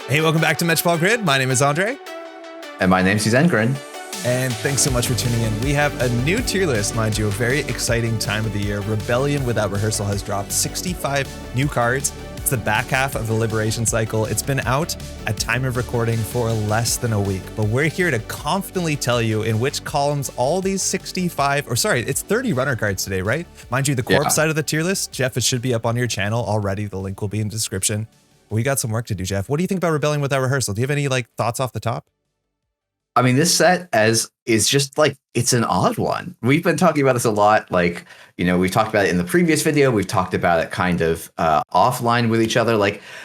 Hey, welcome back to Metropole Grid. My name is Andre. And my name's Ysengrin. And thanks so much for tuning in. We have a new tier list, mind you, a very exciting time of the year. Rebellion Without Rehearsal has dropped 65 new cards. It's the back half of the Liberation cycle. It's been out at time of recording for less than a week, but we're here to confidently tell you in which columns all these it's 30 runner cards today, right? Mind you, the corp side of the tier list, Jeff, it should be up on your channel already. The link will be in the description. We got some work to do, Jeff. What do you think about Rebellion Without Rehearsal? Do you have any thoughts off the top? I mean, this set is just it's an odd one. We've been talking about this a lot. We've talked about it in the previous video. We've talked about it kind of offline with each other.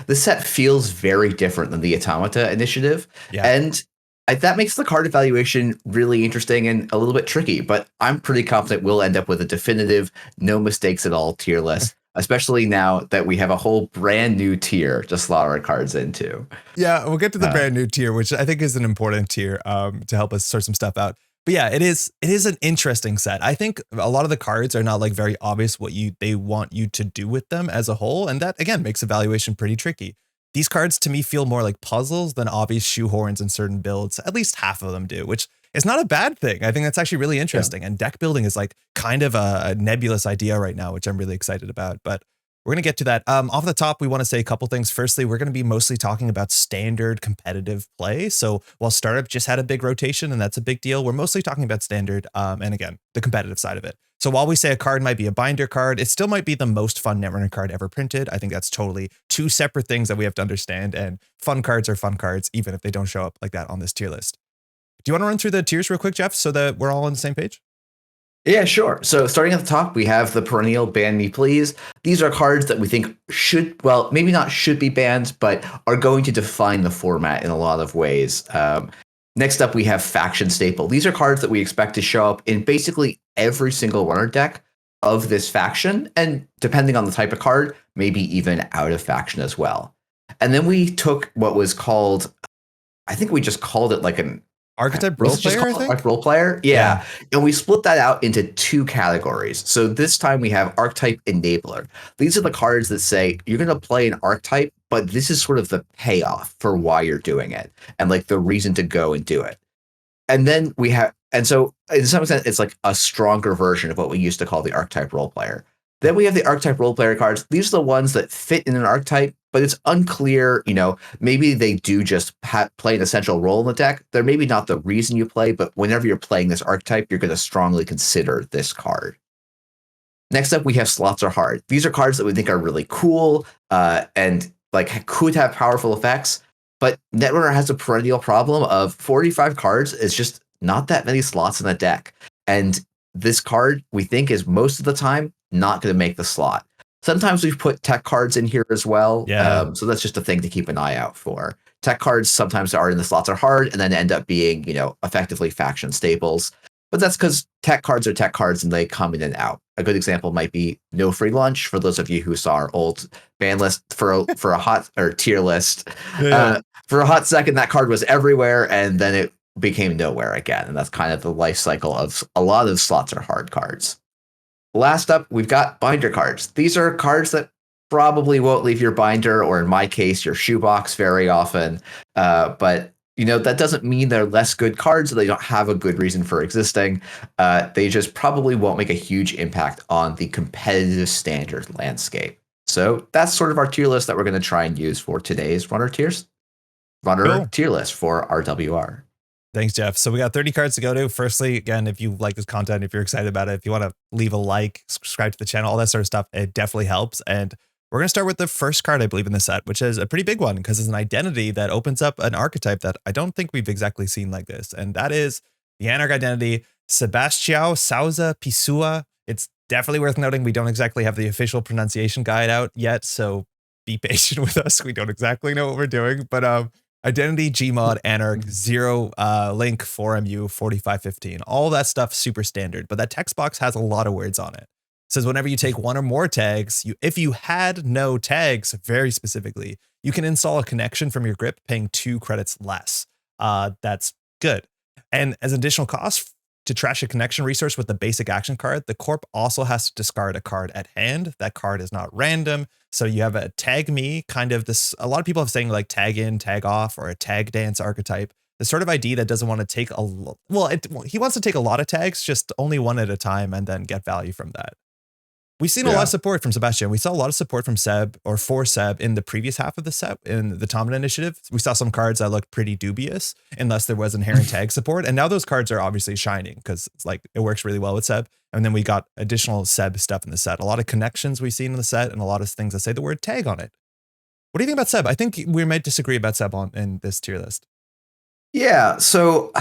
The set feels very different than the Automata initiative. Yeah. And that makes the card evaluation really interesting and a little bit tricky, but I'm pretty confident we'll end up with a definitive, no mistakes at all tier list. Especially now that we have a whole brand new tier to slot our cards into. Yeah, we'll get to the brand new tier, which I think is an important tier to help us sort some stuff out. But yeah, it is an interesting set. I think a lot of the cards are not very obvious what they want you to do with them as a whole. And that, again, makes evaluation pretty tricky. These cards, to me, feel more like puzzles than obvious shoehorns in certain builds. At least half of them do, which is not a bad thing. I think that's actually really interesting. Yeah. And deck building is kind of a nebulous idea right now, which I'm really excited about. But we're going to get to that. Off the top, we want to say a couple things. Firstly, we're going to be mostly talking about standard competitive play. So while Startup just had a big rotation, and that's a big deal, we're mostly talking about standard and again, the competitive side of it. So while we say a card might be a binder card, it still might be the most fun Netrunner card ever printed. I think that's totally two separate things that we have to understand. And fun cards are fun cards, even if they don't show up like that on this tier list. Do you want to run through the tiers real quick, Jeff, so that we're all on the same page? Yeah, sure. So starting at the top, we have the perennial Ban Me Please. These are cards that we think maybe not should be banned, but are going to define the format in a lot of ways. Next up, we have Faction Staple. These are cards that we expect to show up in basically every single runner deck of this faction, and depending on the type of card, maybe even out of faction as well. And then we took what was called, I think we just called it an archetype role player, I think? Role player, yeah. And we split that out into two categories. So this time we have archetype enabler. These are the cards that say you're going to play an archetype, but this is sort of the payoff for why you're doing it and the reason to go and do it. And then we have, and so in some extent, it's a stronger version of what we used to call the archetype role player. Then we have the archetype role player cards. These are the ones that fit in an archetype, but it's unclear, maybe they do just play an essential role in the deck. They're maybe not the reason you play, but whenever you're playing this archetype, you're going to strongly consider this card. Next up, we have Slots Are Hard. These are cards that we think are really cool and could have powerful effects, but Netrunner has a perennial problem of 45 cards is just not that many slots in the deck. And this card, we think, is most of the time not going to make the slot. Sometimes we've put tech cards in here as well. Yeah. So that's just a thing to keep an eye out for. Tech cards sometimes are in the Slots Are Hard and then end up being, effectively faction staples. But that's because tech cards are tech cards and they come in and out. A good example might be No Free Lunch, for those of you who saw our old ban list for a hot or tier list. Yeah. For a hot second, that card was everywhere and then it became nowhere again. And that's kind of the life cycle of a lot of Slots Are Hard cards. Last up, we've got binder cards. These are cards that probably won't leave your binder, or in my case, your shoebox very often. But that doesn't mean they're less good cards, or they don't have a good reason for existing. They just probably won't make a huge impact on the competitive standard landscape. So that's sort of our tier list that we're going to try and use for today's runner tier list for RWR. Thanks, Jeff. So we got 30 cards to go to. Firstly, again, if you like this content, if you're excited about it, if you want to leave a like, subscribe to the channel, all that sort of stuff, it definitely helps. And we're going to start with the first card, I believe, in the set, which is a pretty big one because it's an identity that opens up an archetype that I don't think we've exactly seen like this. And that is the Anarch identity, Sebastião Souza Pisua. It's definitely worth noting we don't exactly have the official pronunciation guide out yet, so be patient with us. We don't exactly know what we're doing, but Identity, Gmod, Anarch, 0 link, 4MU, 4515. All that stuff super standard, but that text box has a lot of words on it. It says whenever you take one or more tags, if you had no tags, very specifically, you can install a connection from your grip paying 2 credits less. That's good. And as an additional cost, to trash a connection resource with the basic action card, the corp also has to discard a card at hand. That card is not random. So you have a tag me kind of this. A lot of people have saying like tag in, tag off, or a tag dance archetype. The sort of ID that doesn't want to take he wants to take a lot of tags, just only one at a time, and then get value from that. We've seen a lot of support from Sebastian. We saw a lot of support from Seb or for Seb in the previous half of the set in the Tommen initiative. We saw some cards that looked pretty dubious unless there was inherent tag support. And now those cards are obviously shining because it's like it works really well with Seb. And then we got additional Seb stuff in the set. A lot of connections we've seen in the set and a lot of things that say the word tag on it. What do you think about Seb? I think we might disagree about Seb in this tier list. Yeah, so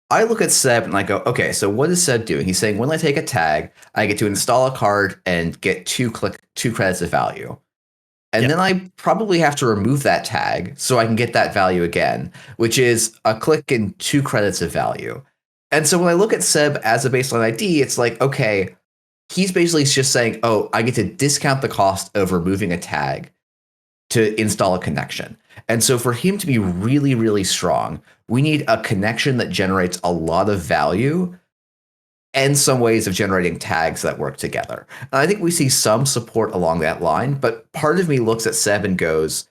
I look at Seb and I go, okay, so what is Seb doing? He's saying when I take a tag, I get to install a card and get 2 credits of value. And then I probably have to remove that tag so I can get that value again, which is a click and 2 credits of value. And so when I look at Seb as a baseline ID, it's like, okay, he's basically just saying, oh, I get to discount the cost of removing a tag to install a connection. And so for him to be really, really strong, we need a connection that generates a lot of value and some ways of generating tags that work together. And I think we see some support along that line, but part of me looks at Seb and goes,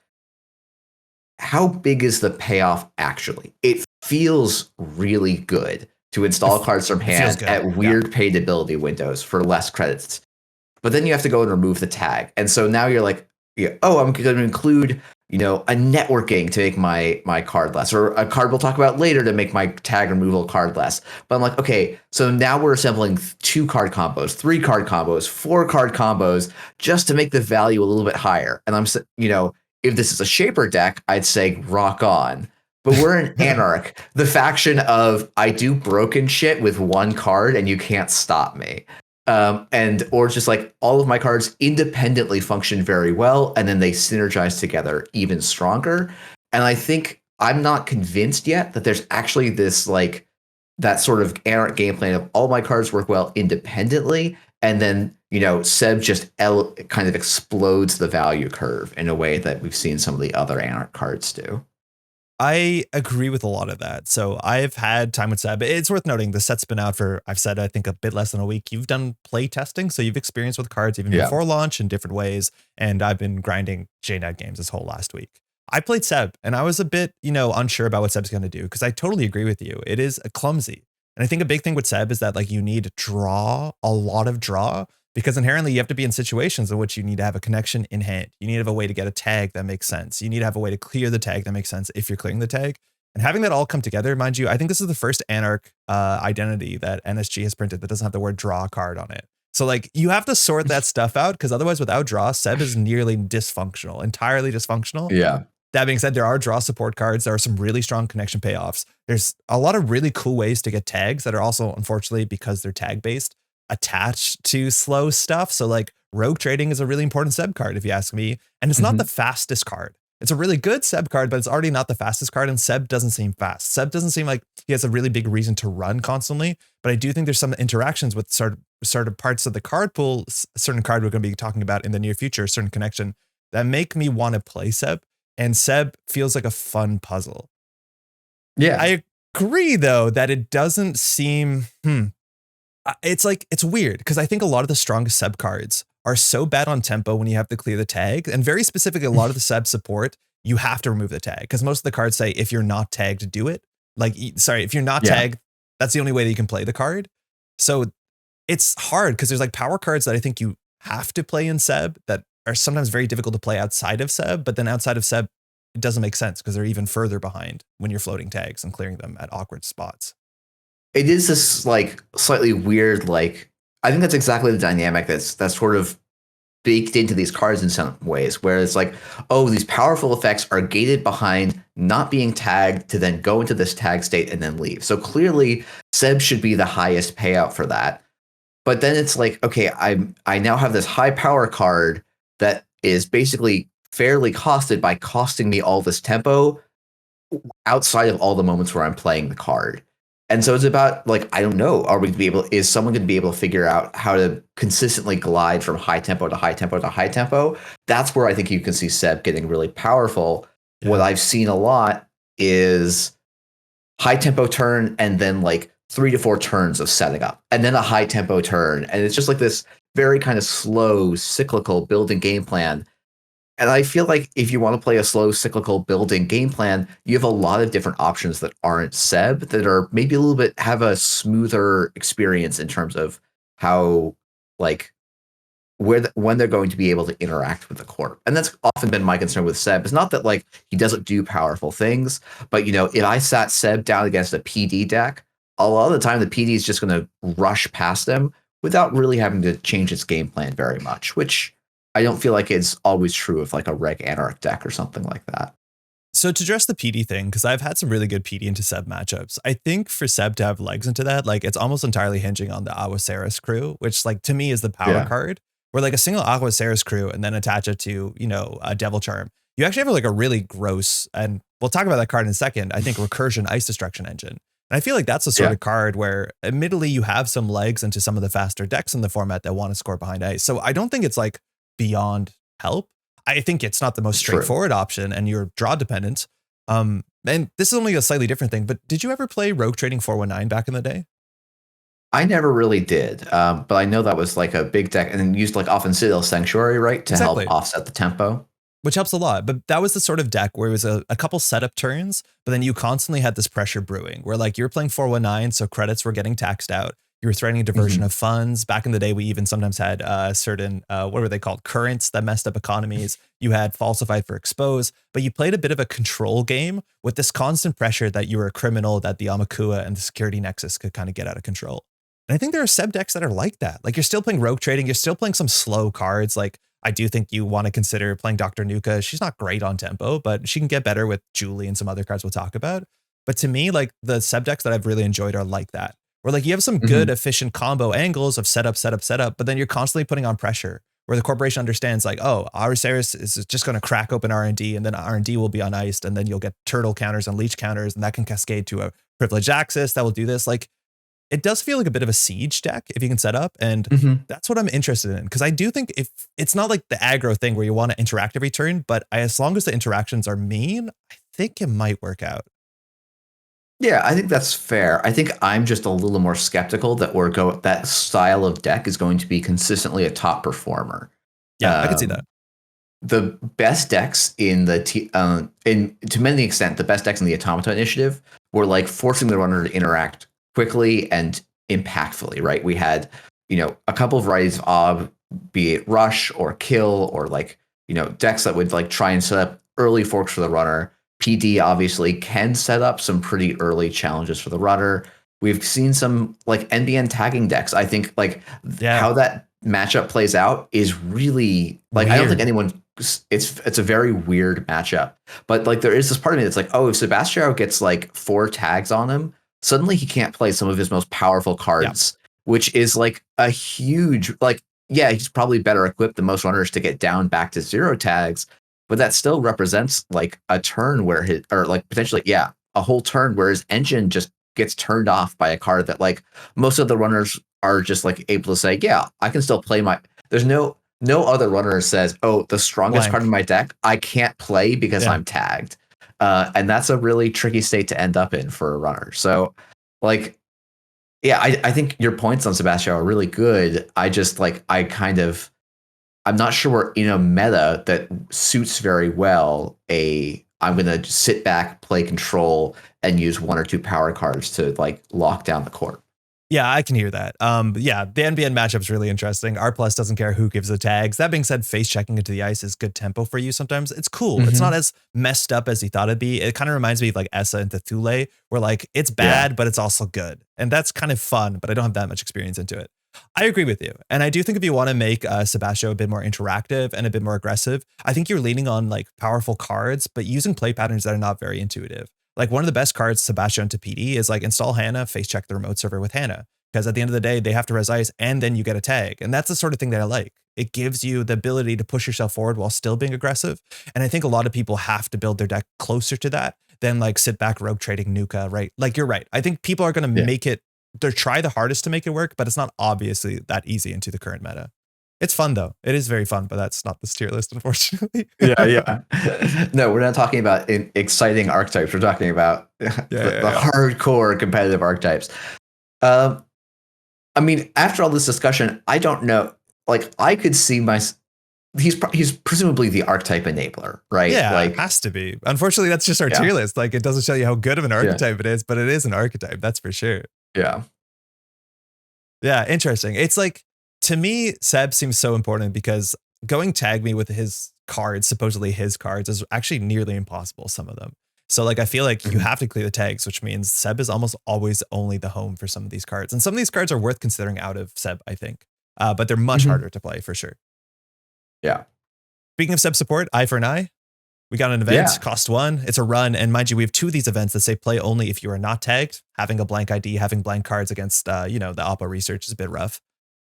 how big is the payoff actually? It feels really good to install cards from hand at weird paid ability windows for less credits. But then you have to go and remove the tag. And so now you're like, oh, I'm going to include, a networking to make my card less, or a card we'll talk about later to make my tag removal card less. But I'm like, okay, so now we're assembling 2 card combos, 3 card combos, 4 card combos, just to make the value a little bit higher. And I'm, if this is a Shaper deck, I'd say rock on. But we're in Anarch, the faction of I do broken shit with 1 card and you can't stop me. Or just like all of my cards independently function very well, and then they synergize together even stronger. And I think I'm not convinced yet that there's actually this like that sort of Anarch game plan of all my cards work well independently, and then Seb just kind of explodes the value curve in a way that we've seen some of the other Anarch cards do. I agree with a lot of that. So I've had time with Seb. It's worth noting the set's been out for, I've said, I think a bit less than a week. You've done play testing, so you've experienced with cards even before launch in different ways. And I've been grinding JNet games this whole last week. I played Seb and I was a bit, unsure about what Seb's going to do because I totally agree with you. It is a clumsy. And I think a big thing with Seb is that like you need a lot of draw. Because inherently you have to be in situations in which you need to have a connection in hand. You need to have a way to get a tag that makes sense. You need to have a way to clear the tag that makes sense if you're clearing the tag. And having that all come together, mind you, I think this is the first Anarch identity that NSG has printed that doesn't have the word draw card on it. So like you have to sort that stuff out because otherwise without draw, Seb is nearly dysfunctional, entirely dysfunctional. Yeah. That being said, there are draw support cards. There are some really strong connection payoffs. There's a lot of really cool ways to get tags that are also, unfortunately, because they're tag based, attached to slow stuff. So like rogue trading is a really important Seb card, if you ask me. And it's not the fastest card. It's a really good Seb card, but it's already not the fastest card. And Seb doesn't seem fast. Seb doesn't seem like he has a really big reason to run constantly. But I do think there's some interactions with sort of parts of the card pool, a certain card we're going to be talking about in the near future, a certain connection that make me want to play Seb. And Seb feels like a fun puzzle. Yeah. I agree, though, that it doesn't seem... It's weird because I think a lot of the strongest Seb cards are so bad on tempo when you have to clear the tag. And very specifically, a lot of the Seb support, you have to remove the tag because most of the cards say if you're not tagged, do it. If you're not tagged, that's the only way that you can play the card. So it's hard because there's like power cards that I think you have to play in Seb that are sometimes very difficult to play outside of Seb. But then outside of Seb, it doesn't make sense because they're even further behind when you're floating tags and clearing them at awkward spots. It is this like slightly weird, like I think that's exactly the dynamic that's sort of baked into these cards in some ways, where it's like, oh, these powerful effects are gated behind not being tagged to then go into this tag state and then leave. So clearly Seb should be the highest payout for that. But then it's like, okay, I now have this high power card that is basically fairly costed by costing me all this tempo outside of all the moments where I'm playing the card. And so it's about like, I don't know, is someone going to be able to figure out how to consistently glide from high tempo to high tempo to high tempo? That's where I think you can see Seb getting really powerful. Yeah. What I've seen a lot is high tempo turn and then like 3 to 4 turns of setting up and then a high tempo turn. And it's just like this very kind of slow, cyclical building game plan. And I feel like if you want to play a slow, cyclical building game plan, you have a lot of different options that aren't Seb that are maybe a little bit have a smoother experience in terms of how, like, when they're going to be able to interact with the corp. And that's often been my concern with Seb. It's not that like he doesn't do powerful things, but if I sat Seb down against a PD deck, a lot of the time the PD is just going to rush past him without really having to change its game plan very much, which I don't feel like it's always true of like a Reg Anarch deck or something like that. So to address the PD thing, because I've had some really good PD into Seb matchups, I think for Seb to have legs into that, like it's almost entirely hinging on the Aguaceras crew, which like to me is the power card. Where like a single Aguaceras crew and then attach it to, a Devil Charm. You actually have like a really gross, and we'll talk about that card in a second, I think recursion ice destruction engine. And I feel like that's the sort of card where admittedly you have some legs into some of the faster decks in the format that want to score behind ice. So I don't think it's like beyond help. I think it's not the most straightforward option and you're draw dependent. And this is only a slightly different thing, but did you ever play Rogue Trading 419 back in the day? I never really did, but I know that was like a big deck and then used like often Citadel Sanctuary, right, to help offset the tempo. Which helps a lot, but that was the sort of deck where it was a couple setup turns, but then you constantly had this pressure brewing where like you're playing 419, so credits were getting taxed out. You were threatening diversion of funds. Back in the day, we even sometimes had certain, what were they called? Currents that messed up economies. You had falsified for expose, but you played a bit of a control game with this constant pressure that you were a criminal, that the Amakua and the security nexus could kind of get out of control. And I think there are Seb decks that are like that. Like you're still playing Rogue Trading. You're still playing some slow cards. Like I do think you want to consider playing Dr. Nuka. She's not great on tempo, but she can get better with Julie and some other cards we'll talk about. But to me, like the Seb decks that I've really enjoyed are like that. Where like you have some good efficient combo angles of setup, but then you're constantly putting on pressure where the corporation understands like, oh, Aguaceras is just going to crack open R&D and then R&D will be uniced and then you'll get turtle counters and leech counters and that can cascade to a privileged access that will do this. Like, it does feel like a bit of a siege deck if you can set up. And that's what I'm interested in. Because I do think if it's not like the aggro thing where you want to interact every turn, but as long as the interactions are mean, I think it might work out. Yeah, I think that's fair. I think I'm just a little more skeptical that that style of deck is going to be consistently a top performer. Yeah, I can see that. The best decks in to many extent, the best decks in the Automata Initiative were like forcing the runner to interact quickly and impactfully, right? We had, a couple of varieties of OB, be it rush or kill or like, decks that would like try and set up early forks for the runner. PD obviously can set up some pretty early challenges for the runner. We've seen some like NBN tagging decks. I think like how that matchup plays out is really like, weird. I don't think anyone, it's a very weird matchup, but like there is this part of me that's like, oh, if Sebastião gets like 4 tags on him, suddenly he can't play some of his most powerful cards, which is like a huge, like, yeah, he's probably better equipped than most runners to get down back to 0 tags, but that still represents like a turn where potentially, a whole turn where his engine just gets turned off by a card that like most of the runners are just like able to say, yeah, I can still play there's no other runner says, oh, the strongest card in my deck, I can't play because I'm tagged. And that's a really tricky state to end up in for a runner. So like, I think your points on Sebastião are really good. I just like, I'm not sure we're in a meta that suits very well I'm going to sit back, play control, and use 1 or 2 power cards to like lock down the court. Yeah, I can hear that. But yeah, the NBN matchup's really interesting. R+ doesn't care who gives the tags. That being said, face checking into the ice is good tempo for you sometimes. It's cool. It's not as messed up as he thought it'd be. It kind of reminds me of like Essa into Thule, where like it's bad, but it's also good. And that's kind of fun, but I don't have that much experience into it. I agree with you. And I do think if you want to make Sebastião a bit more interactive and a bit more aggressive, I think you're leaning on like powerful cards, but using play patterns that are not very intuitive. Like one of the best cards Sebastião to PD is like install Hannah, face check the remote server with Hannah. Because at the end of the day, they have to res ice and then you get a tag. And that's the sort of thing that I like. It gives you the ability to push yourself forward while still being aggressive. And I think a lot of people have to build their deck closer to that than like sit back rogue trading Nuka, right? Like you're right. I think people are going to make it, they try the hardest to make it work, but it's not obviously that easy into the current meta. It's fun though. It is very fun, but that's not this tier list, unfortunately. Yeah. No, we're not talking about exciting archetypes. We're talking about the hardcore competitive archetypes. Um, I mean, after all this discussion, I don't know. Like, I could see he's presumably the archetype enabler, right? Yeah, Like, has to be. Unfortunately, that's just our yeah, tier list. Like, it doesn't show you how good of an yeah, archetype it is, but it is an archetype. That's for sure. yeah. Yeah, interesting. It's like, to me, Seb seems so important because going tag me with his cards, supposedly his cards, is actually nearly impossible, some of them. So like, I feel like you Mhm, have to clear the tags, which means Seb is almost always only the home for some of these cards. And some of these cards are worth considering out of Seb, I think. But they're much mhm, harder to play for sure. yeah, Speaking of Seb support, Eye for an Eye. We got an event, yeah. cost 1. It's a run. And mind you, we have 2 of these events that say play only if you are not tagged. Having a blank ID, having blank cards against, the Oppo research is a bit rough.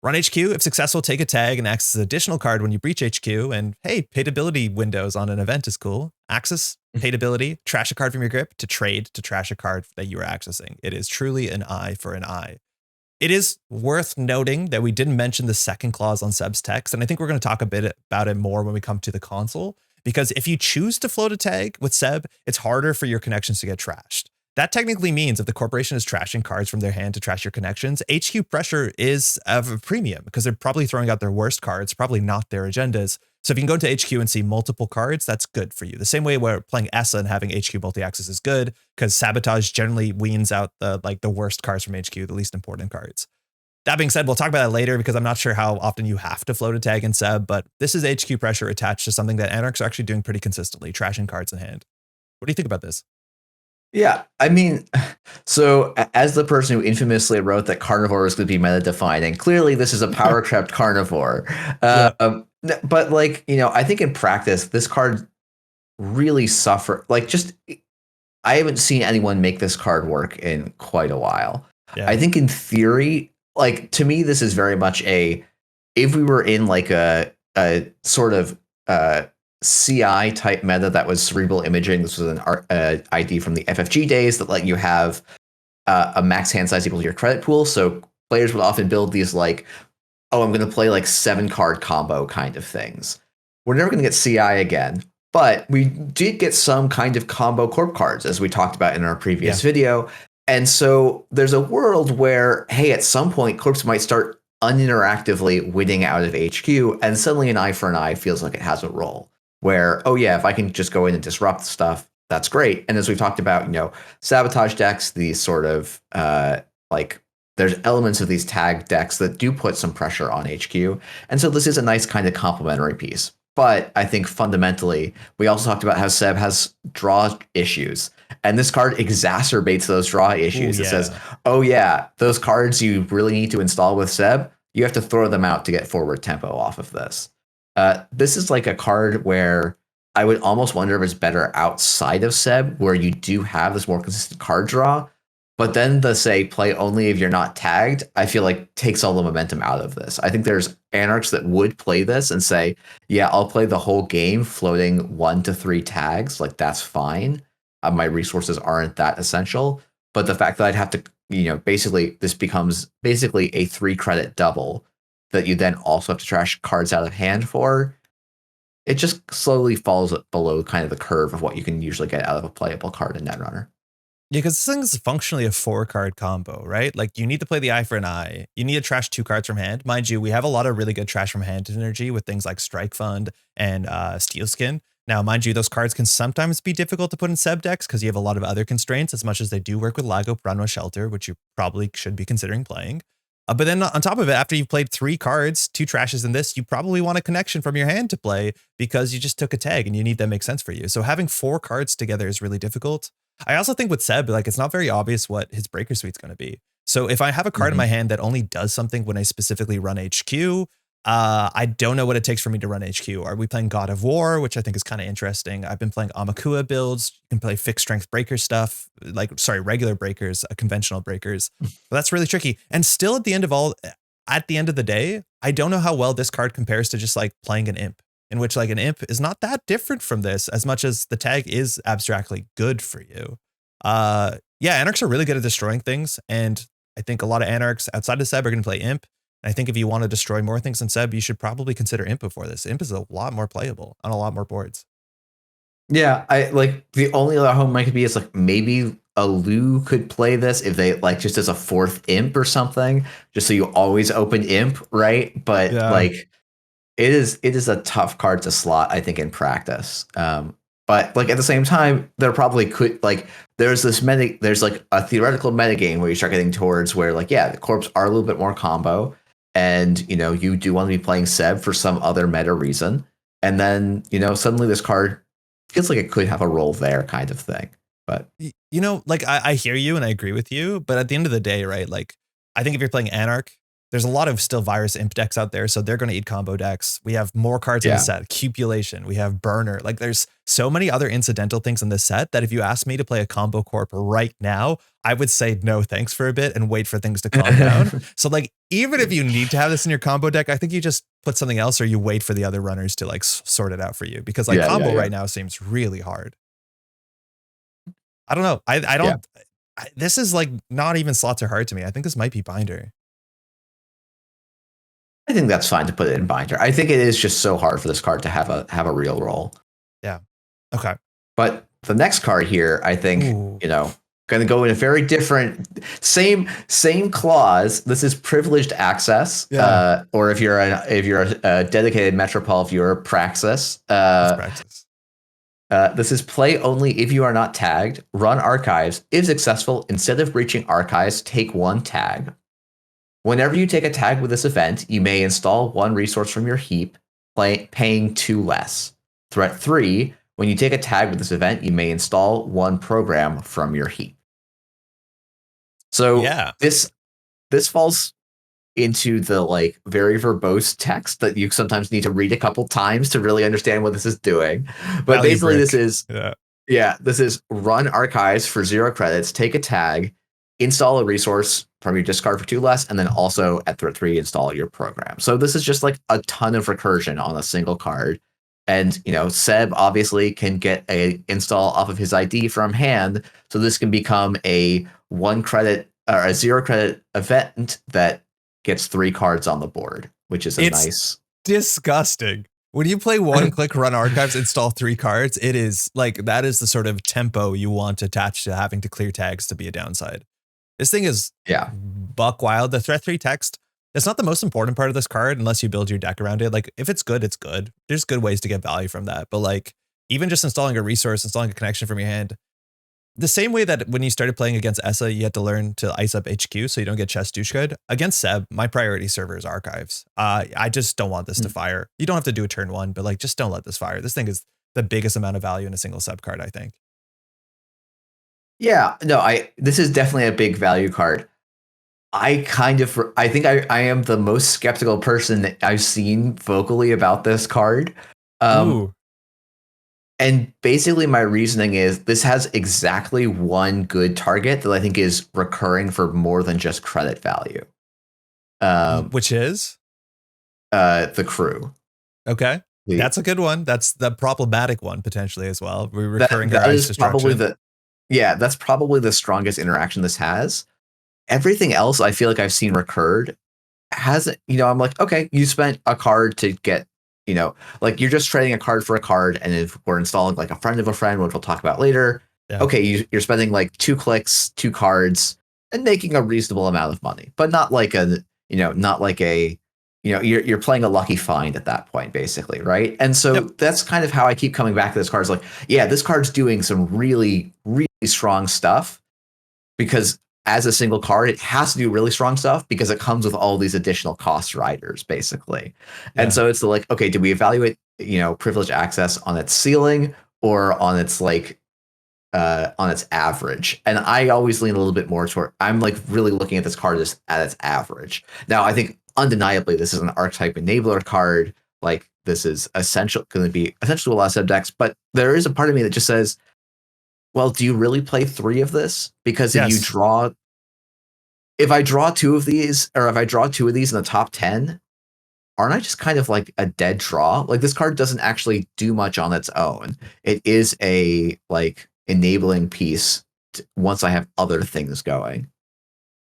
Run HQ. If successful, take a tag and access an additional card when you breach HQ. And hey, paid ability windows on an event is cool. Access, paid ability, trash a card from your grip to trade to trash a card that you are accessing. It is truly an eye for an eye. It is worth noting that we didn't mention the second clause on Seb's text, and I think we're going to talk a bit about it more when we come to the console, because if you choose to float a tag with Seb, it's harder for your connections to get trashed. That technically means if the corporation is trashing cards from their hand to trash your connections, HQ pressure is of a premium because they're probably throwing out their worst cards, probably not their agendas. So if you can go into HQ and see multiple cards, that's good for you. The same way where playing ESSA and having HQ multi-access is good, because sabotage generally weans out the worst cards from HQ, the least important cards. That being said, we'll talk about that later because I'm not sure how often you have to float a tag in Seb, but this is HQ pressure attached to something that Anarchs are actually doing pretty consistently, trashing cards in hand. What do you think about this? Yeah, I mean, so as the person who infamously wrote that carnivore was going to be meta defining, clearly this is a power crept carnivore. Yeah. But like, I think in practice, this card really suffer. Like, just I haven't seen anyone make this card work in quite a while. I Yeah. think in theory, like to me, this is very much if we were in like a sort of CI type meta that was cerebral imaging. This was an ID from the FFG days that let you have a max hand size equal to your credit pool. So players would often build these like, oh, I'm going to play like 7-card combo kind of things. We're never going to get CI again, but we did get some kind of combo corp cards, as we talked about in our Yeah. previous video. And so there's a world where, hey, at some point, corps might start uninteractively winning out of HQ, and suddenly an eye for an eye feels like it has a role. Where, oh yeah, if I can just go in and disrupt stuff, that's great. And as we've talked about, sabotage decks, these sort of like there's elements of these tag decks that do put some pressure on HQ. And so this is a nice kind of complementary piece. But I think fundamentally, we also talked about how Seb has draw issues. And this card exacerbates those draw issues. Ooh, It says, yeah. oh, yeah, those cards you really need to install with Seb, you have to throw them out to get forward tempo off of this. This is like a card where I would almost wonder if it's better outside of Seb, where you do have this more consistent card draw. But then the say play only if you're not tagged, I feel like takes all the momentum out of this. I think there's Anarchs that would play this and say, yeah, I'll play the whole game floating 1 to 3 tags. Like, that's fine. My resources aren't that essential. But the fact that I'd have to, basically, this becomes basically a 3-credit double that you then also have to trash cards out of hand for. It just slowly falls below kind of the curve of what you can usually get out of a playable card in Netrunner. Yeah, because this thing is functionally a 4-card combo, right? Like you need to play the eye for an eye. You need to trash 2 cards from hand. Mind you, we have a lot of really good trash from hand energy with things like Strike Fund and Steel Skin. Now, mind you, those cards can sometimes be difficult to put in Seb decks because you have a lot of other constraints, as much as they do work with Lago, Piranha Shelter, which you probably should be considering playing. But then on top of it, after you've played 3 cards, 2 trashes in this, you probably want a connection from your hand to play because you just took a tag and you need that to make sense for you. So having 4 cards together is really difficult. I also think with Seb, like it's not very obvious what his breaker suite's going to be. So if I have a card in my hand that only does something when I specifically run HQ, I don't know what it takes for me to run HQ. Are we playing God of War, which I think is kind of interesting? I've been playing Amakua builds. You can play fixed strength breaker stuff, regular breakers, conventional breakers. But that's really tricky. And still at the end of the day, I don't know how well this card compares to just like playing an imp, in which like an imp is not that different from this as much as the tag is abstractly good for you. Yeah, Anarchs are really good at destroying things. And I think a lot of Anarchs outside of Seb are going to play imp. And I think if you want to destroy more things than Seb, you should probably consider imp before this. Imp is a lot more playable on a lot more boards. Yeah, I like the only other home I could be is like maybe a Lu could play this if they like just as a fourth imp or something, just so you always open imp, right? But Yeah. like it is a tough card to slot, I think, in practice. But like at the same time, there probably could like there's like a theoretical metagame where you start getting towards where like yeah, the corps are a little bit more combo, and you do want to be playing Seb for some other meta reason, and then suddenly this card feels like it could have a role there, kind of thing. But Like I hear you and I agree with you, but at the end of the day, right? Like I think if you're playing Anarch, there's a lot of still virus imp decks out there, so they're going to eat combo decks. We have more cards in the yeah, set, Cupulation, we have Burner. Like there's so many other incidental things in this set that if you asked me to play a combo corp right now, I would say no thanks for a bit and wait for things to calm down. So like even if you need to have this in your combo deck, I think you just put something else or you wait for the other runners to like sort it out for you, because like combo right now seems really hard. I don't know. I don't. This is like not even slots are hard to me. I think this might be binder. I think that's fine to put it in binder. I think it is just so hard for this card to have a real role. Yeah. Okay. But the next card here, I think, going to go in a very different, same clause. This is privileged access, or if you're a dedicated Metropole viewer, Praxis. Praxis. This is play only if you are not tagged. Run archives. If successful, instead of breaching archives, take one tag. Whenever you take a tag with this event, you may install one resource from your heap, paying 2 less. Threat 3, when you take a tag with this event, you may install one program from your heap. So this falls into the like very verbose text that you sometimes need to read a couple times to really understand what this is doing. But basically this is this is run archives for 0 credits, take a tag, install a resource from your discard for 2 less, and then also at threat 3 install your program. So this is just like a ton of recursion on a single card. And Seb obviously can get a install off of his ID from hand, so this can become a 1 credit or a 0 credit event that gets 3 cards on the board, which is nice. Disgusting. When you play 1-click run archives, install 3 cards, it is like that is the sort of tempo you want attached to having to clear tags to be a downside. This thing is buck wild. The threat 3 text, it's not the most important part of this card unless you build your deck around it. Like if it's good, it's good. There's good ways to get value from that. But like even just installing a resource, installing a connection from your hand, the same way that when you started playing against Essa, you had to learn to ice up HQ so you don't get chest douchegud. Against Seb, my priority server is archives. I just don't want this to fire. You don't have to do a turn 1, but like just don't let this fire. This thing is the biggest amount of value in a single Seb card, I think. Yeah, no, this is definitely a big value card. I think I am the most skeptical person that I've seen vocally about this card. And basically my reasoning is this has exactly one good target that I think is recurring for more than just credit value. Which is? The crew. Okay. That's a good one. That's the problematic one potentially as well. We're recurring that is probably that's probably the strongest interaction this has. Everything else I feel like I've seen recurred hasn't, I'm like, okay, you spent a card to get, like you're just trading a card for a card. And if we're installing like a friend of a friend, which we'll talk about later, okay, you're spending like 2 clicks, 2 cards and making a reasonable amount of money, but not like you're playing a lucky find at that point, basically. Right. And so that's kind of how I keep coming back to this card. Is like, yeah, this card's doing some really, really strong stuff because as a single card, it has to do really strong stuff because it comes with all these additional cost riders, basically. And so it's like, okay, do we evaluate, privileged access on its ceiling or on its like, on its average? And I always lean a little bit more toward, I'm like really looking at this card as at its average. Now, I think undeniably, this is an archetype enabler card. Like this is going to be essential to a lot of sub decks, but there is a part of me that just says, well, do you really play 3 of this? Because if I draw 2 of these, or if I draw 2 of these in the top 10, aren't I just kind of like a dead draw? Like this card doesn't actually do much on its own. It is a like enabling piece once I have other things going.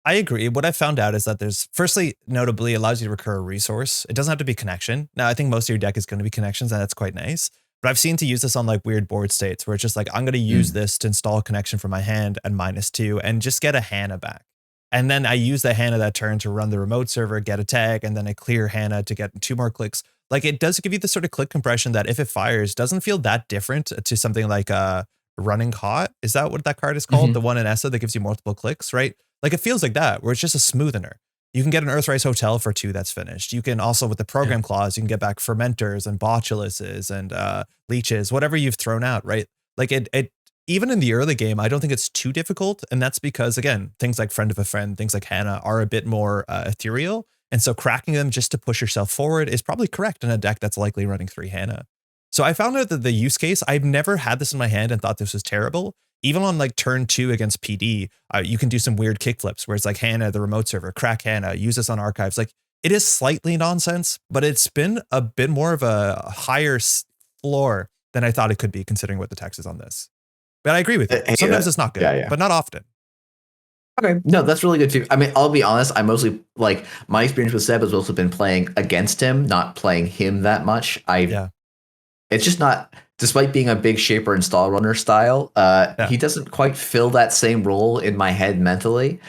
I agree. What I found out is that there's, firstly, notably allows you to recur a resource. It doesn't have to be connection. Now, I think most of your deck is going to be connections, and that's quite nice. But I've seen to use this on like weird board states where it's just like, I'm going to use this to install a connection from my hand and -2 and just get a Hannah back. And then I use the Hannah that turn to run the remote server, get a tag, and then I clear Hannah to get 2 more clicks. Like it does give you the sort of click compression that if it fires, doesn't feel that different to something like Running Hot. Is that what that card is called? The one in ESA that gives you multiple clicks, right? Like it feels like that, where it's just a smoothener. You can get an Earthrise Hotel for 2 that's finished. You can also, with the program clause, you can get back fermenters and botuluses and leeches, whatever you've thrown out, right? Like it even in the early game, I don't think it's too difficult. And that's because, again, things like Friend of a Friend, things like Hannah are a bit more ethereal. And so cracking them just to push yourself forward is probably correct in a deck that's likely running 3 Hannah. So I found out that the use case, I've never had this in my hand and thought this was terrible. Even on like turn 2 against PD, you can do some weird kickflips where it's like Hannah, the remote server, crack Hannah, use this on archives. Like it is slightly nonsense, but it's been a bit more of a higher floor than I thought it could be considering what the text is on this. But I agree with you. Sometimes it's not good, but not often. Okay. No, that's really good too. I mean, I'll be honest. I mostly like my experience with Seb has also been playing against him, not playing him that much. It's just not, despite being a big shaper install runner style, he doesn't quite fill that same role in my head mentally.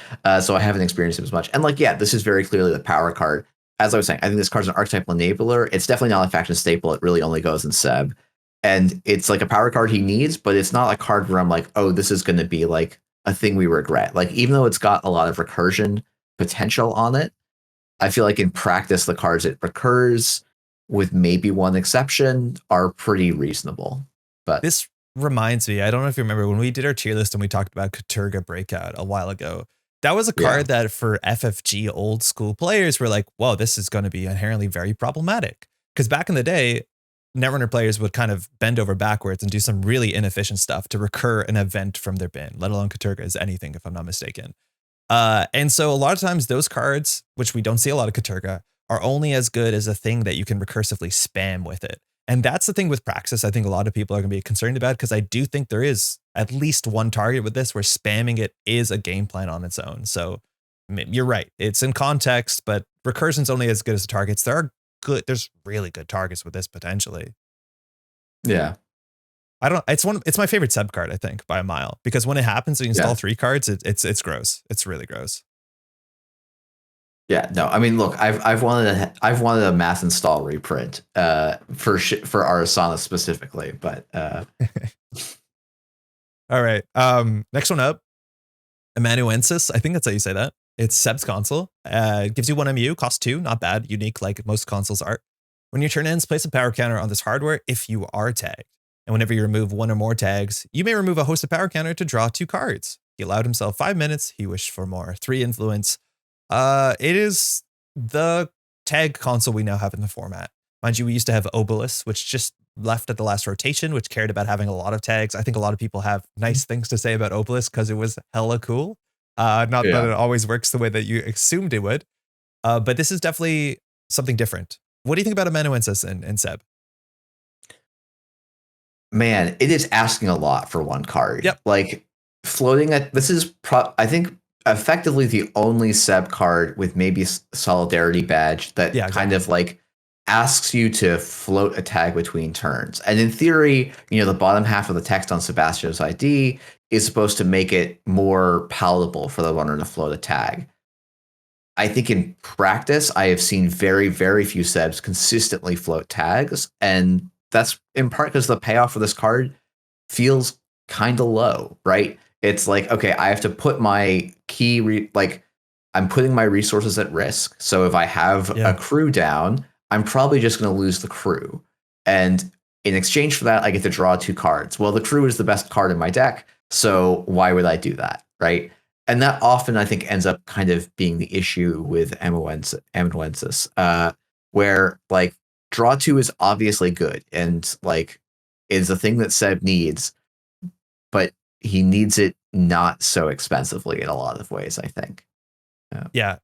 So I haven't experienced him as much. And like, yeah, this is very clearly the power card. As I was saying, I think this card's an archetypal enabler. It's definitely not a faction staple. It really only goes in Seb. And it's like a power card he needs, but it's not a card where I'm like, oh, this is going to be like a thing we regret. Like, even though it's got a lot of recursion potential on it, I feel like in practice, the cards it recurs, with maybe one exception, are pretty reasonable. But this reminds me, I don't know if you remember when we did our tier list and we talked about Katurga Breakout a while ago. That was a card that for FFG old school players were like, whoa, this is going to be inherently very problematic. Because back in the day, Netrunner players would kind of bend over backwards and do some really inefficient stuff to recur an event from their bin, let alone Katurga is anything, if I'm not mistaken. And so a lot of times those cards, which we don't see a lot of Katurga, are only as good as a thing that you can recursively spam with it. And that's the thing with Praxis I think a lot of people are going to be concerned about, because I do think there is at least one target with this where spamming it is a game plan on its own. So you're right. It's in context, but recursion's only as good as the targets. There's really good targets with this potentially. Yeah. It's my favorite sub card, I think, by a mile, because when it happens and you install 3 cards, it's gross. It's really gross. Yeah, no, I mean, look, I've wanted a mass install reprint for our Asana specifically, but all right. Next one up, Amanuensis. I think that's how you say that. It's Seb's console. Gives you 1 MU, costs 2, not bad, unique like most consoles are. When your turn ends, place a power counter on this hardware if you are tagged. And whenever you remove 1 or more tags, you may remove a hosted power counter to draw 2 cards. He allowed himself 5 minutes. He wished for more. 3 influence. It is the tag console we now have in the format. Mind you, we used to have Obelisk, which just left at the last rotation, which cared about having a lot of tags. I think a lot of people have nice things to say about Obelisk because it was hella cool. Not that it always works the way that you assumed it would. But this is definitely something different. What do you think about Amanuensis and Seb? Man, it is asking a lot for 1 card. Yep. Like floating at this is I think effectively the only Seb card with maybe Solidarity badge that kind of like asks you to float a tag between turns. And in theory, the bottom half of the text on Sebastian's ID is supposed to make it more palatable for the runner to float a tag. I think in practice, I have seen very, very few Sebs consistently float tags. And that's in part because the payoff for this card feels kind of low, right? It's like, okay, I have to put my key, I'm putting my resources at risk. So if I have a crew down, I'm probably just going to lose the crew. And in exchange for that, I get to draw 2 cards. Well, the crew is the best card in my deck. So why would I do that, right? And that often, I think, ends up kind of being the issue with Amanuensis, where like draw 2 is obviously good and like is a thing that Seb needs, but he needs it not so expensively in a lot of ways, I think. Yeah,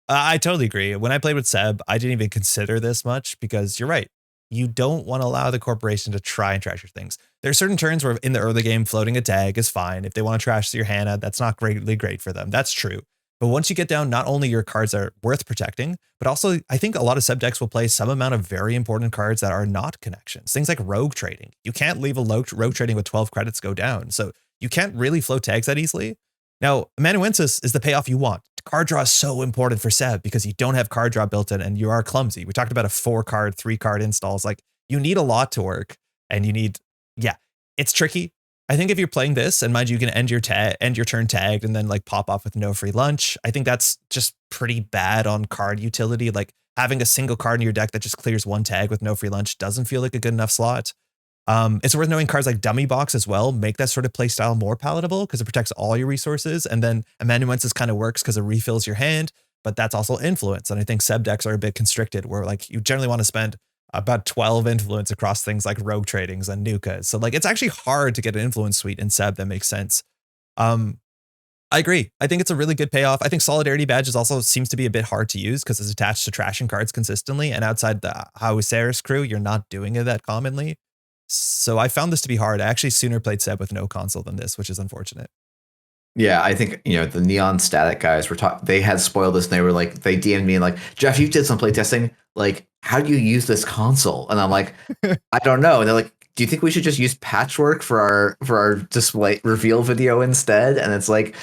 I totally agree. When I played with Seb, I didn't even consider this much because you're right. You don't want to allow the corporation to try and trash your things. There are certain turns where in the early game, floating a tag is fine. If they want to trash your Hannah, that's not great for them. That's true. But once you get down, not only your cards are worth protecting, but also I think a lot of sub decks will play some amount of very important cards that are not connections. Things like rogue trading. You can't leave a rogue trading with 12 credits go down. So you can't really float tags that easily. Now, Amanuensis is the payoff you want. Card draw is so important for Seb because you don't have card draw built in and you are clumsy. We talked about a 4-card, 3-card installs. Like you need a lot to work and you need, yeah, it's tricky. I think if you're playing this, and mind you, you can end your turn tagged and then like pop off with no free lunch. I think that's just pretty bad on card utility. Like having a single card in your deck that just clears 1 tag with no free lunch doesn't feel like a good enough slot. It's worth knowing cards like Dummy Box as well make that sort of play style more palatable because it protects all your resources. And then Amanuensis kind of works because it refills your hand, but that's also influence. And I think Seb decks are a bit constricted where like you generally want to spend about 12 influence across things like rogue tradings and nukas. So like it's actually hard to get an influence suite in Seb that makes sense. I agree. I think it's a really good payoff. I think Solidarity Badges also seems to be a bit hard to use because it's attached to trashing cards consistently. And outside the Hauseris crew, you're not doing it that commonly. So I found this to be hard. I actually sooner played Seb with no console than this, which is unfortunate. Yeah, I think, the Neon Static guys they had spoiled this and they were like, they DM'd me like, Jeff, you did some playtesting. Like, how do you use this console? And I'm like, I don't know. And they're like, do you think we should just use Patchwork for our display reveal video instead? And it's like,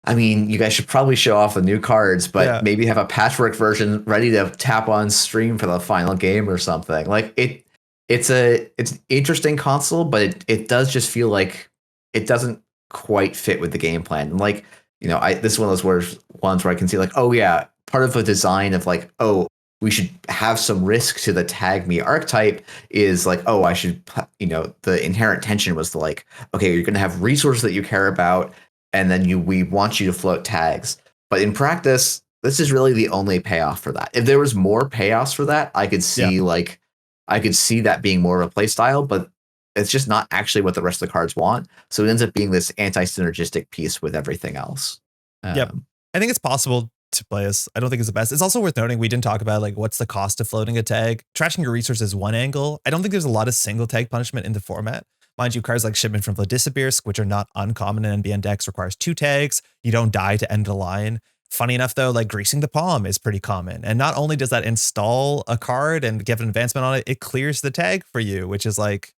I mean, you guys should probably show off the new cards, but maybe have a Patchwork version ready to tap on stream for the final game or something. Like it's an interesting console, but it does just feel like it doesn't quite fit with the game plan. And like, this is one of those ones where I can see like, oh yeah, part of the design of like, oh, we should have some risk to the tag me archetype is like, oh, I should, the inherent tension was the like, okay, you're going to have resources that you care about. And then we want you to float tags. But in practice, this is really the only payoff for that. If there was more payoffs for that, I could see I could see that being more of a play style, but it's just not actually what the rest of the cards want. So it ends up being this anti-synergistic piece with everything else. Yep. I think it's possible to play this. I don't think it's the best. It's also worth noting we didn't talk about like what's the cost of floating a tag. Trashing your resources is one angle. I don't think there's a lot of single tag punishment in the format. Mind you, cards like Shipment from Vladisibirsk, which are not uncommon in NBN decks, requires 2 tags. You don't die to end the line. Funny enough, though, like Greasing the Palm is pretty common. And not only does that install a card and give an advancement on it, it clears the tag for you, which is like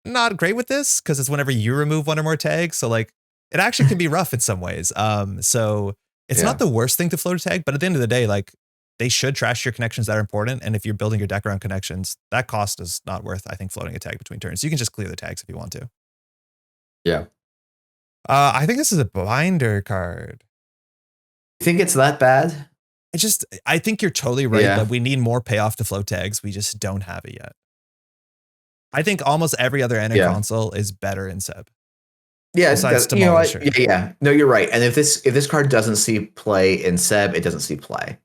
not great with this because it's whenever you remove 1 or more tags. So like it actually can be rough in some ways. So it's not the worst thing to float a tag, but at the end of the day, like they should trash your connections that are important. And if you're building your deck around connections, that cost is not worth, I think, floating a tag between turns. You can just clear the tags if you want to. Yeah. I think this is a binder card. You think it's that bad? I think you're totally right that we need more payoff to float tags. We just don't have it yet. I think almost every other Anarch console is better in Seb. Yeah, yeah. No, you're right. And if this card doesn't see play in Seb, it doesn't see play.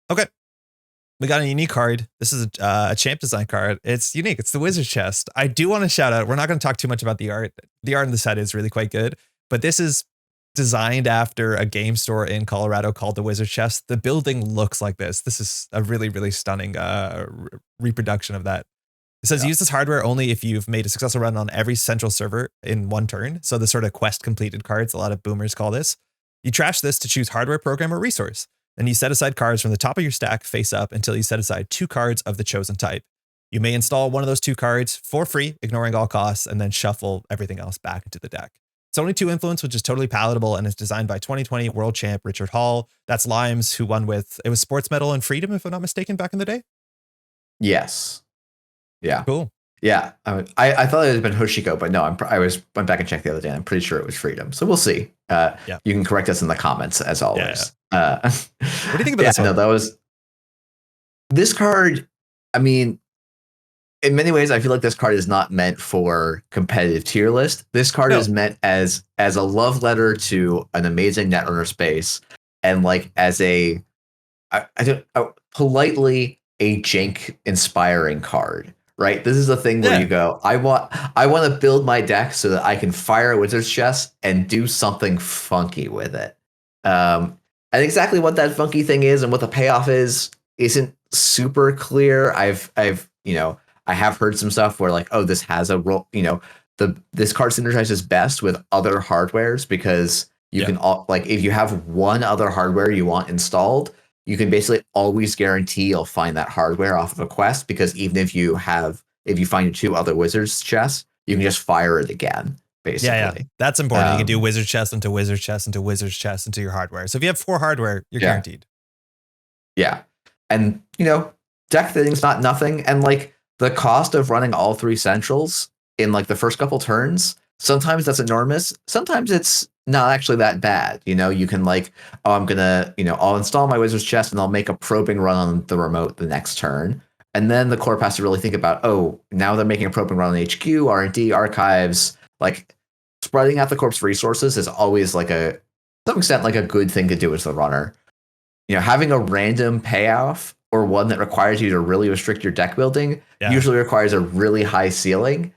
Okay. We got a unique card. This is a champ design card. It's unique. It's the Wizard Chest. I do want to shout out. We're not going to talk too much about the art. The art in the set is really quite good, but this is designed after a game store in Colorado called the Wizard Chest. The building looks like this. This is a really, really stunning reproduction of that. It says use this hardware only if you've made a successful run on every central server in 1 turn. So the sort of quest completed cards, a lot of boomers call this. You trash this to choose hardware, program, or resource. Then you set aside cards from the top of your stack face up until you set aside 2 cards of the chosen type. You may install one of those 2 cards for free, ignoring all costs, and then shuffle everything else back into the deck. It's only 2 influence, which is totally palatable, and it's designed by 2020 world champ Richard Hall. That's Limes, who won with, it was Sports Medal and Freedom, if I'm not mistaken, back in the day? Yes. Yeah. Cool. Yeah. I thought it had been Hoshiko, but no, I went back and checked the other day, and I'm pretty sure it was Freedom. So we'll see. You can correct us in the comments, as always. What do you think about this one? No, that was... This card, I mean... In many ways, I feel like this card is not meant for competitive tier list. This card is meant as a love letter to an amazing Netrunner space, and like as politely a jank inspiring card. Right? This is the thing where you go, I want to build my deck so that I can fire a Wizard's Chest and do something funky with it. And exactly what that funky thing is and what the payoff is isn't super clear. I have heard some stuff where like, oh, this has a role, this card synergizes best with other hardwares because You can like if you have one other hardware you want installed, you can basically always guarantee you'll find that hardware off of a quest, because even if you find 2 other wizard's chests, you can just fire it again, basically. Yeah. That's important. You can do wizard chest into wizard chest into wizard chest into your hardware. So if you have 4 hardware, you're guaranteed. Yeah. And, deck fitting's not nothing. And like the cost of running all 3 centrals in like the first couple turns, sometimes that's enormous. Sometimes it's not actually that bad. You can like, I'm going to, I'll install my wizard's chest and I'll make a probing run on the remote the next turn. And then the corp has to really think about, now they're making a probing run on HQ, R&D, archives. Like spreading out the corp's resources is always like to some extent like a good thing to do as the runner. Having a random payoff or one that requires you to really restrict your deck building usually requires a really high ceiling.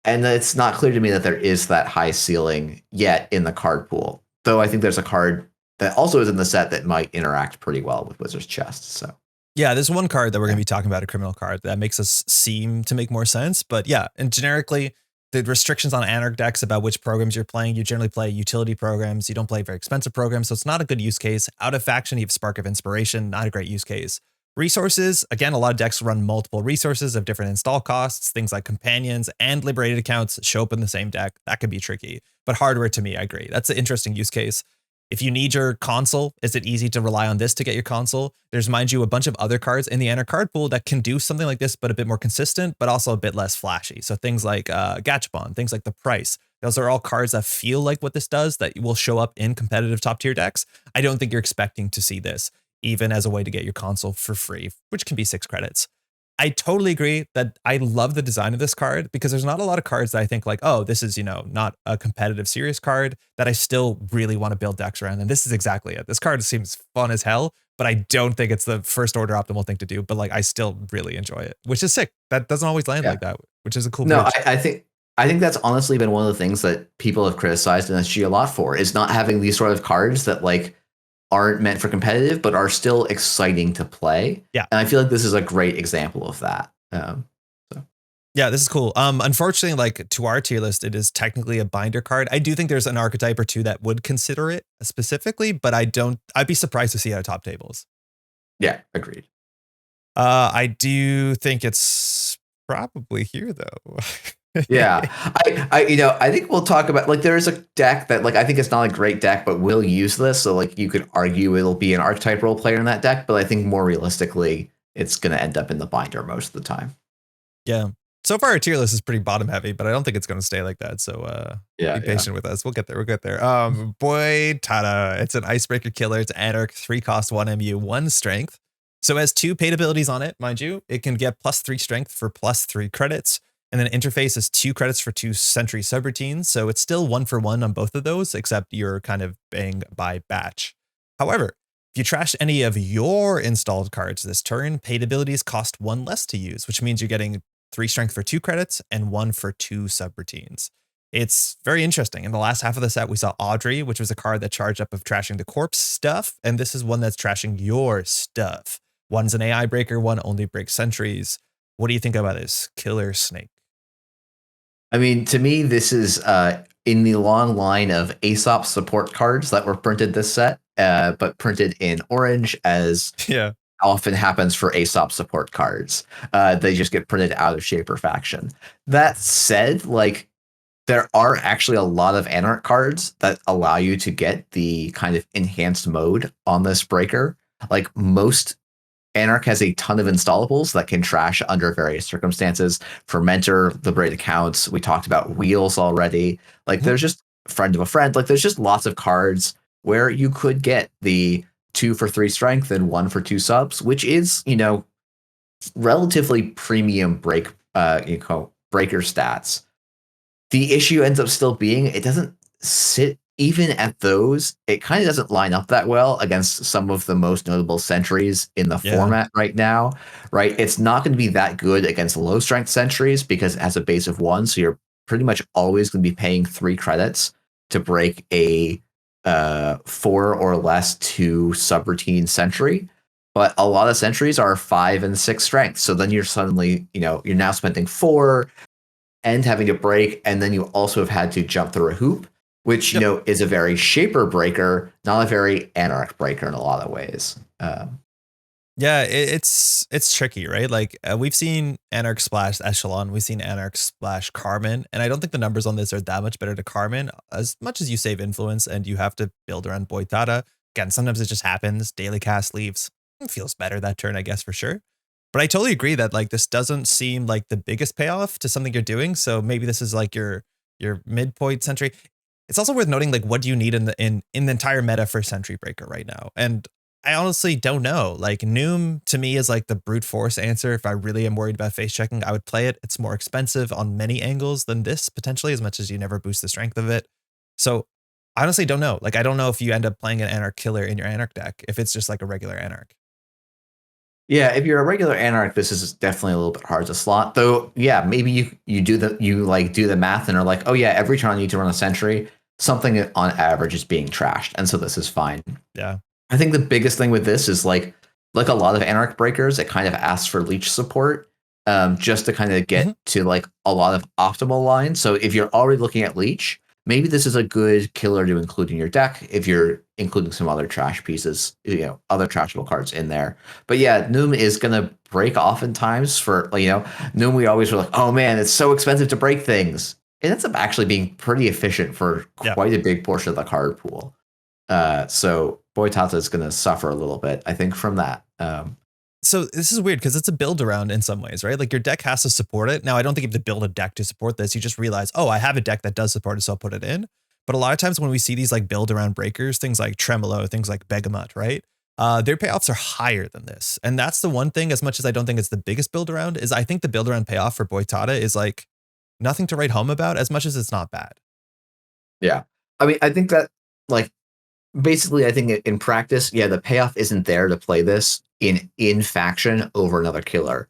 And it's not clear to me that there is that high ceiling yet in the card pool. Though I think there's a card that also is in the set that might interact pretty well with Wizard's Chest. So yeah, there's one card that we're going to be talking about, a criminal card, that makes us seem to make more sense. But yeah, and generically, the restrictions on Anarch decks about which programs you're playing, you generally play utility programs. You don't play very expensive programs, so it's not a good use case. Out of faction, you have Spark of Inspiration, not a great use case. Resources, again, a lot of decks run multiple resources of different install costs. Things like companions and liberated accounts show up in the same deck. That could be tricky. But hardware, to me, I agree. That's an interesting use case. If you need your console, is it easy to rely on this to get your console? There's, mind you, a bunch of other cards in the Anarch card pool that can do something like this, but a bit more consistent, but also a bit less flashy. So things like Gachapon, things like the Price. Those are all cards that feel like what this does, that will show up in competitive top tier decks. I don't think you're expecting to see this, even as a way to get your console for free, which can be 6 credits. I totally agree that I love the design of this card, because there's not a lot of cards that I think like, oh, this is, not a competitive serious card that I still really want to build decks around. And this is exactly it. This card seems fun as hell, but I don't think it's the first order optimal thing to do. But like, I still really enjoy it, which is sick. That doesn't always land like that, which is a cool bridge. I think that's honestly been one of the things that people have criticized NSG a lot for, is not having these sort of cards that like aren't meant for competitive, but are still exciting to play. Yeah. And I feel like this is a great example of that. Yeah, this is cool. Unfortunately, like to our tier list, it is technically a binder card. I do think there's an archetype or two that would consider it specifically, but I'd be surprised to see it at top tables. Yeah, agreed. I do think it's probably here though. Yeah, I think we'll talk about, like, there's a deck that, like, I think it's not a great deck, but we'll use this. So like you could argue it'll be an archetype role player in that deck, but I think more realistically, it's going to end up in the binder most of the time. Yeah. So far, our tier list is pretty bottom heavy, but I don't think it's going to stay like that. So be patient with us. We'll get there. Boy, tada. It's an icebreaker killer. It's Anarch, 3 cost, 1 MU, 1 strength. So it has 2 paid abilities on it, mind you. It can get +3 strength for +3 credits. And then interface is 2 credits for 2 sentry subroutines. So it's still 1 for 1 on both of those, except you're kind of paying by batch. However, if you trash any of your installed cards this turn, paid abilities cost 1 less to use, which means you're getting 3 strength for 2 credits and 1 for 2 subroutines. It's very interesting. In the last half of the set, we saw Audrey, which was a card that charged up of trashing the corpse stuff. And this is one that's trashing your stuff. One's an AI breaker, one only breaks sentries. What do you think about this killer snake? I mean, to me, this is in the long line of Aesop support cards that were printed this set, but printed in orange, as often happens for Aesop support cards. They just get printed out of Shaper faction. That said, like, there are actually a lot of Anarch cards that allow you to get the kind of enhanced mode on this breaker. Like, most Anarch has a ton of installables that can trash under various circumstances. Fermenter, liberated accounts. We talked about wheels already. Like, there's just friend of a friend. Like, there's just lots of cards where you could get the 2 for 3 strength and 1 for 2 subs, which is, relatively premium breaker stats. The issue ends up still being it doesn't sit. Even at those, it kind of doesn't line up that well against some of the most notable sentries in the format right now, right? It's not going to be that good against low strength sentries because it has a base of 1. So you're pretty much always going to be paying 3 credits to break a 4 or less 2 subroutine sentry. But a lot of sentries are 5 and 6 strength. So then you're suddenly, you're now spending 4 and having to break. And then you also have had to jump through a hoop, which Yep. is a very Shaper breaker, not a very Anarch breaker in a lot of ways. Yeah, it's tricky, right? Like we've seen Anarch splash Echelon, we've seen Anarch splash Carmen, and I don't think the numbers on this are that much better to Carmen. As much as you save influence and you have to build around Boitada, again, sometimes it just happens. Daily cast leaves. It feels better that turn, I guess, for sure. But I totally agree that like this doesn't seem like the biggest payoff to something you're doing. So maybe this is like your midpoint sentry. It's also worth noting like what do you need in the entire meta for Sentry Breaker right now? And I honestly don't know. Like Noom to me is like the brute force answer. If I really am worried about face checking, I would play it. It's more expensive on many angles than this potentially, as much as you never boost the strength of it. So I honestly don't know. Like I don't know if you end up playing an Anarch killer in your Anarch deck, if it's just like a regular Anarch. Yeah, if you're a regular Anarch, this is definitely a little bit hard to slot. Though, yeah, maybe you do the math and are like, oh yeah, every turn I need to run a sentry, something on average is being trashed, and so this is fine. Yeah. I think the biggest thing with this is like a lot of Anarch breakers, it kind of asks for leech support, just to kind of get to like a lot of optimal lines. So if you're already looking at leech, maybe this is a good killer to include in your deck if you're including some other trash pieces, other trashable cards in there. But yeah, Noom is going to break oftentimes for, Noom, we always were like, oh man, it's so expensive to break things. It ends up actually being pretty efficient for quite a big portion of the card pool. So Boitada is going to suffer a little bit, I think, from that. So this is weird because it's a build around in some ways, right? Like your deck has to support it. Now, I don't think you have to build a deck to support this. You just realize, oh, I have a deck that does support it, so I'll put it in. But a lot of times when we see these like build around breakers, things like Tremolo, things like Begamot, right? Their payoffs are higher than this. And that's the one thing, as much as I don't think it's the biggest build around, is I think the build around payoff for Boitada is like nothing to write home about as much as it's not bad. Yeah. I mean, I think that like basically, I think in practice, yeah, the payoff isn't there to play this in faction over another killer.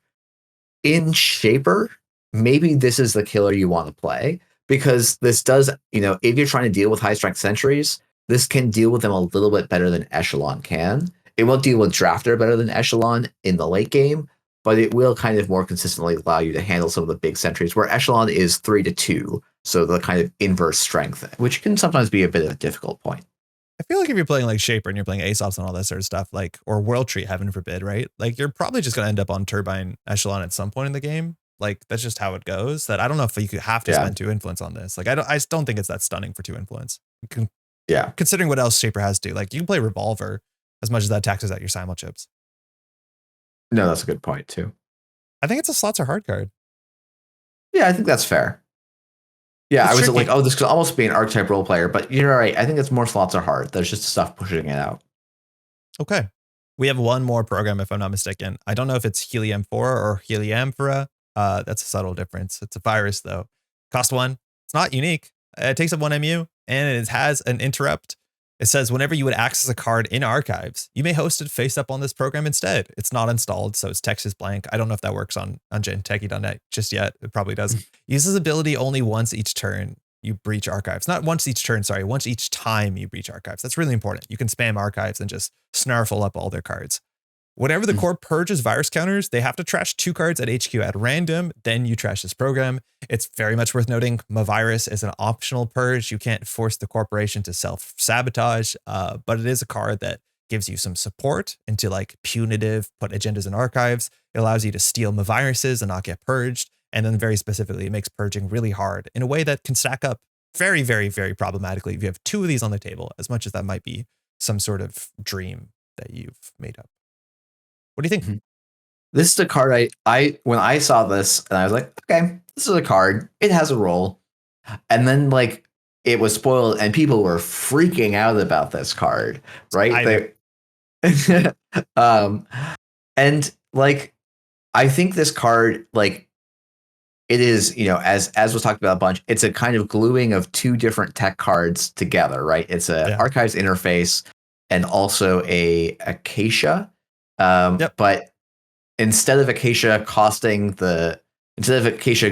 In Shaper, maybe this is the killer you want to play because this does, if you're trying to deal with high strength sentries, this can deal with them a little bit better than Echelon can. It won't deal with Drafter better than Echelon in the late game, but it will kind of more consistently allow you to handle some of the big sentries where Echelon is 3-2, so the kind of inverse strength, which can sometimes be a bit of a difficult point. I feel like if you're playing like Shaper and you're playing Aesops and all that sort of stuff, like, or World Tree, heaven forbid, right? Like you're probably just going to end up on Turbine Echelon at some point in the game. Like that's just how it goes. That I don't know if you could have to spend 2 influence on this. Like I just don't think it's that stunning for 2 influence. Considering what else Shaper has to do. Like you can play Revolver as much as that taxes out your Simul chips. No, that's a good point too. I think it's a slots or hard card. Yeah, I think that's fair. Yeah, it's I was tricky. like, oh, this could almost be an archetype role player, but you're right. I think it's more slots are hard. There's just stuff pushing it out. Okay. We have one more program, if I'm not mistaken. I don't know if it's Helium 4 or Heliamphora. That's a subtle difference. It's a virus, though. Cost 1. It's not unique. It takes up 1 MU, and it has an interrupt. It says whenever you would access a card in archives, you may host it face up on this program instead. It's not installed, so its text is blank. I don't know if that works on gentechie.net just yet. It probably does. Uses ability only once each turn you breach archives. Not once each turn, sorry, once each time you breach archives. That's really important. You can spam archives and just snarfle up all their cards. Whenever the core purges virus counters, they have to trash 2 cards at HQ at random. Then you trash this program. It's very much worth noting Mavirus is an optional purge. You can't force the corporation to self-sabotage, but it is a card that gives you some support into like punitive, put agendas in archives. It allows you to steal Maviruses and not get purged. And then very specifically, it makes purging really hard in a way that can stack up very, very, very problematically if you have 2 of these on the table, as much as that might be some sort of dream that you've made up. What do you think? This is a card I when I saw this and I was like, okay, this is a card. It has a role. And then like it was spoiled and people were freaking out about this card, right? And like I think this card, like it is, as was talked about a bunch, it's a kind of gluing of 2 different tech cards together, right? It's a archives interface and also a Acacia. But instead of Acacia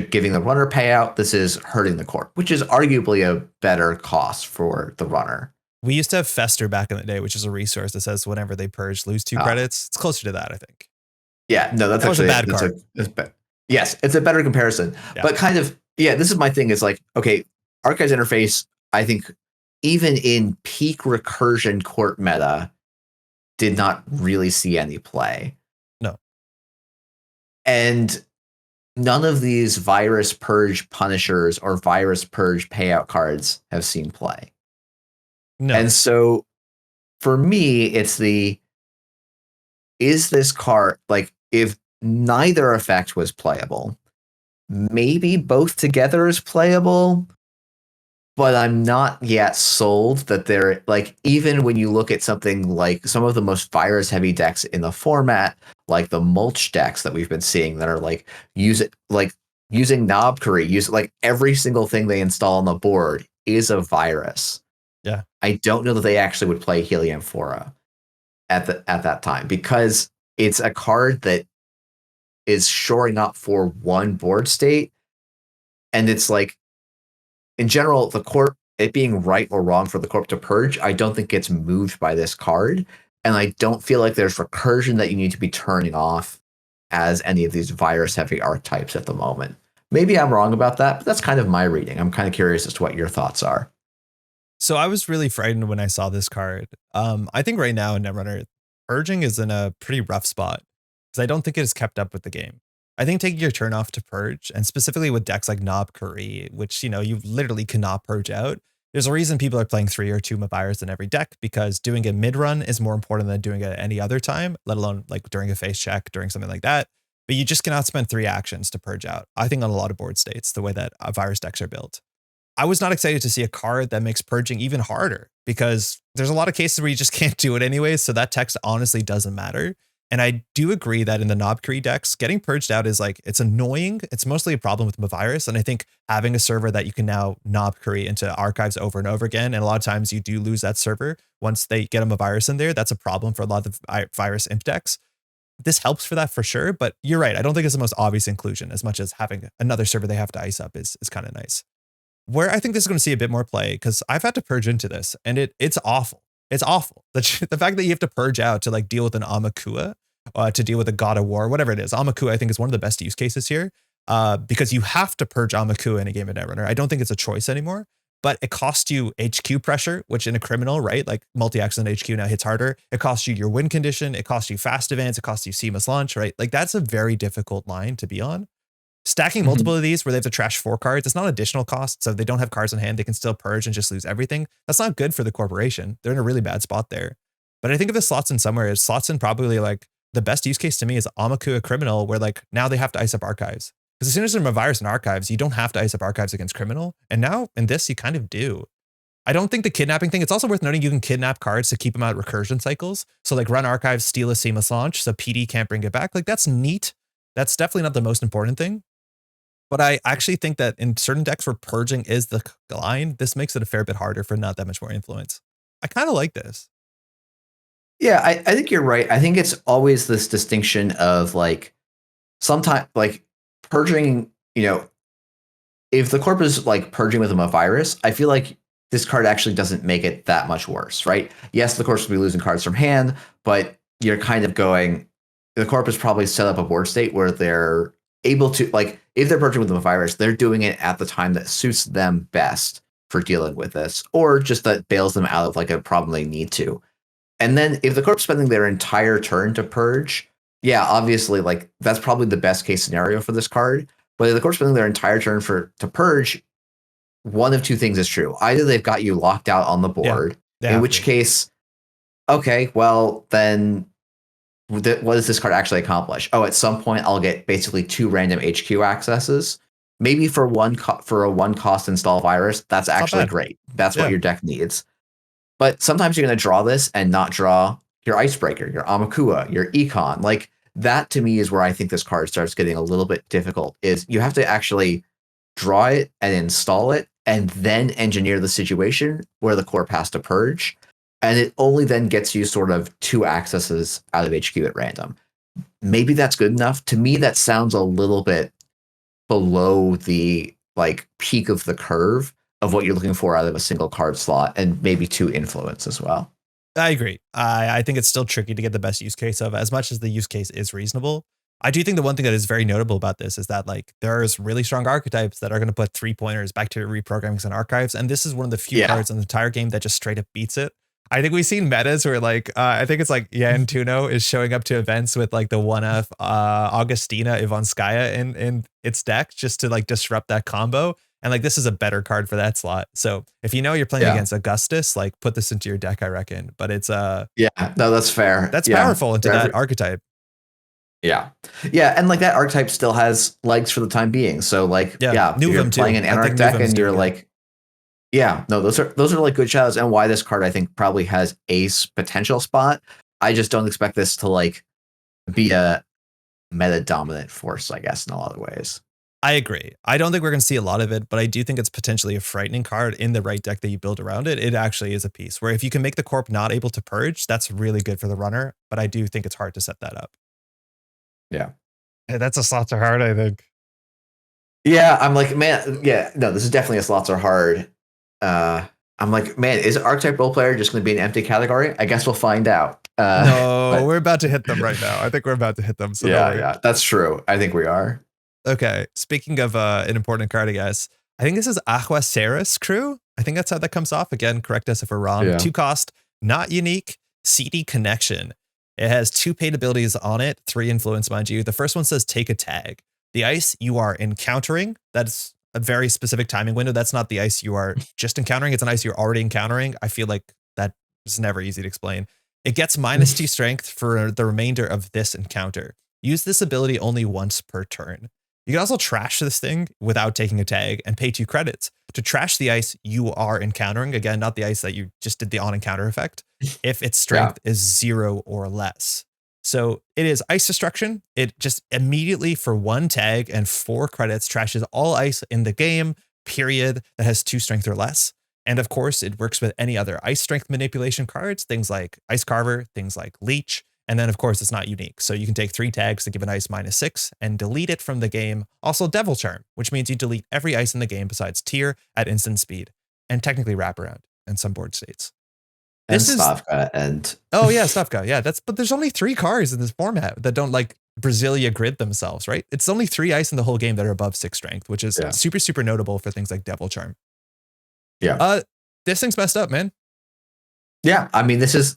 giving the runner payout, this is hurting the corp, which is arguably a better cost for the runner. We used to have Fester back in the day, which is a resource that says whenever they purge, lose 2 credits. It's closer to that, I think. Yeah, no, that's actually a bad card. Yes, it's a better comparison. Yeah. But kind of, this is my thing. Is like, okay, archives interface, I think even in peak recursion court meta, did not really see any play. No. And none of these virus purge punishers or virus purge payout cards have seen play. No. And so for me, it's is this card, like, if neither effect was playable, maybe both together is playable, but I'm not yet sold that they're, like, even when you look at something like some of the most virus heavy decks in the format, like the mulch decks that we've been seeing that are like using Knobkery, use like every single thing they install on the board is a virus. Yeah. I don't know that they actually would play Heliumphora at that time, because it's a card that is shoring up for one board state, and it's like, in general, the corp, it being right or wrong for the corp to purge, I don't think gets moved by this card. And I don't feel like there's recursion that you need to be turning off as any of these virus heavy archetypes at the moment. Maybe I'm wrong about that, but that's kind of my reading. I'm kind of curious as to what your thoughts are. So I was really frightened when I saw this card. I think right now in Netrunner, purging is in a pretty rough spot because I don't think it has kept up with the game. I think taking your turn off to purge, and specifically with decks like Knobkery, which, you know, you literally cannot purge out. There's a reason people are playing 3 or 2 Mavirus in every deck, because doing a mid run is more important than doing it at any other time, let alone like during a face check, during something like that. But you just cannot spend 3 actions to purge out. I think on a lot of board states, the way that virus decks are built. I was not excited to see a card that makes purging even harder, because there's a lot of cases where you just can't do it anyways. So that text honestly doesn't matter. And I do agree that in the Knobkery decks, getting purged out is like, it's annoying. It's mostly a problem with Mavirus. And I think having a server that you can now Knobkery into archives over and over again, and a lot of times you do lose that server once they get a Mavirus in there, that's a problem for a lot of the virus imp decks. This helps for that for sure. But you're right. I don't think it's the most obvious inclusion, as much as having another server they have to ice up is kind of nice. Where I think this is going to see a bit more play, because I've had to purge into this, and it's awful. It's awful. The fact that you have to purge out to like deal with an Amakua, to deal with a God of War, whatever it is. Amakua, I think, is one of the best use cases here, because you have to purge Amakua in a game of Netrunner. I don't think it's a choice anymore, but it costs you HQ pressure, which in a criminal, right? Like multi-action HQ now hits harder. It costs you your win condition. It costs you fast advance. It costs you seamless launch, right? Like that's a very difficult line to be on. Stacking multiple of these where they have to trash 4 cards, it's not additional cost. So if they don't have cards in hand, they can still purge and just lose everything. That's not good for the corporation. They're in a really bad spot there. But I think if this slots in somewhere, it slots in probably like the best use case to me is Amakua Criminal, where like now they have to ice up archives. Because as soon as there's a virus in archives, you don't have to ice up archives against Criminal. And now in this, you kind of do. I don't think the kidnapping thing, it's also worth noting you can kidnap cards to keep them out of recursion cycles. So like run archives, steal a seamless launch, so PD can't bring it back. Like that's neat. That's definitely not the most important thing. But I actually think that in certain decks where purging is the line, this makes it a fair bit harder for not that much more influence. I kind of like this. Yeah, I think you're right. I think it's always this distinction of like, sometimes like purging, you know, if the corp is like purging with a virus, I feel like this card actually doesn't make it that much worse, right? Yes, the corp will be losing cards from hand, but you're kind of going, the corp is probably set up a board state where they're able to, like, if they're purging with a virus, they're doing it at the time that suits them best for dealing with this, or just that bails them out of like a problem they need to. And then if the corp's spending their entire turn to purge, yeah, obviously, like that's probably the best case scenario for this card. But if the corp's spending their entire turn to purge, one of 2 things is true. Either they've got you locked out on the board, in which case, okay, well then what does this card actually accomplish? Oh, at some point I'll get basically 2 random HQ accesses. Maybe for a 1 cost install virus, that's actually great. That's what your deck needs. But sometimes you're going to draw this and not draw your Icebreaker, your Amakua, your Econ. Like that to me is where I think this card starts getting a little bit difficult, is you have to actually draw it and install it and then engineer the situation where the corp has to purge. And it only then gets you sort of 2 accesses out of HQ at random. Maybe that's good enough. To me, that sounds a little bit below the like peak of the curve of what you're looking for out of a single card slot, and maybe 2 influence as well. I agree. I think it's still tricky to get the best use case of, as much as the use case is reasonable. I do think the one thing that is very notable about this is that like there's really strong archetypes that are going to put 3-pointers, bacteria reprogrammings, and archives, and this is one of the few cards in the entire game that just straight up beats it. I think we've seen metas where like I think it's like Yan Tuno is showing up to events with like the 1F Augustina Ivanskaya in its deck just to like disrupt that combo. And like this is a better card for that slot. So if you know you're playing against Augustus, like put this into your deck, I reckon. But it's yeah, no, that's fair. That's powerful into that archetype. Yeah. Yeah. And like that archetype still has legs for the time being. So like, you're playing an Anarch deck and you're like, no, those are like good shadows, and why this card I think probably has ace potential spot. I just don't expect this to like be a meta dominant force, I guess, in a lot of ways. I agree. I don't think we're going to see a lot of it, but I do think it's potentially a frightening card in the right deck that you build around it. It actually is a piece where if you can make the corp not able to purge, that's really good for the runner. But I do think it's hard to set that up. Yeah. Hey, that's a slots are hard, I think. Yeah, I'm like, man, no, this is definitely a slots are hard. I'm like, man, is archetype role player just going to be an empty category? I guess we'll find out. No, we're about to hit them right now. I think we're about to hit them. So yeah, that's true. I think we are. Okay. Speaking of an important card, I guess, I think this is Aguaceras Crew. I think that's how that comes off. Again, correct us if we're wrong. 2-cost, not unique, CD connection. It has 2 paid abilities on it, 3 influence, mind you. The first one says take a tag. The ice you are encountering, that's a very specific timing window. That's not the ice you are just encountering. It's an ice you're already encountering. I feel like that is never easy to explain. It gets -2 strength for the remainder of this encounter. Use this ability only once per turn. You can also trash this thing without taking a tag and pay 2 credits to trash the ice you are encountering. Again, not the ice that you just did the on encounter effect. If its strength is 0 or less. So it is ice destruction. It just immediately for 1 tag and 4 credits trashes all ice in the game, period, that has 2 strength or less. And of course, it works with any other ice strength manipulation cards, things like Ice Carver, things like Leech. And then, of course, it's not unique. So you can take 3 tags to give an ice -6 and delete it from the game. Also, Devil Charm, which means you delete every ice in the game besides Tier at instant speed and technically wraparound in some board states. This is Stavka and oh yeah, Stavka. Yeah, but there's only 3 cards in this format that don't like Brasilia Grid themselves, right? It's only 3 ice in the whole game that are above 6 strength, which is super, super notable for things like Devil Charm. Yeah. This thing's messed up, man. Yeah, I mean, this is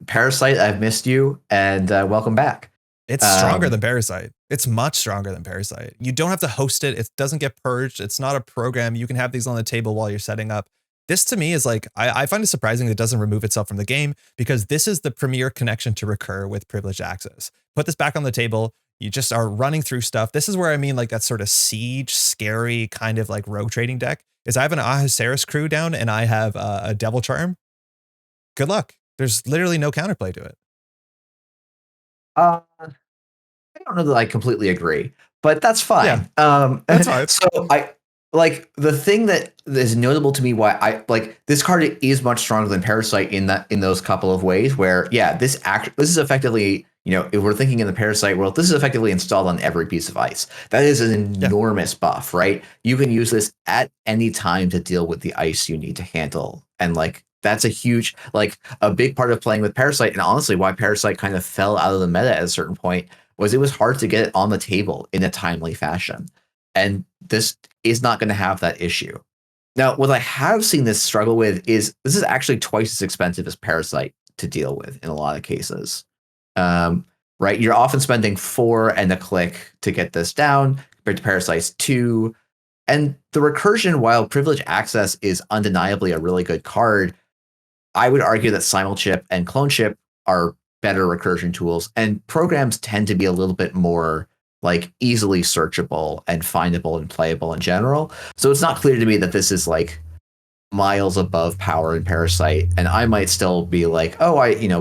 Parasite. I've missed you, and welcome back. It's stronger than Parasite. It's much stronger than Parasite. You don't have to host it. It doesn't get purged. It's not a program. You can have these on the table while you're setting up. This to me is like, I find it surprising that it doesn't remove itself from the game because this is the premier connection to recur with privileged access. Put this back on the table. You just are running through stuff. This is where I mean like that sort of siege, scary kind of like rogue trading deck is I have an Ahuceras Crew down and I have a Devil Charm. Good luck. There's literally no counterplay to it. I don't know that I completely agree, but that's fine. Yeah, that's fine. So I like the thing that is notable to me why I like this card is much stronger than Parasite in those couple of ways where this is effectively, you know, if we're thinking in the Parasite world, this is effectively installed on every piece of ice. That is an enormous buff, right? You can use this at any time to deal with the ice you need to handle. And like that's a huge, like a big part of playing with Parasite, and honestly why Parasite kind of fell out of the meta at a certain point was it was hard to get it on the table in a timely fashion. And this is not going to have that issue. Now, what I have seen this struggle with is this is actually twice as expensive as Parasite to deal with in a lot of cases. Right? You're often spending 4 and a click to get this down compared to Parasite's 2. And the recursion, while Privileged Access is undeniably a really good card, I would argue that Simulchip and Cloneship are better recursion tools, and programs tend to be a little bit more like easily searchable and findable and playable in general. So it's not clear to me that this is like miles above power in Parasite, and I might still be like, oh,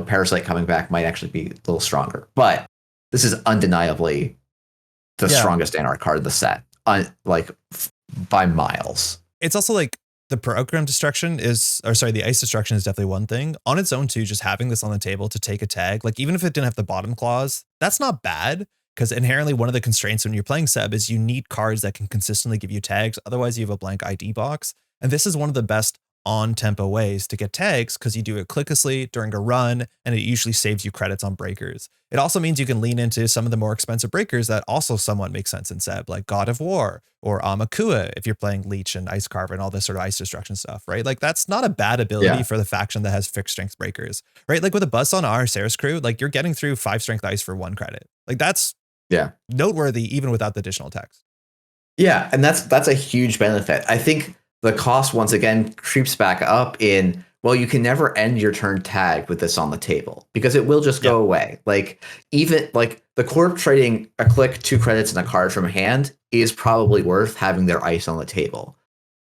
Parasite coming back might actually be a little stronger. But this is undeniably the strongest Anarch card of the set, by miles. It's also like the program destruction the ice destruction is definitely one thing. On its own too, just having this on the table to take a tag, like even if it didn't have the bottom clause, that's not bad. Because inherently one of the constraints when you're playing Seb is you need cards that can consistently give you tags. Otherwise you have a blank ID box. And this is one of the best on-tempo ways to get tags because you do it clicklessly during a run, and it usually saves you credits on breakers. It also means you can lean into some of the more expensive breakers that also somewhat make sense in Seb, like God of War or Amakua if you're playing Leech and Ice Carver and all this sort of ice destruction stuff, right? Like that's not a bad ability for the faction that has fixed strength breakers, right? Like with a buzz on our Sarah's crew, like you're getting through 5 strength ice for 1 credit. Like that's noteworthy even without the additional text. Yeah, and that's a huge benefit. I think the cost once again creeps back up in, well, you can never end your turn tagged with this on the table because it will just go away. Like even like the corp trading a click, 2 credits, and a card from hand is probably worth having their ice on the table.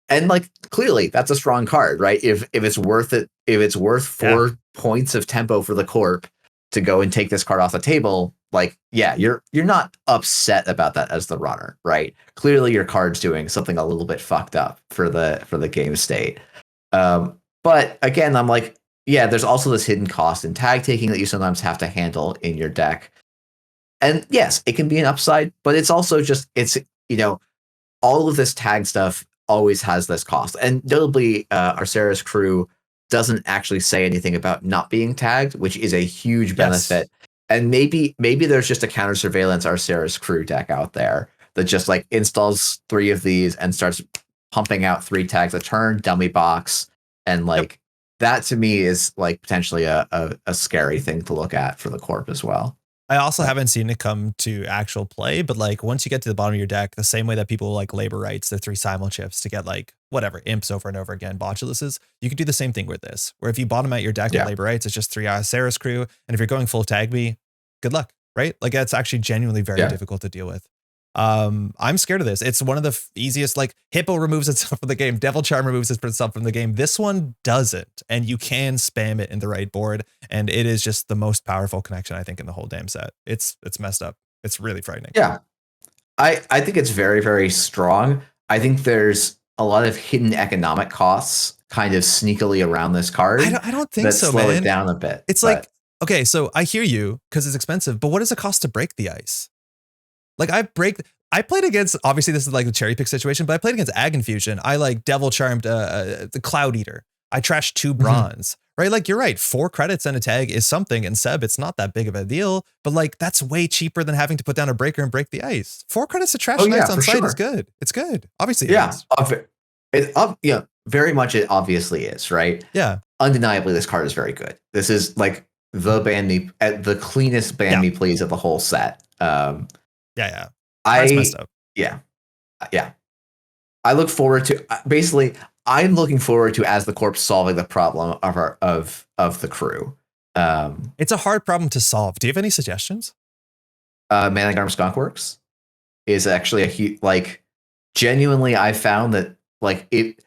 And like clearly that's a strong card, right? If it's worth it, if it's worth 4 points of tempo for the corp to go and take this card off the table, like, yeah, you're not upset about that as the runner, right? Clearly your card's doing something a little bit fucked up for the game state. But again, I'm like, yeah, there's also this hidden cost in tag taking that you sometimes have to handle in your deck. And yes, it can be an upside, but it's also just, it's, you know, all of this tag stuff always has this cost. And notably, Arcera's crew doesn't actually say anything about not being tagged, which is a huge benefit. And maybe there's just a counter surveillance Arcera's crew deck out there that just like installs 3 of these and starts pumping out 3 tags a turn, dummy box. And like that to me is like potentially a scary thing to look at for the corp as well. I also haven't seen it come to actual play, but like once you get to the bottom of your deck, the same way that people like labor rights, the 3 simul chips to get like whatever imps over and over again, botuluses, you can do the same thing with this. Where if you bottom out your deck with labor rights, it's just 3 Sarah's crew, and if you're going full tag me, good luck, right? Like that's actually genuinely very difficult to deal with. I'm scared of this. It's one of the easiest, like Hippo removes itself from the game. Devil Charm removes itself from the game. This one doesn't. And you can spam it in the right board. And it is just the most powerful connection, I think, in the whole damn set. It's messed up. It's really frightening. Yeah. I think it's very, very strong. I think there's a lot of hidden economic costs kind of sneakily around this card. I don't think so, slow man. it down a bit. It's like, okay, so I hear you because it's expensive, but what does it cost to break the ice? Like I played against, obviously this is like the cherry pick situation, but I played against Ag Infusion. I like Devil Charmed the Cloud Eater. I trashed 2 bronze, right? Like you're right. 4 credits and a tag is something. And Seb, it's not that big of a deal, but like that's way cheaper than having to put down a breaker and break the ice. 4 credits to trash ice on site is good. It's good. Obviously it is. Very much it obviously is, right? Yeah. Undeniably, this card is very good. This is like the the cleanest ban me please of the whole set. That's messed up. Yeah. I look forward to basically. I'm looking forward to as the corpse solving the problem of the crew. It's a hard problem to solve. Do you have any suggestions? Managarm Skunkworks is actually like genuinely. I found that like it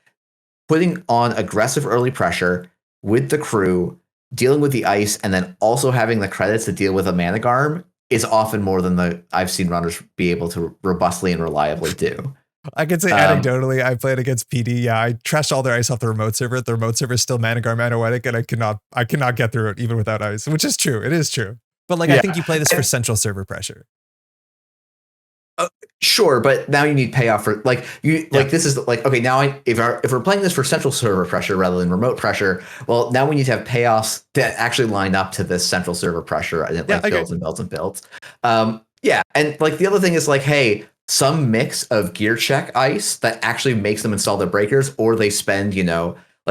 putting on aggressive early pressure with the crew, dealing with the ice, and then also having the credits to deal with a Managarm is often more than I've seen runners be able to robustly and reliably do. I can say anecdotally, I played against PD. Yeah, I trashed all their ice off the remote server. The remote server is still Managar Manoetic, and I cannot get through it even without ice, which is true. It is true. But like, I think you play this for central server pressure. Sure, but now you need payoff for like this is like, okay, now if we're playing this for central server pressure rather than remote pressure, well, now we need to have payoffs that actually line up to this central server pressure and builds and builds and builds. And like the other thing is like, hey, some mix of gear check ice that actually makes them install their breakers, or they spend,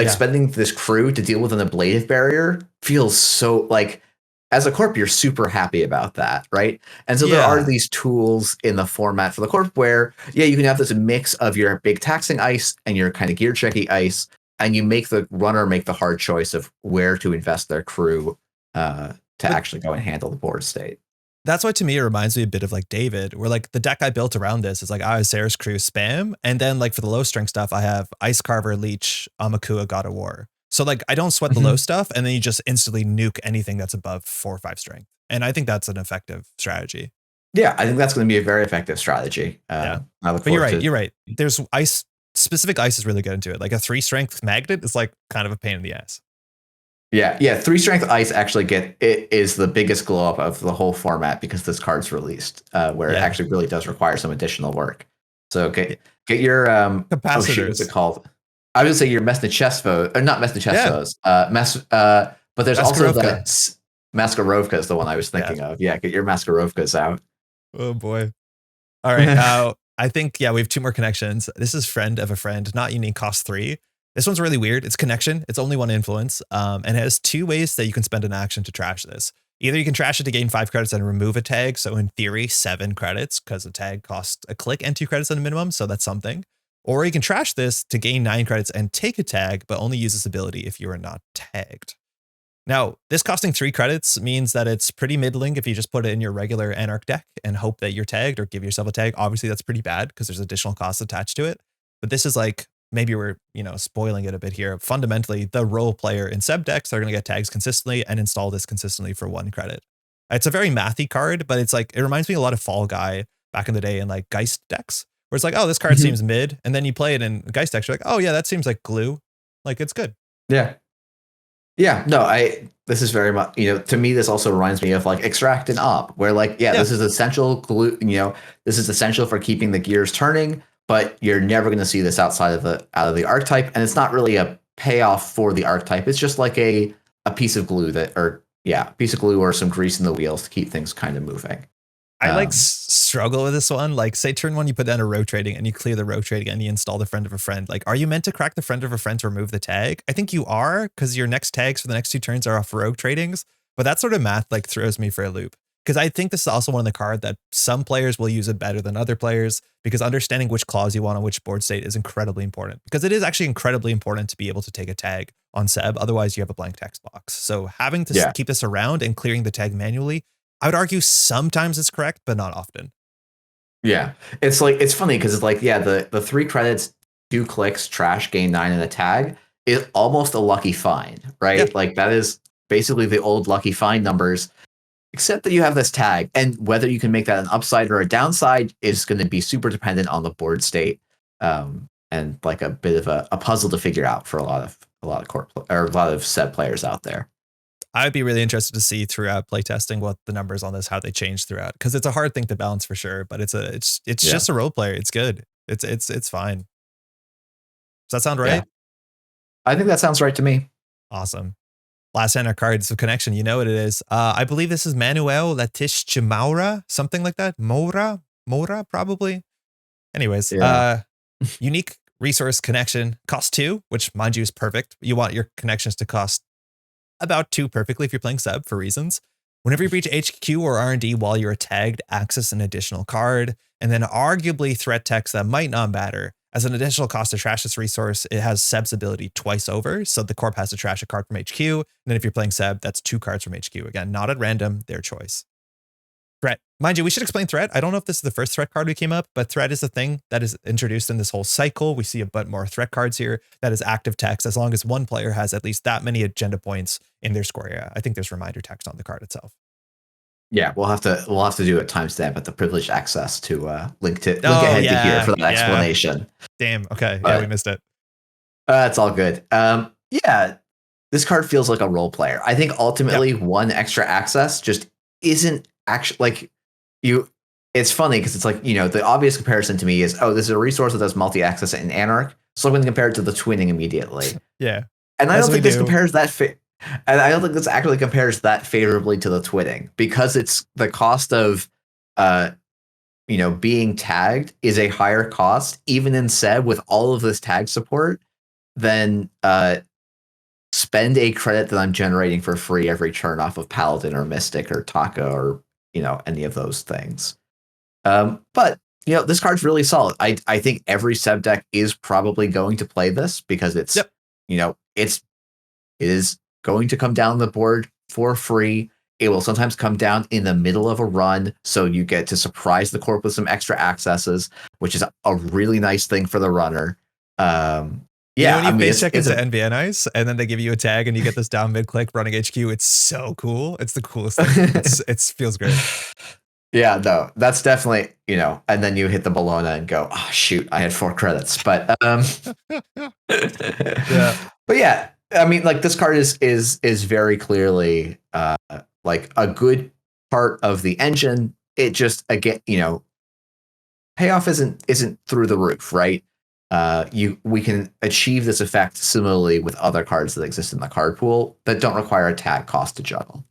spending this crew to deal with an ablative barrier feels so like, as a corp, you're super happy about that, right? And so there are these tools in the format for the corp where, you can have this mix of your big taxing ice and your kind of gear checky ice, and you make the runner make the hard choice of where to invest their crew to actually go and handle the board state. That's why to me it reminds me a bit of like David, where like the deck I built around this is like I have Sarah's crew spam, and then like for the low strength stuff I have Ice Carver, Leech, Amakua, God of War. So like I don't sweat the low stuff, and then you just instantly nuke anything that's above 4 or 5 strength. And I think that's an effective strategy. Yeah, I think that's going to be a very effective strategy. I look but you're right. There's ice, specific ice is really good into it. Like a 3 strength magnet is like kind of a pain in the ass. Yeah. 3 strength ice actually is the biggest glow up of the whole format because this card's released, where it actually really does require some additional work. So get your capacitors. What's it called? I would say your Mesnichesvo, or not Yeah, Mesnichesvos, but there's also the Maskarovka. Maskarovka is the one I was Yeah. thinking of. Yeah, get your Maskarovkas out. Oh boy. All right. I think, yeah, we have two more connections. This is friend of a friend, not unique, cost 3. This one's really weird. It's connection. It's only one influence. And it has 2 ways that you can spend an action to trash this. Either you can trash it to gain 5 credits and remove a tag. So in theory, 7 credits because a tag costs a click and 2 credits at a minimum. So that's something. Or you can trash this to gain 9 credits and take a tag, but only use this ability if you are not tagged. Now, this costing 3 credits means that it's pretty middling if you just put it in your regular Anarch deck and hope that you're tagged or give yourself a tag. Obviously, that's pretty bad because there's additional costs attached to it. But this is like, maybe we're, spoiling it a bit here. Fundamentally, the role player in Seb decks are going to get tags consistently and install this consistently for 1 credit. It's a very mathy card, but it's like, it reminds me a lot of Fall Guy back in the day in like Geist decks, where it's like, oh, this card Mhm. seems mid. And then you play it in Geist decks, you're like, oh yeah, that seems like glue. Like, it's good. Yeah. Yeah, no, this is very much, to me, this also reminds me of like extract and op, where like, yeah, this is essential glue, this is essential for keeping the gears turning, but you're never going to see this outside of the archetype. And it's not really a payoff for the archetype. It's just like a piece of glue a piece of glue or some grease in the wheels to keep things kind of moving. I like struggle with this one. Like, say turn 1, you put down a rotating and you clear the rotating and you install the friend of a friend. Like, are you meant to crack the friend of a friend to remove the tag? I think you are, because your next tags for the next 2 turns are off rogue tradings. But that sort of math like throws me for a loop. Because I think this is also one of the card that some players will use it better than other players, because understanding which clause you want on which board state is incredibly important. Because it is actually incredibly important to be able to take a tag on Seb. Otherwise, you have a blank text box. So having to keep this around and clearing the tag manually, I would argue sometimes it's correct, but not often. Yeah. It's like, it's funny because it's like, yeah, the 3 credits, 2 clicks, trash, gain 9 and a tag is almost a lucky find, right? Yeah. Like that is basically the old lucky find numbers, except that you have this tag. And whether you can make that an upside or a downside is going to be super dependent on the board state. And like a bit of a puzzle to figure out for a lot of set players out there. I'd be really interested to see throughout playtesting what the numbers on this, how they change throughout, because it's a hard thing to balance for sure. But it's just a role player. It's good. It's fine. Does that sound right? Yeah. I think that sounds right to me. Awesome. Last Anarch Cards of Connection. You know what it is. I believe this is Manuel Latish Chimaura, something like that. Mora, probably. Anyways, unique resource connection cost 2, which mind you is perfect. You want your connections to cost about 2 perfectly if you're playing Seb for reasons. Whenever you breach HQ or R&D while you're tagged, access an additional card, and then arguably threat text that might not matter. As an additional cost to trash this resource, it has Seb's ability twice over, so the corp has to trash a card from HQ, and then if you're playing Seb, that's 2 cards from HQ. Again, not at random, their choice. Threat. Mind you, we should explain threat. I don't know if this is the first threat card we came up, but threat is a thing that is introduced in this whole cycle. We see a bit more threat cards here that is active text as long as one player has at least that many agenda points in their score area. I think there's reminder text on the card itself. Yeah, we'll have to do a timestamp at the privileged access to link ahead to here for that explanation. Damn. Okay. Yeah, we missed it. It's all good. Yeah, this card feels like a role player. I think ultimately 1 extra access just isn't actually like you. It's funny because it's like, the obvious comparison to me is, oh, this is a resource that does multi-access in Anarch, so I'm going to compare it to the twinning immediately. Yeah, and I don't think this compares that and I don't think this actually compares that favorably to the twinning, because it's the cost of being tagged is a higher cost even in Seb with all of this tag support than spend a credit that I'm generating for free every turn off of Paladin or Mystic or Taka or any of those things. But this card's really solid. I think every Seb deck is probably going to play this because it's it is going to come down the board for free. It will sometimes come down in the middle of a run, so you get to surprise the corp with some extra accesses, which is a really nice thing for the runner. When you face check into NVN Ice and then they give you a tag and you get this down mid click running HQ, it's so cool. It's the coolest thing. It feels great. Yeah, no, that's definitely, and then you hit the Bologna and go, oh shoot, I had 4 credits. But yeah. But yeah, I mean, like this card is very clearly like a good part of the engine. It just, again, payoff isn't through the roof, right? we can achieve this effect similarly with other cards that exist in the card pool that don't require a tag cost to juggle.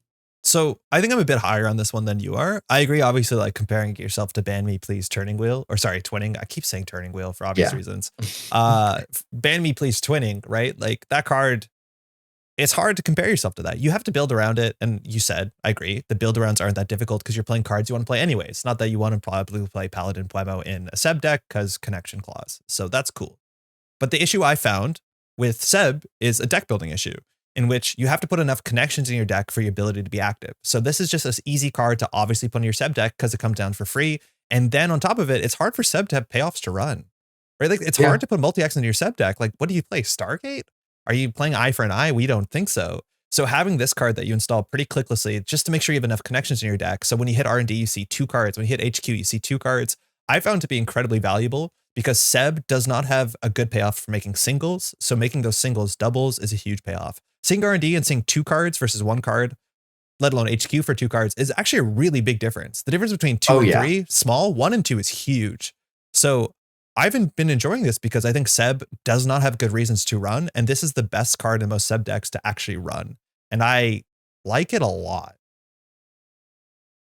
So I think I'm a bit higher on this one than you are. I agree, obviously, like comparing yourself to Ban Me Please Turning Wheel, or sorry, Twinning. I keep saying Turning Wheel for obvious reasons. Ban Me Please Twinning, right? Like that card, it's hard to compare yourself to that. You have to build around it. And you said, I agree, the build arounds aren't that difficult because you're playing cards you want to play anyways. Not that you want to probably play Paladin Puemo in a Seb deck because connection clause. So that's cool. But the issue I found with Seb is a deck building issue in which you have to put enough connections in your deck for your ability to be active. So this is just an easy card to obviously put in your Seb deck because it comes down for free. And then on top of it, it's hard for Seb to have payoffs to run, right? Like it's hard to put multi-X into your Seb deck. Like, what do you play? Stargate? Are you playing Eye for an Eye? We don't think so. So having this card that you install pretty clicklessly, just to make sure you have enough connections in your deck. So when you hit R&D, you see 2 cards. When you hit HQ, you see 2 cards. I found to be incredibly valuable because Seb does not have a good payoff for making singles. So making those singles doubles is a huge payoff. Seeing R&D and seeing 2 cards versus 1 card, let alone HQ for 2 cards, is actually a really big difference. The difference between 2 and 3, small, 1 and 2 is huge. So I've been enjoying this because I think Seb does not have good reasons to run. And this is the best card in most Seb decks to actually run. And I like it a lot.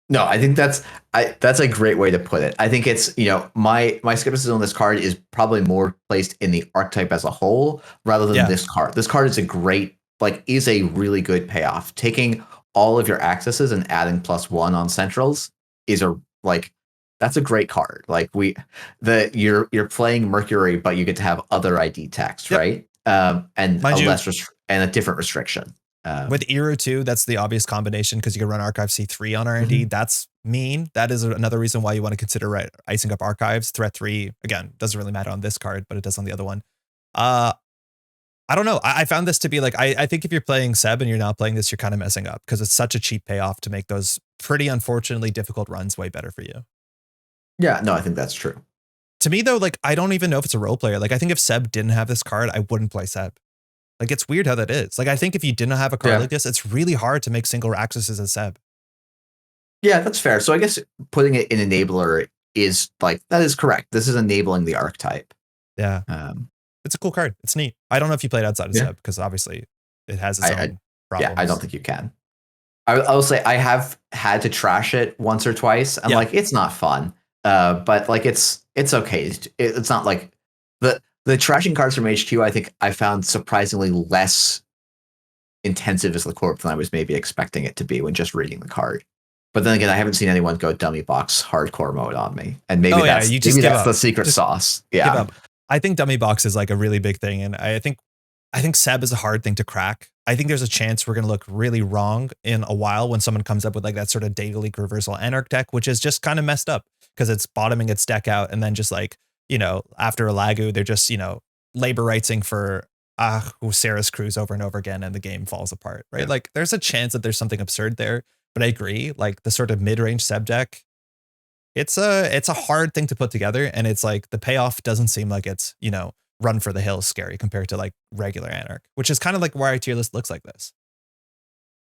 No, I think that's a great way to put it. I think it's, my skepticism on this card is probably more placed in the archetype as a whole rather than this card. This card is is a really good payoff. Taking all of your accesses and adding +1 on centrals is that's a great card. Like you're playing Mercury, but you get to have other ID text, right? And a different restriction. With Era 2, that's the obvious combination because you can run Archive C3 on R&D. That's mean. That is another reason why you want to consider icing up Archives. Threat 3, again, doesn't really matter on this card, but it does on the other one. I don't know. I found this to be I think if you're playing Seb and you're not playing this, you're kind of messing up because it's such a cheap payoff to make those pretty unfortunately difficult runs way better for you. Yeah, no, I think that's true. To me, though, I don't even know if it's a role player. I think if Seb didn't have this card, I wouldn't play Seb. It's weird how that is. I think if you didn't have a card like this, it's really hard to make single accesses as Seb. Yeah, that's fair. So I guess putting it in enabler is that is correct. This is enabling the archetype. Yeah. It's a cool card. It's neat. I don't know if you played outside of Seb because obviously it has its own problems. Yeah, I don't think you can. I will say I have had to trash it once or twice. And it's not fun. But it's okay. It's not like the trashing cards from HQ, I think I found surprisingly less intensive as the corp than I was maybe expecting it to be when just reading the card. But then again, I haven't seen anyone go dummy box hardcore mode on me. And maybe that's the secret sauce. Yeah. I think dummy box is a really big thing. And I think Seb is a hard thing to crack. I think there's a chance we're going to look really wrong in a while when someone comes up with that sort of Data Leak Reversal Anarch deck, which is just kind of messed up because it's bottoming its deck out and then just after a Lagu, they're just, labor rightsing for Sarah's Cruise over and over again and the game falls apart, right? Yeah. There's a chance that there's something absurd there, but I agree, the sort of mid-range Seb deck, it's a hard thing to put together. And it's the payoff doesn't seem like it's, run for the hills scary compared to regular Anarch, which is kind of why our tier list looks like this.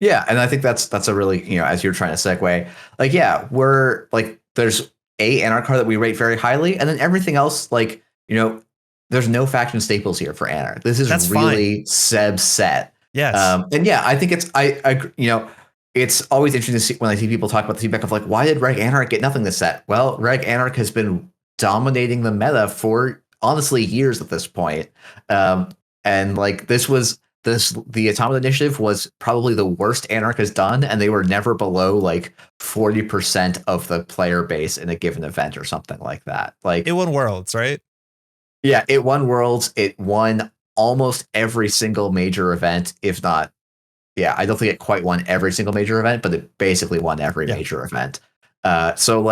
Yeah. And I think that's a really, as you're trying to segue, we're there's a Anarch card that we rate very highly, and then everything else, there's no faction staples here for Anarch. This is really Seb set. Yes. And I think it's always interesting to see when I see people talk about the feedback of why did Reg Anarch get nothing this set? Well, Reg Anarch has been dominating the meta for honestly years at this point. And the Automata Initiative was probably the worst Anarch has done, and they were never below 40% of the player base in a given event or something like that. It won Worlds, right? Yeah, it won Worlds. It won almost every single major event, if not. Yeah, I don't think it quite won every single major event, but it basically won every major event. So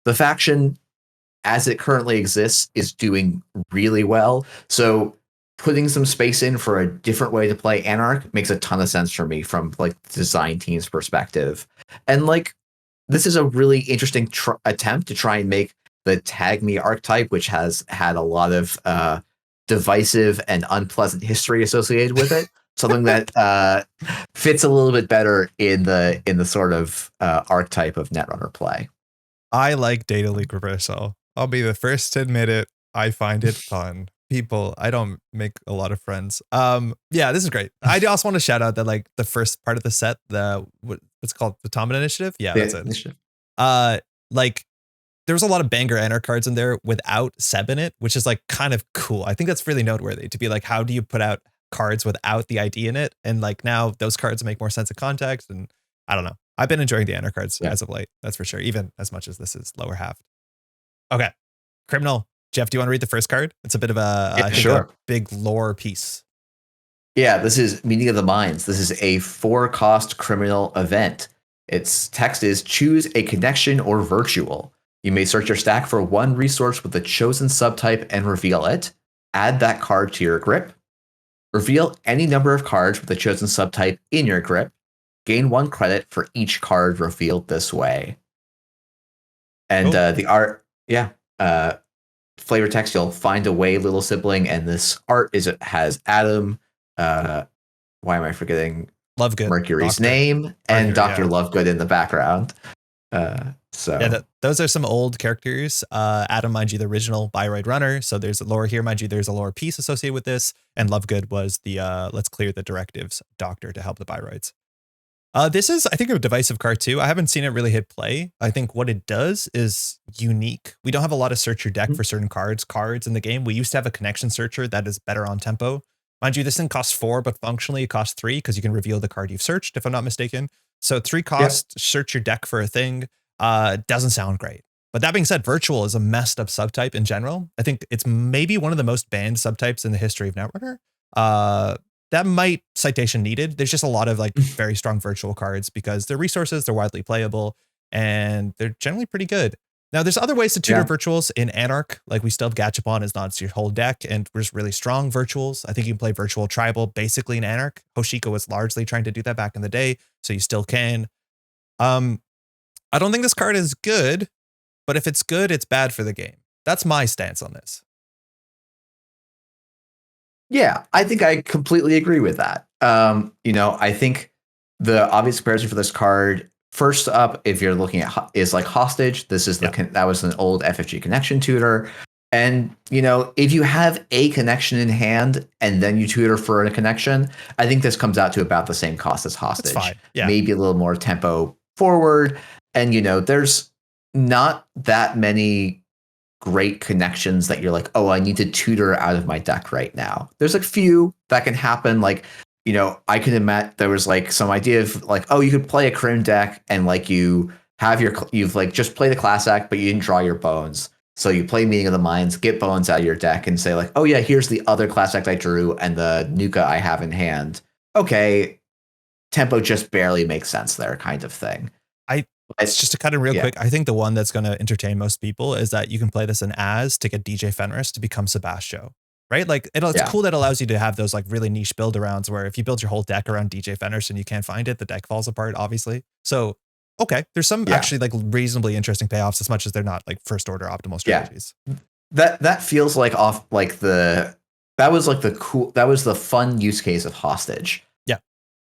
the faction as it currently exists is doing really well. So putting some space in for a different way to play Anarch makes a ton of sense for me from the design team's perspective. And this is a really interesting attempt to try and make the Tag Me archetype, which has had a lot of divisive and unpleasant history associated with it, something that fits a little bit better in the sort of archetype of Netrunner play. I like Data Leak Reversal. I'll be the first to admit it. I find it fun people. I don't make a lot of friends. Yeah, this is great. I also want to shout out that like the first part of the set, what's called the Automata Initiative. Yeah, that's it. Initiative. Like there was a lot of banger Anarch cards in there without Seb in it, which is like kind of cool. I think that's really noteworthy to be like, how do you put out cards without the ID in it? And like now those cards make more sense of context. And I don't know. I've been enjoying the Anarch cards as of late. That's for sure. Even as much as this is lower half. Okay. Criminal. Jeff, do you want to read the first card? It's a bit of a big lore piece. Yeah, this is Meeting of the Minds. This is a 4-cost criminal event. Its text is choose a connection or virtual. You may search your stack for one resource with the chosen subtype and reveal it. Add that card to your grip. Reveal any number of cards with the chosen subtype in your grip. Gain 1 credit for each card revealed this way. And the art, flavor text, you'll find a way, little sibling, and this art has Adam, why am I forgetting Lovegood, Mercury's name, and Dr. Lovegood in the background. So yeah, those are some old characters. Adam, mind you, the original Bioroid runner. So there's a lore here, mind you, there's a lore piece associated with this. And Lovegood was the let's clear the directives doctor to help the Bioroids. This is, I think, a divisive card too. I haven't seen it really hit play. I think what it does is unique. We don't have a lot of search your deck for certain cards in the game. We used to have a connection searcher that is better on tempo. Mind you, this thing costs 4, but functionally it costs 3 because you can reveal the card you've searched, if I'm not mistaken. So 3 cost, search your deck for a thing. Doesn't sound great. But that being said, virtual is a messed up subtype in general. I think it's maybe one of the most banned subtypes in the history of Netrunner. That might citation needed. There's just a lot of like very strong virtual cards because they're resources, they're widely playable, and they're generally pretty good. Now, there's other ways to tutor virtuals in Anarch. Like we still have Gachapon as not your whole deck, and there's really strong virtuals. I think you can play virtual tribal basically in Anarch. Hoshiko was largely trying to do that back in the day, so you still can. I don't think this card is good, but if it's good, it's bad for the game. That's my stance on this. Yeah, I think I completely agree with that. I think the obvious comparison for this card, first up, if you're looking at is like Hostage. This is that was an old FFG connection tutor. And, if you have a connection in hand and then you tutor for a connection, I think this comes out to about the same cost as Hostage. That's fine. Yeah. Maybe a little more tempo forward. And, there's not that many great connections that you're like, oh, I need to tutor out of my deck right now. There's a few that can happen. Like, I can imagine there was like some idea of like, oh, you could play a Crim deck and like you've like just play the class act, but you didn't draw your bones. So you play Meeting of the Minds, get bones out of your deck and say like, oh yeah, here's the other class act I drew and the Nuka I have in hand. Okay. Tempo just barely makes sense there kind of thing. It's just to cut in real quick. I think the one that's going to entertain most people is that you can play this in As to get DJ Fenris to become Sebastio, right? Like it's cool that allows you to have those like really niche build arounds where if you build your whole deck around DJ Fenris and you can't find it, the deck falls apart, obviously. So, okay. There's some actually like reasonably interesting payoffs as much as they're not like first order optimal strategies. That feels like that was the fun use case of Hostage. Yeah.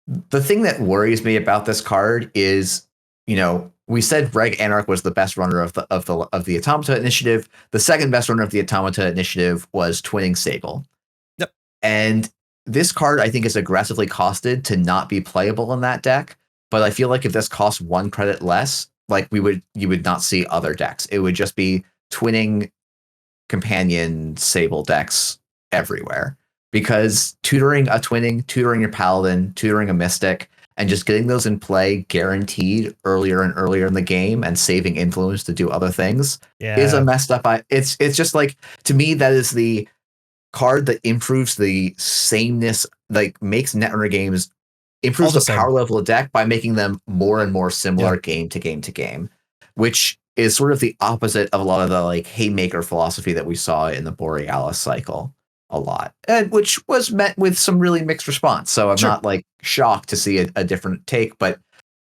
The thing that worries me about this card is, we said Reg Anarch was the best runner of the Automata Initiative. The second best runner of the Automata Initiative was Twinning Sable. Yep. And this card, I think, is aggressively costed to not be playable in that deck. But I feel like if this costs 1 credit less, like you would not see other decks. It would just be Twinning Companion Sable decks everywhere. Because tutoring a Twinning, tutoring your Paladin, tutoring a Mystic, and just getting those in play guaranteed earlier and earlier in the game and saving influence to do other things is a messed up. It's just like, to me, that is the card that improves the sameness, like makes Netrunner games, improves the power level of deck by making them more and more similar game to game to game, which is sort of the opposite of a lot of the like haymaker philosophy that we saw in the Borealis cycle a lot, and which was met with some really mixed response. So I'm not like shocked to see a different take, but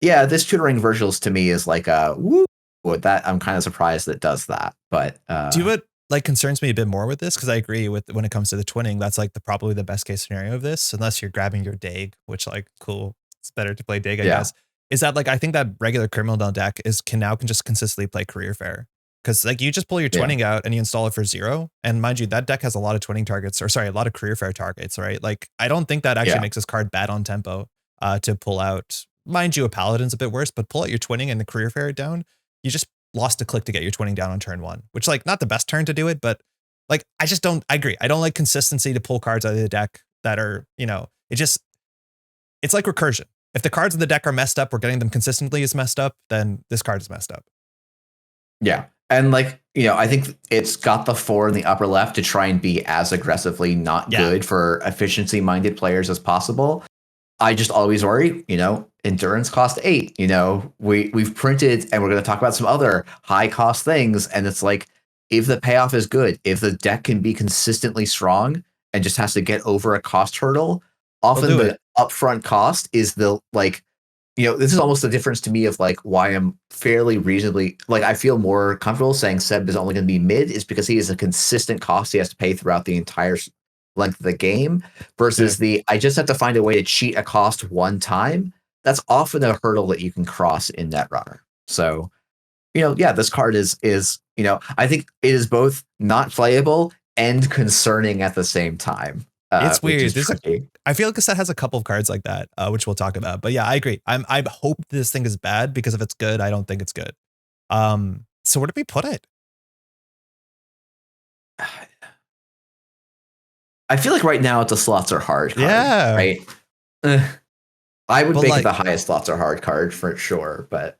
yeah, this tutoring virtuals to me is like a woo. That I'm kind of surprised that it does that. But do you what like concerns me a bit more with this? Because I agree with when it comes to the twinning, that's like probably the best case scenario of this, unless you're grabbing your Dag, which like cool, it's better to play Dag, I guess. Is that like I think that regular criminal deck can just consistently play Career Fair. Because like you just pull your Yeah. twinning out and you install it for 0. And mind you, that deck has a lot of twinning targets, or sorry, a lot of career fair targets, right? Like I don't think that actually makes this card bad on tempo to pull out. Mind you, a paladin's a bit worse, but pull out your twinning and the career fair down. You just lost a click to get your twinning down on turn 1, which like not the best turn to do it, but like I just don't. I agree. I don't like consistency to pull cards out of the deck that are, you know, it's like recursion. If the cards in the deck are messed up, or getting them consistently is messed up, then this card is messed up. Yeah. And like, you know, I think it's got the 4 in the upper left to try and be as aggressively not good for efficiency minded players as possible. I just always worry, you know, endurance cost 8, you know, we've printed, and we're going to talk about some other high cost things. And it's like, if the payoff is good, if the deck can be consistently strong and just has to get over a cost hurdle, often the upfront cost is the like, you know, this is almost the difference to me of like why I'm fairly reasonably, like I feel more comfortable saying Seb is only going to be mid, is because he has a consistent cost he has to pay throughout the entire length of the game, versus I just have to find a way to cheat a cost one time. That's often a hurdle that you can cross in Netrunner. So, you know, yeah, this card is, you know, I think it is both not playable and concerning at the same time. It's weird. I feel like the set has a couple of cards like that, which we'll talk about. But yeah, I agree. I hope this thing is bad, because if it's good, I don't think it's good. So where do we put it? I feel like right now the slots are hard. Yeah. Right. I would make it the highest slots are hard card for sure, but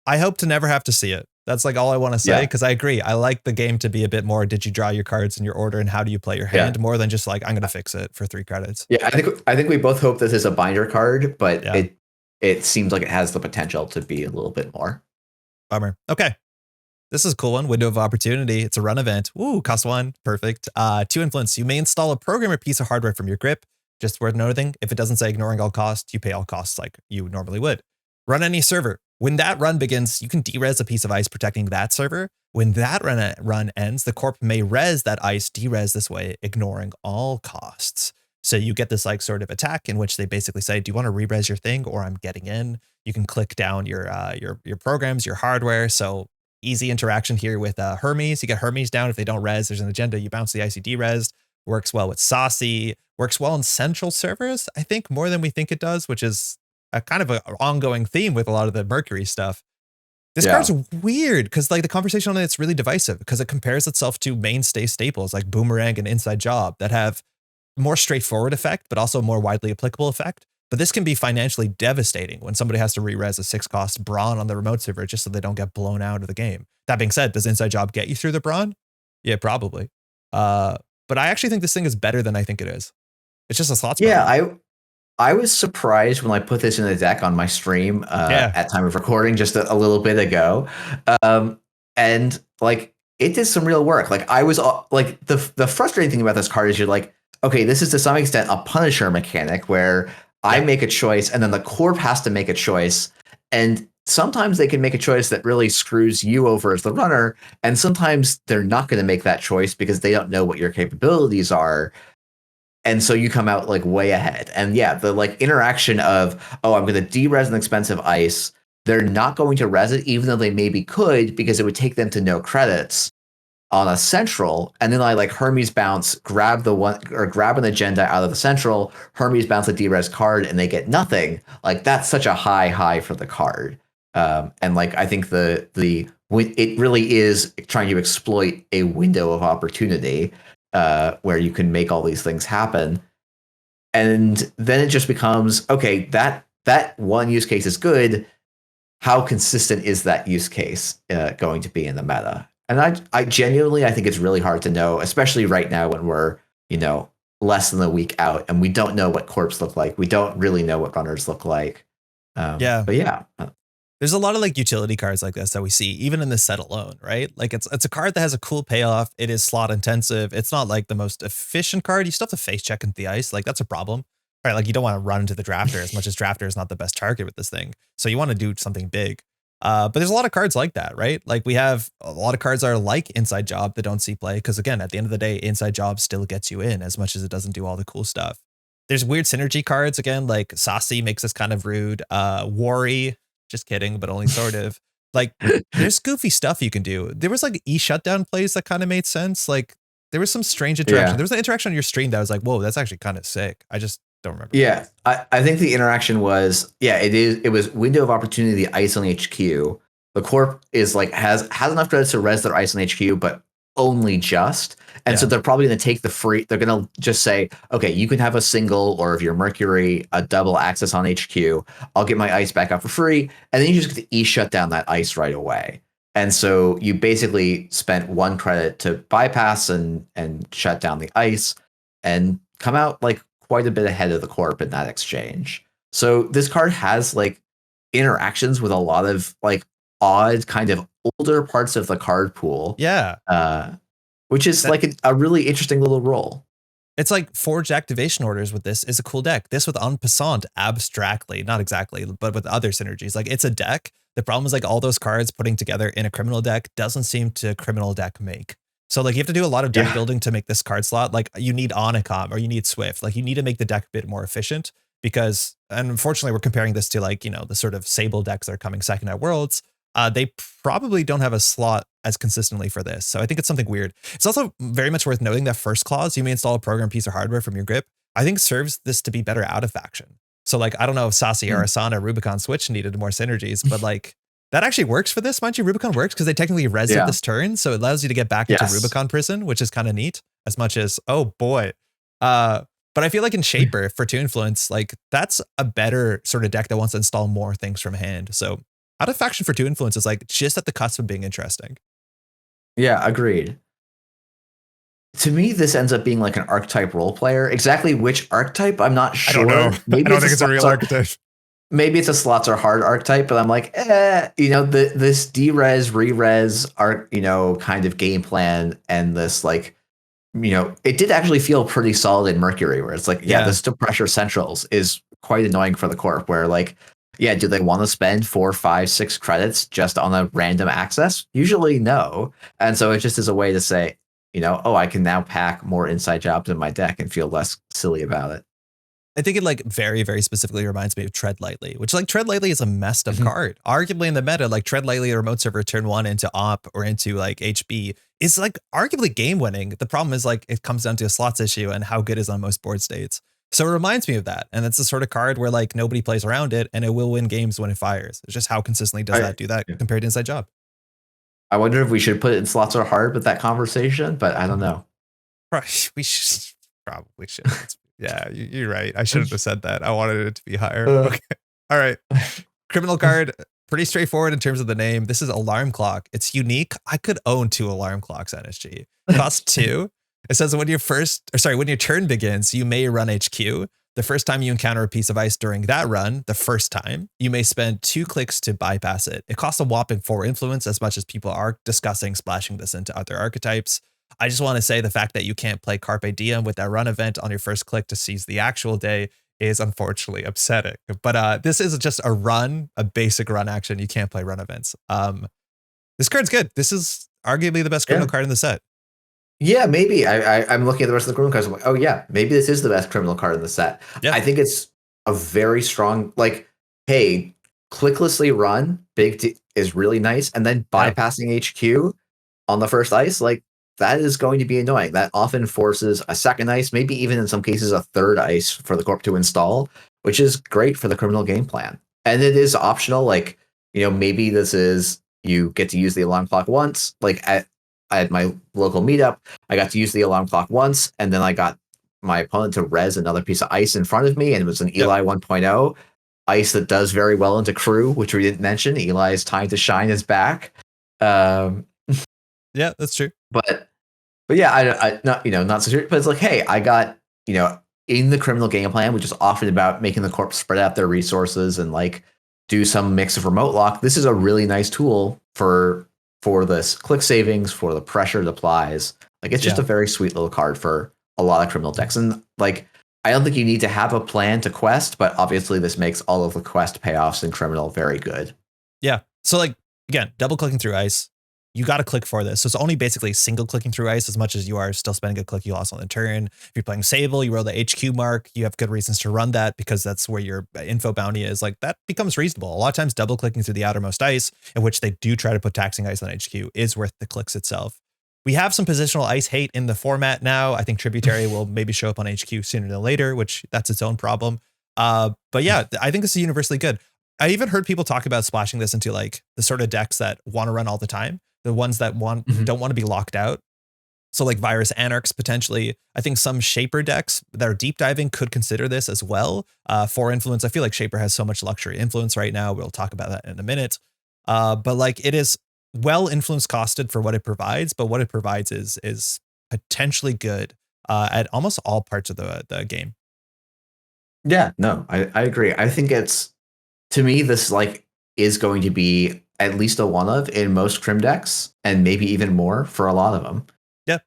I hope to never have to see it. That's like all I want to say, because I agree. I like the game to be a bit more, did you draw your cards in your order and how do you play your hand, more than just like, I'm going to fix it for 3 credits. Yeah, I think we both hope this is a binder card, but it seems like it has the potential to be a little bit more. Bummer. Okay. This is a cool one. Window of Opportunity. It's a run event. Ooh, cost 1. Perfect. 2 influence. You may install a program or piece of hardware from your grip. Just worth noting, if it doesn't say ignoring all costs, you pay all costs like you normally would. Run any server. When that run begins, you can derez a piece of ice protecting that server. When that run ends, the corp may res that ice, derez this way, ignoring all costs. So you get this like sort of attack in which they basically say, do you want to re-res your thing, or I'm getting in? You can click down your programs, your hardware. So easy interaction here with Hermes. You get Hermes down. If they don't res, there's an agenda. You bounce the icy derez. Works well with Saucy. Works well in central servers, I think, more than we think it does, which is a kind of an ongoing theme with a lot of the Mercury stuff. This card's weird because like the conversation on it's really divisive, because it compares itself to mainstay staples like Boomerang and Inside Job that have more straightforward effect, but also more widely applicable effect. But this can be financially devastating when somebody has to re-res a 6-cost Brawn on the remote server just so they don't get blown out of the game. That being said, does Inside Job get you through the Brawn? Yeah, probably. But I actually think this thing is better than I think it is. It's just a slot spell. Yeah, I was surprised when I put this in the deck on my stream at time of recording just a little bit ago. And like it did some real work. Like I was like the frustrating thing about this card is you're like, okay, this is to some extent a Punisher mechanic where I make a choice and then the corp has to make a choice. And sometimes they can make a choice that really screws you over as the runner. And sometimes they're not going to make that choice because they don't know what your capabilities are. And so you come out like way ahead. And yeah, the like interaction of, oh, I'm going to de-res an expensive ice. They're not going to res it, even though they maybe could, because it would take them to no credits on a central. And then I like Hermes bounce, grab the one or grab an agenda out of the central, Hermes bounce a de-res card and they get nothing. Like that's such a high for the card. And like, I think it really is trying to exploit a window of opportunity. Where you can make all these things happen. And then it just becomes, okay, that one use case is good. How consistent is that use case going to be in the meta? And I genuinely, I think it's really hard to know, especially right now when we're, you know, less than a week out and we don't know what corps look like. We don't really know what runners look like. But yeah. There's a lot of like utility cards like this that we see even in this set alone, right? Like it's a card that has a cool payoff. It is slot intensive. It's not like the most efficient card. You still have to face check into the ice. Like that's a problem, right? Like you don't want to run into the drafter as much as drafter is not the best target with this thing. So you want to do something big. But there's a lot of cards like that, right? Like we have a lot of cards that are like Inside Job that don't see play. Cause again, at the end of the day, Inside Job still gets you in as much as it doesn't do all the cool stuff. There's weird synergy cards again, like Saucy makes this kind of rude, Worry. Just kidding, but only sort of. Like there's goofy stuff you can do. There was like shutdown plays that kind of made sense. Like there was some strange interaction. Yeah. There was an interaction on your stream that was like, whoa, that's actually kind of sick. I just don't remember. Yeah, I think the interaction was it was window of opportunity, the ice on HQ. The corp is like has enough credits to res their ice on HQ, but only just. And so they're probably going to take the free. They're going to just say, okay, you can have a single, or if you're Mercury, a double access on HQ. I'll get my ice back up for free, and then you just get to shut down that ice right away. And so you basically spent 1 credit to bypass and shut down the ice, and come out like quite a bit ahead of the corp in that exchange. So this card has like interactions with a lot of like odd kind of older parts of the card pool. Yeah. Which is like a really interesting little role. It's like Forged Activation Orders with this is a cool deck. This with En Passant abstractly, not exactly, but with other synergies. Like it's a deck. The problem is like all those cards putting together in a criminal deck doesn't seem to criminal deck make. So like you have to do a lot of deck building to make this card slot. Like you need Onicom or you need Swift. Like you need to make the deck a bit more efficient because, and unfortunately we're comparing this to like, you know, the sort of Sable decks that are coming second at Worlds. They probably don't have a slot as consistently for this. So I think it's something weird. It's also very much worth noting that first clause, you may install a program piece of hardware from your grip, I think serves this to be better out of faction. So like, I don't know if Sasi or Asana Rubicon Switch needed more synergies, but like that actually works for this. Mind you, Rubicon works because they technically res it this turn. So it allows you to get back into Rubicon prison, which is kind of neat as much as, oh boy. But I feel like in Shaper for 2 influence, like that's a better sort of deck that wants to install more things from hand. So out of faction for 2 influence is like just at the cusp of being interesting. Yeah, agreed. To me, this ends up being like an archetype role player. Exactly which archetype, I'm not sure. I don't know. Maybe I don't think it's a real archetype. Maybe it's a slots are hard archetype, but I'm like, you know, this D-res, re-res art, you know, kind of game plan, and this like, you know, it did actually feel pretty solid in Mercury, where it's like, this to pressure centrals is quite annoying for the corp, where like, do they want to spend 4, 5, 6 credits just on a random access? Usually no. And so it just is a way to say, you know, oh, I can now pack more inside jobs in my deck and feel less silly about it. I think it like very, very specifically reminds me of Tread Lightly, which like Tread Lightly is a messed up card. Arguably in the meta, like Tread Lightly or remote server turn 1 into op or into like HB is like arguably game winning. The problem is like it comes down to a slots issue and how good is on most board states. So it reminds me of that. And it's the sort of card where like nobody plays around it and it will win games when it fires. It's just how consistently does that do that compared to Inside Job. I wonder if we should put it in slots are hard with that conversation, but I don't know. We probably should. Yeah, you're right. I shouldn't have said that. I wanted it to be higher. Okay. All right. Criminal card, pretty straightforward in terms of the name. This is Alarm Clock. It's unique. I could own 2 alarm clocks NSG. Cost 2. It says when your turn begins, you may run HQ. The first time you encounter a piece of ice during that run, the first time, you may spend 2 clicks to bypass it. It costs a whopping 4 influence, as much as people are discussing splashing this into other archetypes. I just want to say the fact that you can't play Carpe Diem with that run event on your first click to seize the actual day is unfortunately upsetting. But this is just a basic run action. You can't play run events. This card's good. This is arguably the best criminal card in the set. Yeah, maybe. I'm looking at the rest of the criminal cards. I'm like, oh yeah, maybe this is the best criminal card in the set. Yeah. I think it's a very strong, like, hey, clicklessly run is really nice, and then bypassing HQ on the first ice, like, that is going to be annoying. That often forces a second ice, maybe even in some cases a third ice for the corp to install, which is great for the criminal game plan. And it is optional. Like, you know, maybe this is, you get to use the alarm clock once. Like at my local meetup, I got to use the alarm clock once, and then I got my opponent to res another piece of ice in front of me, and it was an Eli 1.0 ice that does very well into crew, which we didn't mention. Eli's time to shine is back. Yeah, that's true. But yeah, I not, you know, not so serious, but it's like, hey, I got, you know, in the criminal game plan, which is often about making the corp spread out their resources and like do some mix of remote lock. This is a really nice tool for this click savings, for the pressure it applies. Like, it's just a very sweet little card for a lot of criminal decks. And like, I don't think you need to have a plan to quest, but obviously this makes all of the quest payoffs in criminal very good. Yeah. So like, again, double clicking through ice. you got to click for this. So it's only basically single clicking through ice as much as you are still spending a click you lost on the turn. If you're playing Sable, you roll the HQ mark, you have good reasons to run that because that's where your info bounty is. Like that becomes reasonable. A lot of times double clicking through the outermost ice, in which they do try to put taxing ice on HQ, is worth the clicks itself. We have some positional ice hate in the format now. I think Tributary will maybe show up on HQ sooner than later, which that's its own problem. But yeah, I think this is universally good. I even heard people talk about splashing this into like the sort of decks that want to run all the time, the ones that don't want to be locked out. So like Virus Anarchs potentially. I think some Shaper decks that are deep diving could consider this as well. For influence, I feel like Shaper has so much luxury influence right now. We'll talk about that in a minute. But like it is well influence costed for what it provides, but what it provides is potentially good at almost all parts of the game. Yeah, no, I agree. I think it's, to me, this like is going to be at least a one of in most Crim decks, and maybe even more for a lot of them. Yeah.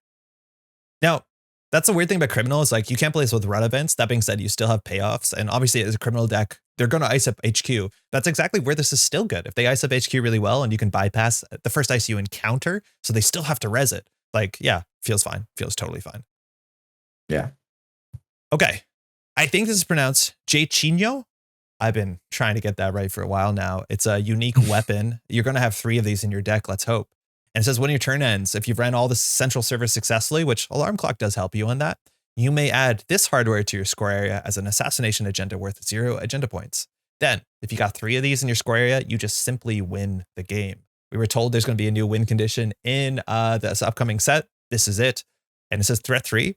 Now, that's the weird thing about Criminal is like you can't play this with run events. That being said, you still have payoffs, and obviously as a Criminal deck, they're going to ice up HQ. That's exactly where this is still good. If they ice up HQ really well and you can bypass the first ice you encounter, so they still have to res it. Like, yeah, feels fine. Feels totally fine. Yeah. Okay. I think this is pronounced Jechino. I've been trying to get that right for a while now. It's a unique weapon. You're going to have 3 of these in your deck, let's hope. And it says when your turn ends, if you've ran all the central servers successfully, which Alarm Clock does help you on that, you may add this hardware to your score area as an assassination agenda worth 0 agenda points. Then, if you got 3 of these in your score area, you just simply win the game. We were told there's going to be a new win condition in this upcoming set. This is it. And it says threat 3.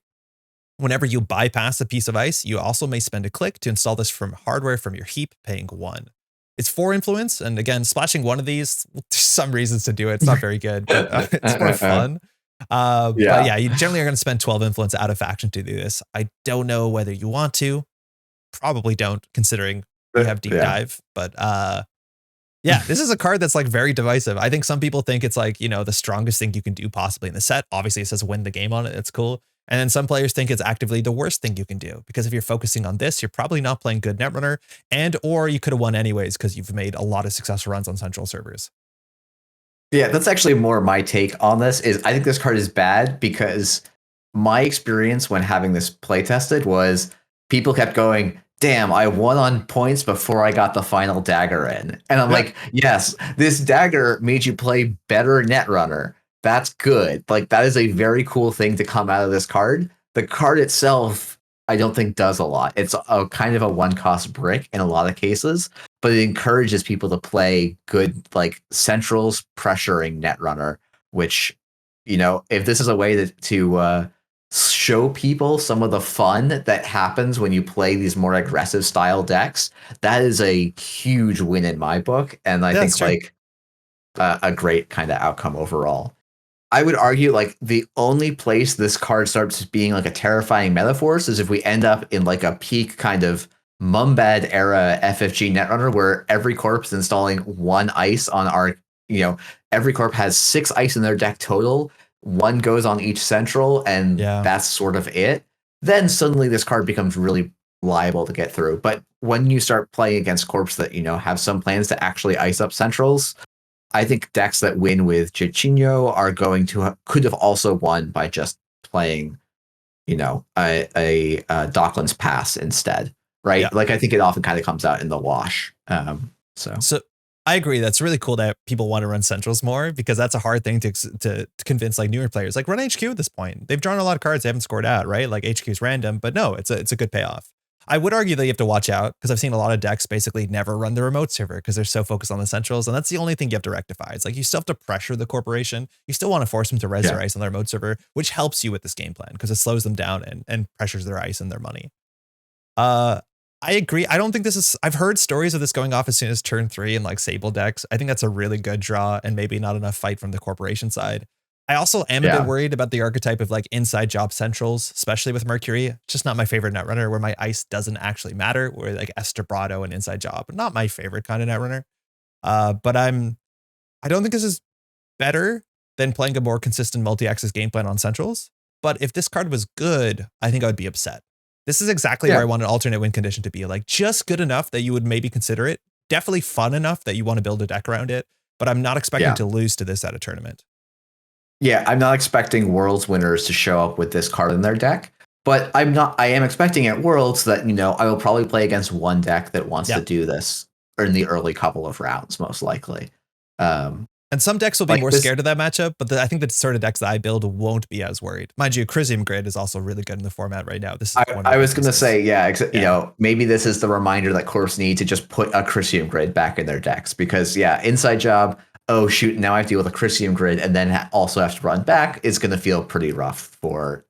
Whenever you bypass a piece of ice, you also may spend a click to install this from hardware from your heap, paying 1. It's 4 influence. And again, splashing one of these, there's some reasons to do it. It's not very good, but it's more fun. But yeah, you generally are going to spend 12 influence out of faction to do this. I don't know whether you want to. Probably don't, considering you have deep dive. But yeah, this is a card that's like very divisive. I think some people think it's like, you know, the strongest thing you can do possibly in the set. Obviously, it says win the game on it. It's cool. And then some players think it's actively the worst thing you can do, because if you're focusing on this, you're probably not playing good Netrunner, and or you could have won anyways because you've made a lot of successful runs on central servers. Yeah, that's actually more my take on this. Is I think this card is bad because my experience when having this play tested was people kept going, damn, I won on points before I got the final dagger in. And I'm like, yes, this dagger made you play better Netrunner. That's good. Like, that is a very cool thing to come out of this card. The card itself, I don't think does a lot. It's a kind of a one-cost brick in a lot of cases, but it encourages people to play good, like, centrals pressuring Netrunner, which, you know, if this is a way to show people some of the fun that happens when you play these more aggressive style decks, that is a huge win in my book. And I think, like, a great kind of outcome overall. I would argue like the only place this card starts being like a terrifying metaphors is if we end up in like a peak kind of Mumbad era FFG Netrunner where every corp's installing 1 ice on our, you know, every corp has 6 ice in their deck total. 1 goes on each central, and that's sort of it. Then suddenly this card becomes really liable to get through. But when you start playing against corps that, you know, have some plans to actually ice up centrals, I think decks that win with Jechino are going to could have also won by just playing, you know, a Docklands Pass instead, right? Like I think it often kind of comes out in the wash. So I agree. That's really cool that people want to run centrals more, because that's a hard thing to convince like newer players. Like run HQ at this point. They've drawn a lot of cards they haven't scored out, right? Like HQ is random, but no, it's a good payoff. I would argue that you have to watch out, because I've seen a lot of decks basically never run the remote server because they're so focused on the centrals. And that's the only thing you have to rectify. It's like you still have to pressure the corporation. You still want to force them to res their ice on the remote server, which helps you with this game plan because it slows them down and pressures their ice and their money. I agree. I don't think this is, I've heard stories of this going off as soon as turn 3 in like Sable decks. I think that's a really good draw and maybe not enough fight from the corporation side. I also am a bit worried about the archetype of like inside job centrals, especially with Mercury. It's just not my favorite Netrunner, where my ice doesn't actually matter, where like Estebrado and inside job, not my favorite kind of Netrunner. But I don't think this is better than playing a more consistent multi-axis game plan on centrals. But if this card was good, I think I would be upset. This is exactly where I want an alternate win condition to be, like just good enough that you would maybe consider it. Definitely fun enough that you want to build a deck around it, but I'm not expecting to lose to this at a tournament. Yeah, I'm not expecting Worlds winners to show up with this card in their deck, but I am expecting at Worlds that, I will probably play against one deck that wants to Yeah. do this in the early couple of rounds, most likely. And some decks will be Like more this- scared of that matchup, but I think the sort of decks that I build won't be as worried. Mind you, Crisium Grid is also really good in the format right now. This is one of the I was going to pieces. say, maybe this is the reminder that Corps need to just put a Crisium Grid back in their decks because, inside job, oh shoot, now I have to deal with a Crisium Grid and then also have to run back is going to feel pretty rough for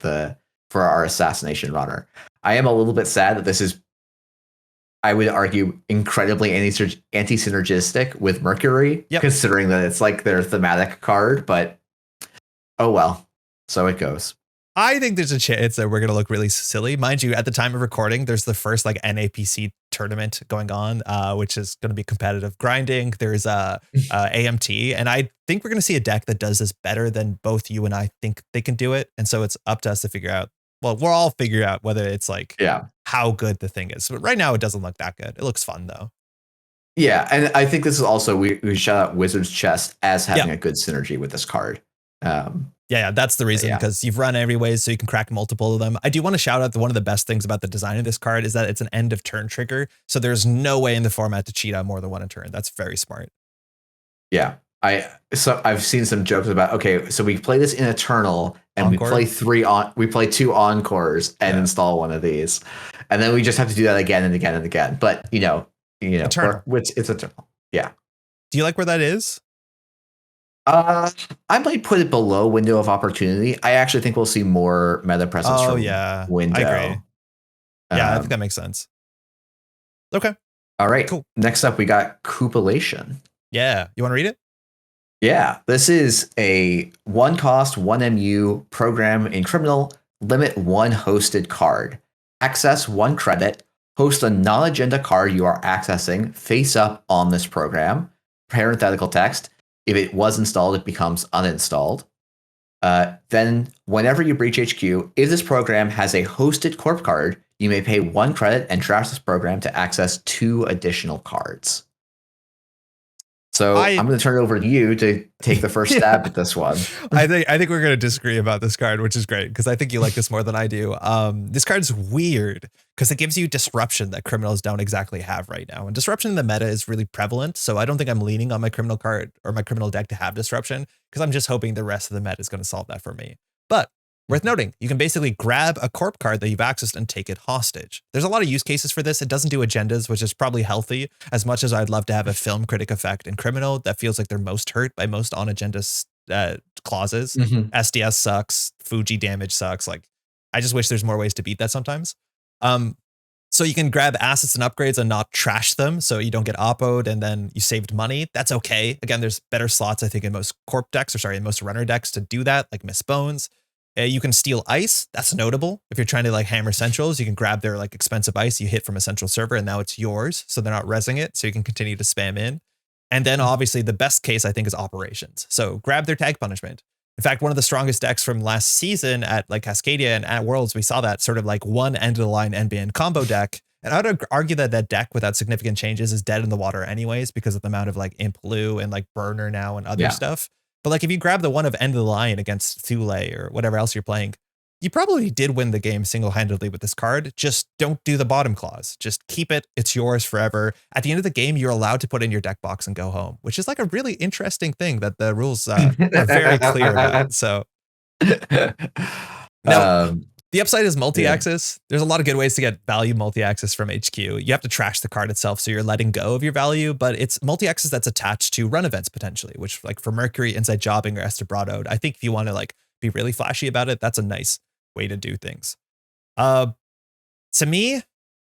our assassination runner. I am a little bit sad that this is, I would argue, incredibly anti-synergistic with Mercury, considering that it's like their thematic card, but oh well, so it goes. I think there's a chance that we're going to look really silly. Mind you, at the time of recording, there's the first like NAPC tournament going on, which is going to be competitive grinding. There's AMT, and I think we're going to see a deck that does this better than both you and I think they can do it. And so it's up to us to figure out. Well, we'll all figure out whether it's like how good the thing is. But right now, it doesn't look that good. It looks fun though. Yeah, and I think this is also we shout out Wizard's Chest as having a good synergy with this card. Yeah, that's the reason, because you've run every way, so you can crack multiple of them. I do want to shout out that one of the best things about the design of this card is that it's an end of turn trigger. So there's no way in the format to cheat out more than one a turn. That's very smart. Yeah. I've seen some jokes about, okay, so we play this in Eternal and Encore? we play 2 Encores and install one of these. And then we just have to do that again and again and again. But Eternal. It's Eternal. Yeah. Do you like where that is? I might put it below Window of Opportunity. I actually think we'll see more meta presence from Window. I agree. Yeah, I think that makes sense. Okay. All right. Cool. Next up, we got Cupulation. Yeah. You want to read it? Yeah. This is a 1 cost, 1 MU program in Criminal, limit 1 hosted card. Access 1 credit, host a non-agenda card you are accessing face up on this program. Parenthetical text. If it was installed, it becomes uninstalled. Then, whenever you breach HQ, if this program has a hosted corp card, you may pay 1 credit and trash this program to access 2 additional cards. So I'm going to turn it over to you to take the first stab at this one. I think we're going to disagree about this card, which is great because I think you like this more than I do. This card's weird because it gives you disruption that criminals don't exactly have right now. And disruption in the meta is really prevalent. So I don't think I'm leaning on my criminal card or my criminal deck to have disruption because I'm just hoping the rest of the meta is going to solve that for me. But worth noting, you can basically grab a corp card that you've accessed and take it hostage. There's a lot of use cases for this. It doesn't do agendas, which is probably healthy, as much as I'd love to have a film critic effect in Criminal that feels like they're most hurt by most on-agenda clauses. SDS sucks. Fuji damage sucks. Like, I just wish there's more ways to beat that sometimes. So you can grab assets and upgrades and not trash them so you don't get oppoed and then you saved money. That's okay. Again, there's better slots, I think, in most corp decks, in most runner decks to do that, like Miss Bones. You can steal ice. That's notable. If you're trying to like hammer centrals, you can grab their like expensive ice you hit from a central server and now it's yours. So they're not resing it. So you can continue to spam in. And then obviously the best case I think is operations. So grab their tag punishment. In fact, one of the strongest decks from last season at like Cascadia and at Worlds, we saw that sort of like one end of the line NBN combo deck. And I would argue that that deck without significant changes is dead in the water anyways, because of the amount of like Implu and like Burner now and other stuff. But like if you grab the one of end of the line against Thule or whatever else you're playing, you probably did win the game single-handedly with this card. Just don't do the bottom clause. Just keep it. It's yours forever. At the end of the game, you're allowed to put in your deck box and go home, which is like a really interesting thing that the rules are very clear about. So now, the upside is multi-access. There's a lot of good ways to get value multi-access from HQ. You have to trash the card itself, so you're letting go of your value, but it's multi-access that's attached to run events potentially, which like for Mercury, Inside Jobbing, or Estebrado, I think if you want to like be really flashy about it, that's a nice way to do things. To me,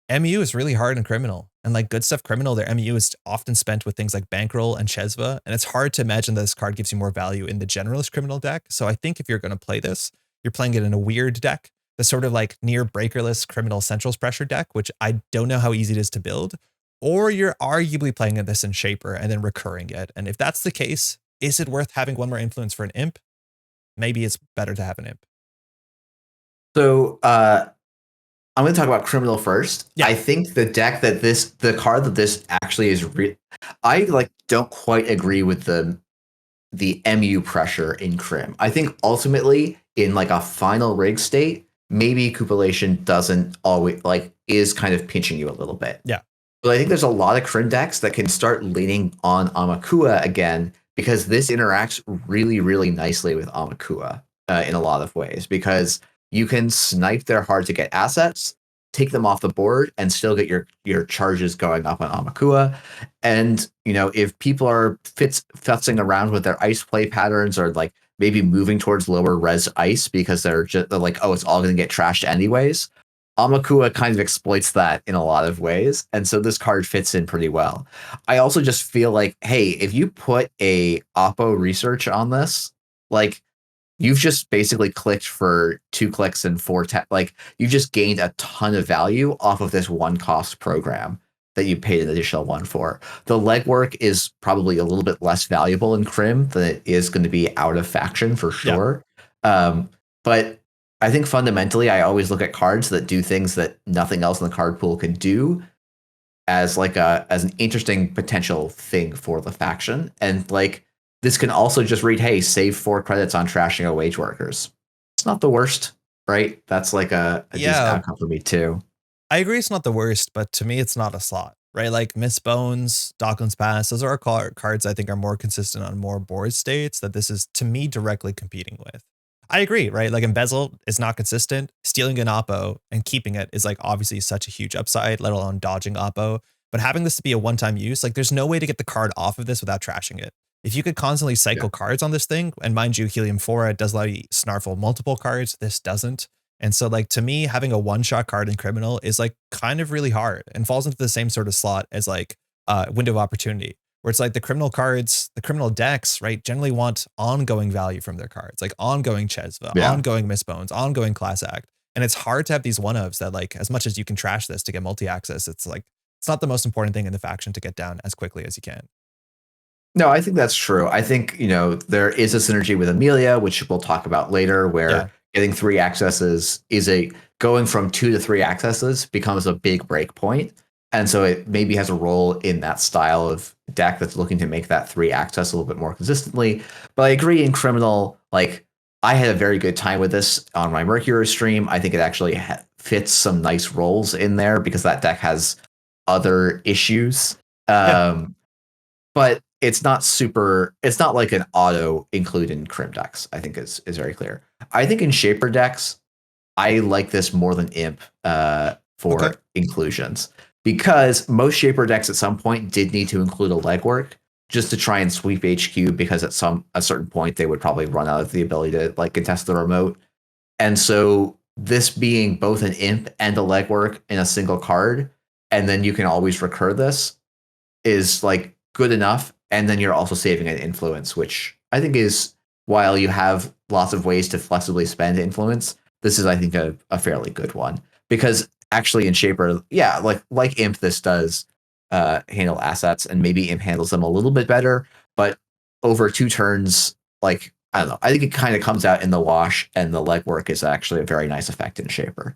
MU is really hard in Criminal, and like good stuff Criminal, their MU is often spent with things like Bankroll and Chesva, and it's hard to imagine that this card gives you more value in the generalist Criminal deck. So I think if you're going to play this, you're playing it in a weird deck, the sort of like near breakerless Criminal Centrals pressure deck, which I don't know how easy it is to build, or you're arguably playing this in Shaper and then recurring it. And if that's the case, is it worth having one more influence for an imp? Maybe it's better to have an imp. So I'm going to talk about Criminal first. Yeah. I think the deck that the card that this actually is, I like don't quite agree with the the MU pressure in Crim. I think ultimately in like a final rig state, maybe Cupulation doesn't always like is kind of pinching you a little bit. Yeah. But I think there's a lot of Crim decks that can start leaning on Amakua again because this interacts really, really nicely with Amakua in a lot of ways because you can snipe their hard to get assets, take them off the board, and still get your charges going up on Amakua. And you know, if people are futzing around with their ice play patterns or like maybe moving towards lower res ice because they're like, oh, it's all going to get trashed anyways. Amakua kind of exploits that in a lot of ways, and so this card fits in pretty well. I also just feel like, hey, if you put a Oppo research on this, like you've just basically clicked for 2 clicks and 4 like you just gained a ton of value off of this one cost program that you paid an additional one for. The legwork is probably a little bit less valuable in Crim than it is going to be out of faction for sure. Yeah. But I think fundamentally, I always look at cards that do things that nothing else in the card pool can do as like as an interesting potential thing for the faction. And like this can also just read, hey, save 4 credits on trashing a wage workers. It's not the worst, right? That's like a decent outcome for me too. I agree it's not the worst, but to me it's not a slot, right? Like Miss Bones, Docklands Pass, those are cards I think are more consistent on more board states that this is to me directly competing with. I agree, right? Like Embezzle is not consistent. Stealing an Oppo and keeping it is like obviously such a huge upside, let alone dodging Oppo. But having this to be a one-time use, like there's no way to get the card off of this without trashing it. If you could constantly cycle cards on this thing, and mind you, Helium 4 does let you snarfle multiple cards, this doesn't. And so like to me, having a one-shot card in Criminal is like kind of really hard and falls into the same sort of slot as like Window of Opportunity, where it's like the criminal cards, the criminal decks, right, generally want ongoing value from their cards, like ongoing Chesva, ongoing Miss Bones, ongoing Class Act. And it's hard to have these one-ofs that like, as much as you can trash this to get multi-access, it's like, it's not the most important thing in the faction to get down as quickly as you can. No, I think that's true. I think, you know, there is a synergy with Amelia, which we'll talk about later, where getting 3 accesses is going from 2 to 3 accesses becomes a big break point. And so it maybe has a role in that style of deck that's looking to make that 3 access a little bit more consistently. But I agree in Criminal, like I had a very good time with this on my Mercury stream. I think it actually fits some nice roles in there because that deck has other issues. But it's not like an auto include in Crim decks, I think is very clear. I think in Shaper decks, I like this more than Imp for inclusions. Because most Shaper decks at some point did need to include a legwork just to try and sweep HQ because at a certain point they would probably run out of the ability to like contest the remote. And so this being both an Imp and a legwork in a single card, and then you can always recur this, is like good enough. And then you're also saving an influence, which I think is, while you have lots of ways to flexibly spend influence, this is, I think, a fairly good one. Because actually in Shaper, like Imp, this does handle assets, and maybe Imp handles them a little bit better, but over 2 turns, like, I don't know, I think it kind of comes out in the wash, and the legwork is actually a very nice effect in Shaper.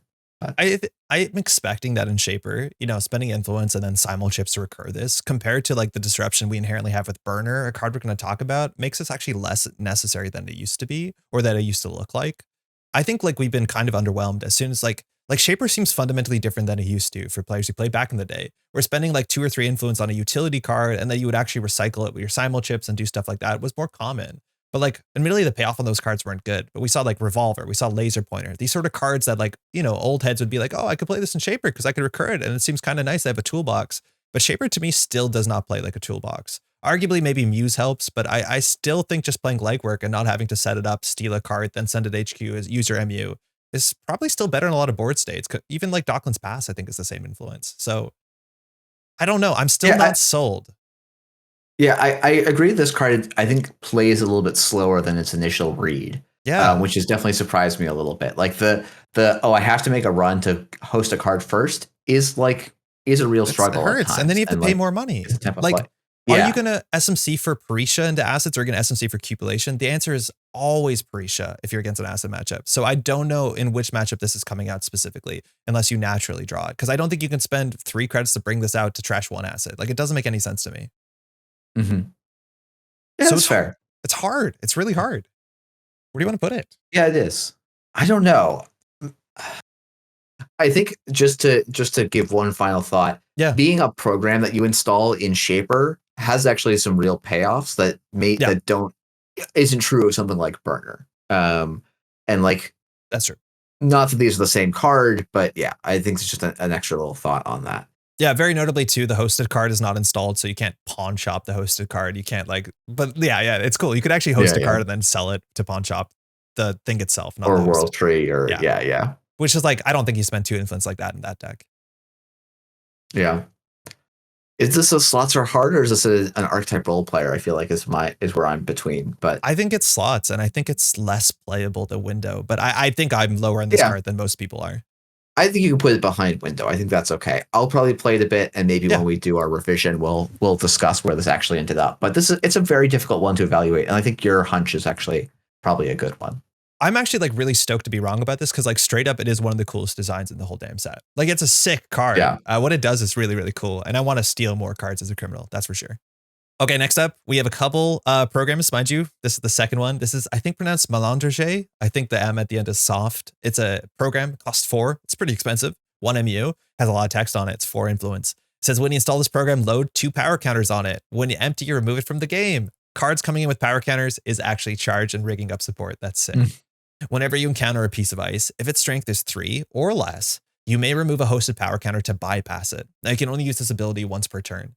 I'm expecting that in Shaper, you know, spending influence and then simul chips to recur this, compared to like the disruption we inherently have with Burner, a card we're going to talk about, makes this actually less necessary than it used to be, or that it used to look like. I think like we've been kind of underwhelmed as soon as like Shaper seems fundamentally different than it used to for players who played back in the day. We're spending like 2 or 3 influence on a utility card, and then you would actually recycle it with your simul chips and do stuff like that was more common. But like, admittedly, the payoff on those cards weren't good. But we saw like Revolver, we saw Laser Pointer, these sort of cards that like, you know, old heads would be like, oh, I could play this in Shaper because I could recur it. And it seems kind of nice to have a toolbox. But Shaper to me still does not play like a toolbox. Arguably, maybe Muse helps, but I still think just playing legwork and not having to set it up, steal a card, then send it HQ as user MU is probably still better in a lot of board states. Even like Docklands Pass, I think, is the same influence. So I don't know. I'm still not sold. Yeah, I agree. This card, I think, plays a little bit slower than its initial read. Which has definitely surprised me a little bit. Like the I have to make a run to host a card first is a real struggle. It hurts, and then you have to pay more money. Like, are you gonna SMC for Parisha into assets, or are you gonna SMC for Cupulation? The answer is always Parisha if you're against an asset matchup. So I don't know in which matchup this is coming out specifically, unless you naturally draw it. Because I don't think you can spend 3 credits to bring this out to trash 1 asset. Like, it doesn't make any sense to me. Mm-hmm. Yeah, so that's fair. It's hard. It's really hard. Where do you want to put it? Yeah, it is. I don't know. I think just to give one final thought, Yeah. being a program that you install in Shaper has actually some real payoffs that isn't true of something like Burner. And like That's true. Not that these are the same card, but yeah, I think it's just an extra little thought on that. Yeah, very notably too, the hosted card is not installed, so you can't pawn shop the hosted card. You can't but yeah, it's cool. You could actually host a card and then sell it to pawn shop the thing itself, not or the World Tree, or yeah. Which is like, I don't think you spend 2 influence like that in that deck. Yeah. Is this a slots are hard, or is this an archetype role player? I feel like is where I'm between. But I think it's slots, and I think it's less playable to window. But I think I'm lower in this card than most people are. I think you can put it behind window. I think that's okay. I'll probably play it a bit, and maybe when we do our revision, we'll discuss where this actually ended up. But it's a very difficult one to evaluate, and I think your hunch is actually probably a good one. I'm actually like really stoked to be wrong about this, because like straight up, it is one of the coolest designs in the whole damn set. Like it's a sick card. Yeah. What it does is really, really cool, and I want to steal more cards as a criminal. That's for sure. Okay, next up, we have a couple programs, mind you. This is the second one. This is, I think, pronounced Melanderger. I think the M at the end is soft. It's a program, costs 4. It's pretty expensive. 1 MU, has a lot of text on it. It's 4 influence. It says, when you install this program, load 2 power counters on it. When you empty, you remove it from the game. Cards coming in with power counters is actually charge and rigging up support. That's sick. Whenever you encounter a piece of ice, if its strength is 3 or less, you may remove a hosted power counter to bypass it. Now, you can only use this ability once per turn.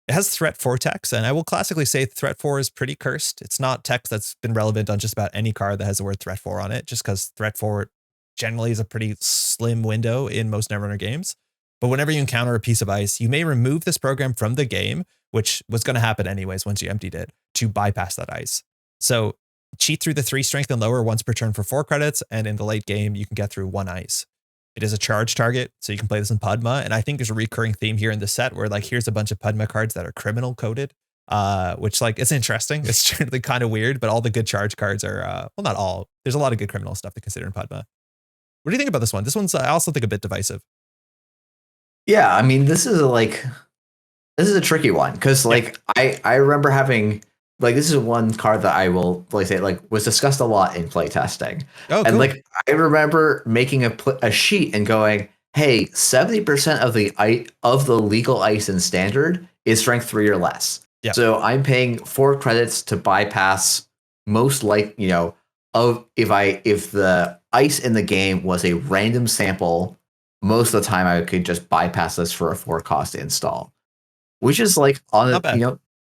It has threat 4 text, and I will classically say threat 4 is pretty cursed. It's not text that's been relevant on just about any card that has the word threat 4 on it, just because threat 4 generally is a pretty slim window in most Netrunner games. But whenever you encounter a piece of ice, you may remove this program from the game, which was going to happen anyways once you emptied it, to bypass that ice. So cheat through the 3 strength and lower once per turn for 4 credits, and in the late game, you can get through 1 ice. It is a charge target, so you can play this in Padma, and I think there's a recurring theme here in the set where like here's a bunch of Padma cards that are criminal coded, which like it's interesting. It's generally kind of weird, but all the good charge cards are well, not all. There's a lot of good criminal stuff to consider in Padma. What do you think about this one? This one's I also think a bit divisive. Yeah, I mean this is a tricky one, because like I remember having. Like this is one card that I will like say like was discussed a lot in playtesting. Oh, and cool. like I remember making a sheet and going, "Hey, 70% of the legal ice in standard is strength 3 or less. Yeah. So I'm paying 4 credits to bypass most if the ice in the game was a random sample, most of the time I could just bypass this for a 4 cost to install, which is like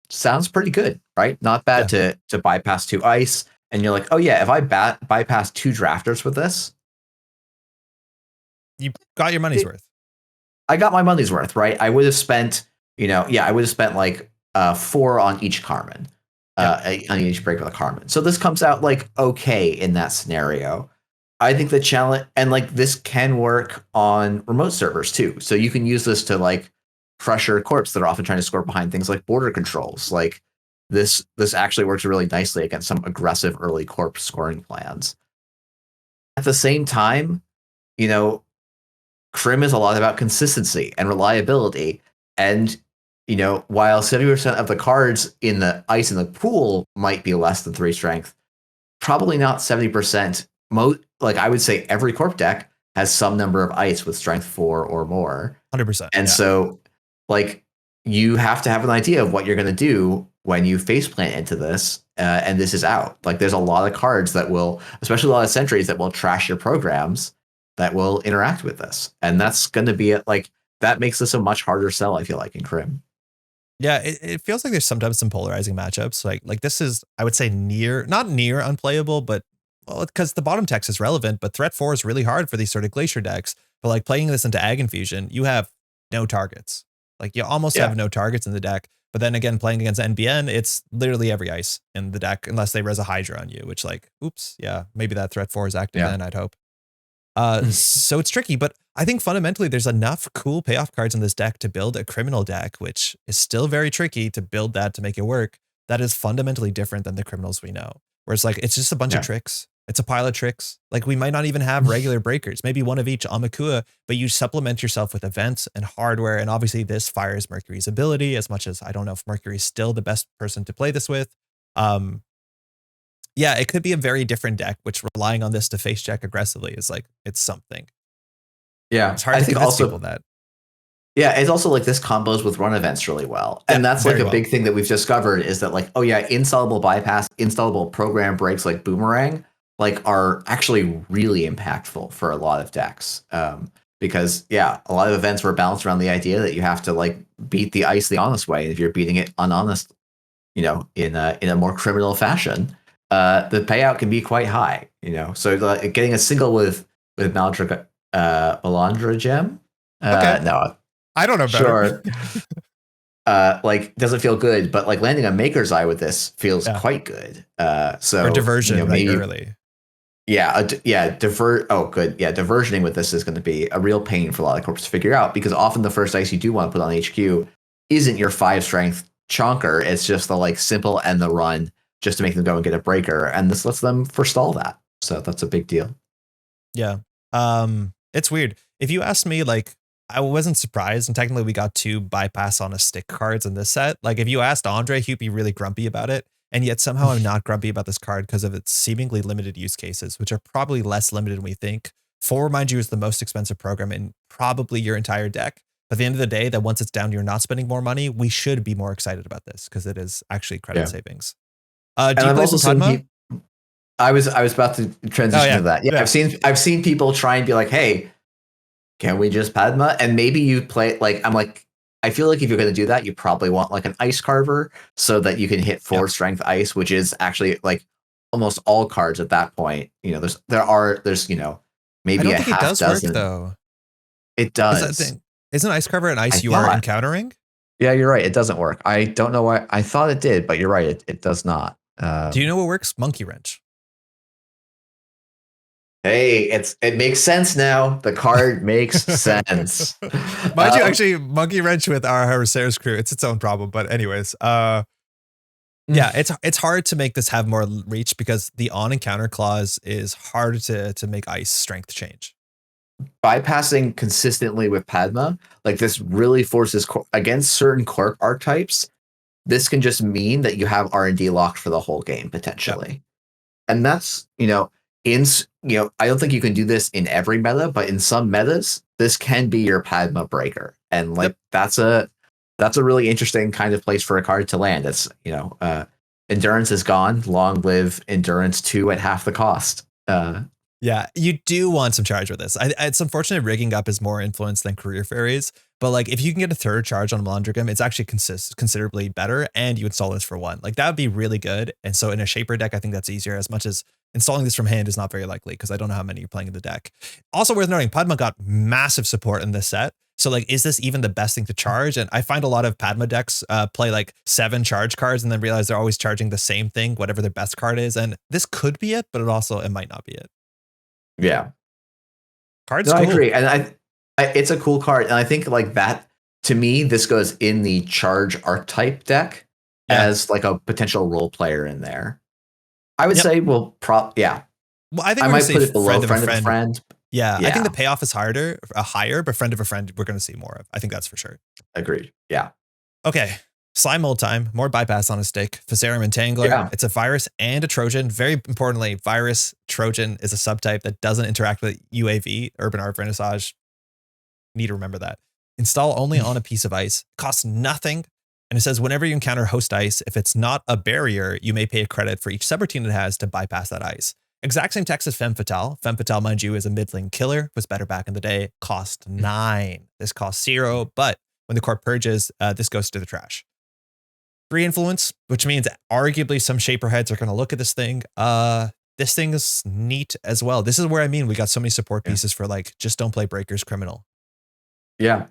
sounds pretty good, right? Not bad to bypass 2 ice. And you're like, oh yeah, if I bypass 2 drafters with this, you got your money's worth. I got my money's worth, right? I would have spent, I would have spent like 4 on each Carmen, on each break with a Carmen. So this comes out like okay in that scenario. I think the challenge, and like this can work on remote servers too. So you can use this to like pressure corps that are often trying to score behind things like border controls. Like this actually works really nicely against some aggressive early corps scoring plans. At the same time, Crim is a lot about consistency and reliability. And, while 70% of the cards in the ice in the pool might be less than 3 strength, probably not 70%. Like I would say every corp deck has some number of ice with strength 4 or more. 100%. And so like you have to have an idea of what you're going to do when you faceplant into this, and this is out. Like there's a lot of cards that will, especially a lot of sentries that will trash your programs that will interact with this. And that's going to be it. Like that makes this a much harder sell, I feel like, in Crim. Yeah, it feels like there's sometimes some polarizing matchups. Like this is, I would say not near unplayable, but because the bottom text is relevant, but threat 4 is really hard for these sort of glacier decks. But like playing this into Ag Infusion, you have no targets. Like you almost have no targets in the deck. But then again, playing against NBN, it's literally every ice in the deck, unless they res a Hydra on you, which like, oops, yeah, maybe that threat 4 is active then, I'd hope. So it's tricky, but I think fundamentally there's enough cool payoff cards in this deck to build a criminal deck, which is still very tricky to build that to make it work. That is fundamentally different than the criminals we know, where it's like, it's just a bunch of tricks. It's a pile of tricks. Like we might not even have regular breakers, maybe one of each Amakua, but you supplement yourself with events and hardware. And obviously this fires Mercury's ability, as much as I don't know if Mercury's still the best person to play this with. Yeah, it could be a very different deck, which relying on this to face check aggressively is like, it's something. Yeah. It's hard I to think convince also, people that. yeah, it's also like this combos with run events really well. And Yeah, that's like very a well. big thing that we've discovered is that like, oh yeah, installable bypass, installable program breaks like Boomerang, like are actually really impactful for a lot of decks. Because yeah, a lot of events were balanced around the idea that you have to like beat the ice the honest way. And if you're beating it unhonest, in a more criminal fashion, the payout can be quite high. So getting a single with Malandra Gem, Okay. no, I don't know better. sure. Like doesn't feel good, but like landing a Maker's Eye with this feels Yeah. quite good. So Or diversion, like maybe early. Oh, good. Yeah, diversioning with this is going to be a real pain for a lot of corps to figure out because often the first ice you do want to put on HQ isn't your 5 strength chonker. It's just the like simple end the run just to make them go and get a breaker, and this lets them forestall that. So that's a big deal. Yeah. It's weird. If you asked me, like, I wasn't surprised, and technically we got 2 bypass on a stick cards in this set. Like, if you asked Andre, he'd be really grumpy about it. And yet somehow I'm not grumpy about this card because of its seemingly limited use cases, which are probably less limited than we think. 4, mind you, is the most expensive program in probably your entire deck. But at the end of the day, that once it's down, you're not spending more money. We should be more excited about this because it is actually credit savings. Do you play some Padma? I was about to transition to that. Yeah, I've seen people try and be like, hey, can we just Padma? And maybe you play like I'm like, I feel like if you're going to do that, you probably want like an ice carver so that you can hit 4 strength ice, which is actually like almost all cards at that point. There's maybe I don't a think half it does dozen. work though. It does. Isn't ice carver an ice you are encountering? Yeah, you're right. It doesn't work. I don't know why. I thought it did, but you're right. It does not. Do you know what works? Monkey wrench. Hey, it makes sense now. The card makes sense. Mind you, actually, Monkey Wrench with our Harris's crew, it's its own problem. But anyways, yeah, it's hard to make this have more reach because the on encounter clause is hard to make ice strength change. Bypassing consistently with Padma, like this really forces against certain corp archetypes. This can just mean that you have R&D locked for the whole game potentially, and that's I don't think you can do this in every meta, but in some metas, this can be your Padma breaker. And like that's a really interesting kind of place for a card to land. It's endurance is gone. Long live endurance 2 at half the cost. Yeah, you do want some charge with this. It's unfortunate rigging up is more influenced than career fairies, but like if you can get a 3rd charge on Melandrigam, it's actually considerably better, and you install this for 1. Like that would be really good. And so in a Shaper deck, I think that's easier, as much as installing this from hand is not very likely because I don't know how many you're playing in the deck. Also worth noting, Padma got massive support in this set. So like, is this even the best thing to charge? And I find a lot of Padma decks play like 7 charge cards and then realize they're always charging the same thing, whatever their best card is. And this could be it, but it might not be it. Yeah. Card's cool. I agree. And it's a cool card. And I think like that, to me, this goes in the charge archetype deck as like a potential role player in there. I would say, well, Well, I think I might put it below friend of a friend. Yeah, I think the payoff is higher, but friend of a friend, we're going to see more of. I think that's for sure. Agreed. Yeah. Okay. Slime mold time, more bypass on a stick. Physarum Entangler. Yeah. It's a virus and a Trojan. Very importantly, virus Trojan is a subtype that doesn't interact with UAV, Urban Art Vernissage. Need to remember that. Install only on a piece of ice. Costs nothing. And it says whenever you encounter host ice, if it's not a barrier, you may pay a credit for each subroutine it has to bypass that ice. Exact same text as Femme Fatale. Femme Fatale, mind you, is a mid-lane killer. Was better back in the day. Cost 9. This costs 0, but when the corp purges, this goes to the trash. 3 influence, which means arguably some shaper heads are going to look at this thing. This thing is neat as well. This is where I mean we got so many support pieces for like just don't play breakers criminal. Yeah.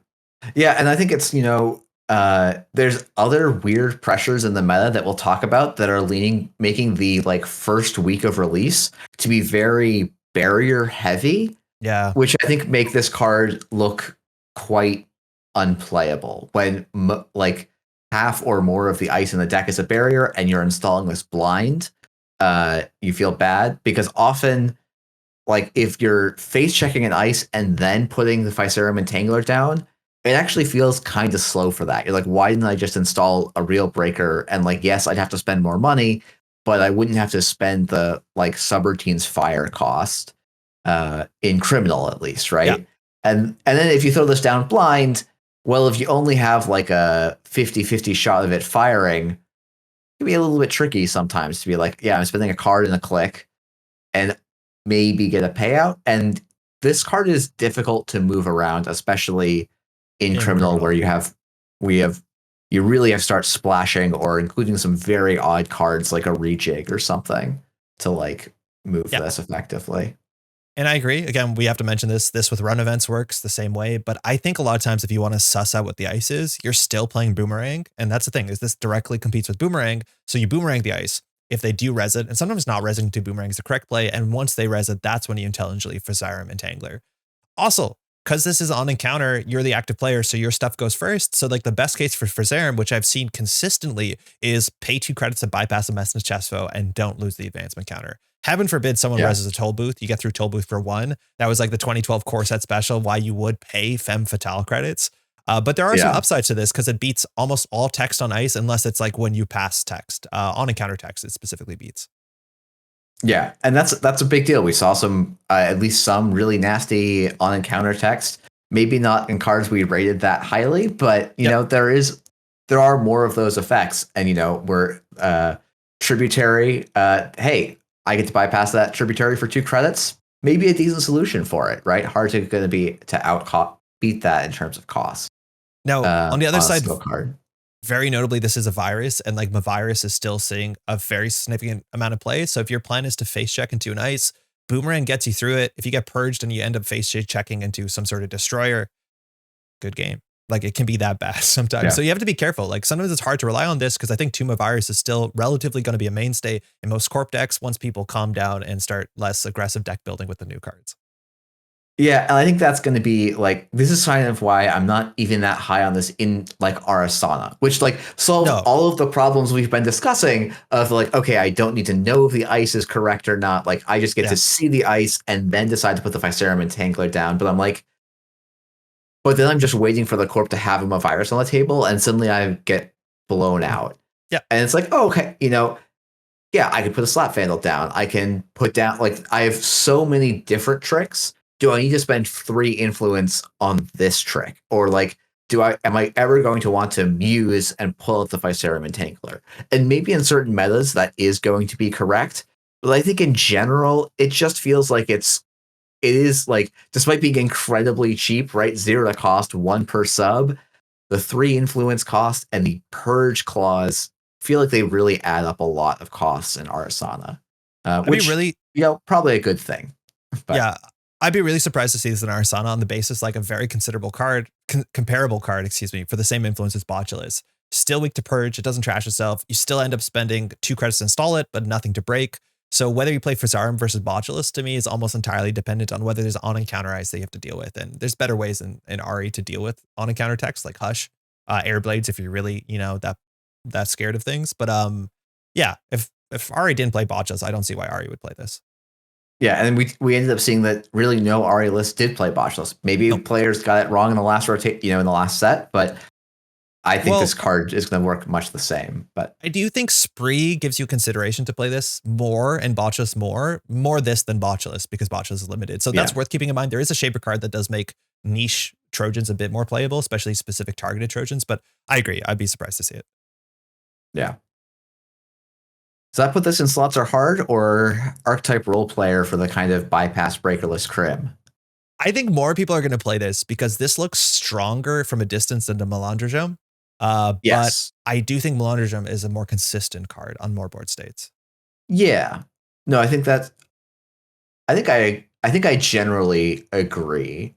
Yeah, and I think it's, there's other weird pressures in the meta that we'll talk about that are making the like first week of release to be very barrier heavy. Yeah. Which I think make this card look quite unplayable when like half or more of the ice in the deck is a barrier and you're installing this blind. You feel bad because often like if you're face checking an ice and then putting the Physarum Entangler down, it actually feels kind of slow for that. You're like, why didn't I just install a real breaker? And like, yes, I'd have to spend more money, but I wouldn't have to spend the like subroutine's fire cost in criminal at least, right? Yeah. And then if you throw this down blind, well, if you only have like a 50-50 shot of it firing, it can be a little bit tricky sometimes to be like, yeah, I'm spending a card and a click and maybe get a payout. And this card is difficult to move around, especially in criminal where you really have to start splashing or including some very odd cards like a rejig or something to like move this effectively. And I agree. Again, we have to mention this. This with run events works the same way. But I think a lot of times if you want to suss out what the ice is, you're still playing Boomerang. And that's the thing, is this directly competes with Boomerang. So you Boomerang the ice. If they do res it, and sometimes not resing to Boomerang is the correct play. And once they res it, that's when you intelligently for Zyram Entangler. Also, because this is on encounter, you're the active player, so your stuff goes first. So like the best case for Zyram, which I've seen consistently, is pay 2 credits to bypass a Message Chest foe and don't lose the advancement counter. Heaven forbid someone reses a toll booth. You get through toll booth for 1. That was like the 2012 core set special, why you would pay Femme Fatale credits. But there are some upsides to this because it beats almost all text on ice, unless it's like when you pass text. On encounter text, it specifically beats. Yeah, and that's a big deal. We saw some, at least some really nasty on encounter text. Maybe not in cards we rated that highly, but you know there are more of those effects. And you know we're tributary. Hey, I get to bypass that tributary for 2 credits. Maybe a decent solution for it, right? Hard to going to be to beat that in terms of cost. Now on the other side, card. Very notably, this is a virus, and like Mavirus is still seeing a very significant amount of play. So if your plan is to face check into an ice, Boomerang gets you through it. If you get purged and you end up face checking into some sort of destroyer, good game. Like it can be that bad sometimes. Yeah. So you have to be careful. Like sometimes it's hard to rely on this because I think Tomb Virus is still relatively going to be a mainstay in most corp decks once people calm down and start less aggressive deck building with the new cards. Yeah, and I think that's going to be like, this is kind of why I'm not even that high on this in like our Asana, which like solves all of the problems we've been discussing of like, okay, I don't need to know if the ice is correct or not. Like I just get to see the ice and then decide to put the Viscerum Entangler down. But I'm like, but then I'm just waiting for the corp to have him a virus on the table and suddenly I get blown out. Yeah. And it's like, oh, okay, you know, yeah, I can put a Slap Vandal down. I can put down, like I have so many different tricks. Do I need to spend 3 influence on this trick? Or like, am I ever going to want to muse and pull out the Viscerum Entangler? And maybe in certain metas that is going to be correct. But I think in general, it just feels like it is like, despite being incredibly cheap, right? 0 to cost, 1 per sub, the 3 influence cost and the purge clause feel like they really add up a lot of costs in Arasana. Which really, you know, probably a good thing. But yeah. I'd be really surprised to see this in Arasana on the basis like a very considerable card, comparable card, excuse me, for the same influence as Botulus. Still weak to purge, it doesn't trash itself. You still end up spending 2 credits to install it, but nothing to break. So whether you play Zyram versus Botulus to me is almost entirely dependent on whether there's on-encounter eyes that you have to deal with. And there's better ways in RE to deal with on-encounter text like Hush, Airblades if you're really, you know, that scared of things. But yeah, if RE didn't play Botulus, I don't see why RE would play this. Yeah, and we ended up seeing that really no RE list did play Botulus. Maybe players got it wrong in the last in the last set, but I think this card is going to work much the same. But I do think Spree gives you consideration to play this more and Botulus more this than Botulus because Botulus is limited. So that's worth keeping in mind. There is a Shaper card that does make niche Trojans a bit more playable, especially specific targeted Trojans. But I agree. I'd be surprised to see it. Yeah. Does that put this in slots are hard or archetype role player for the kind of bypass breakerless crim? I think more people are going to play this because this looks stronger from a distance than the Melandrogem. But I do think Melandrogem is a more consistent card on more board states. Yeah. No, I think I generally agree.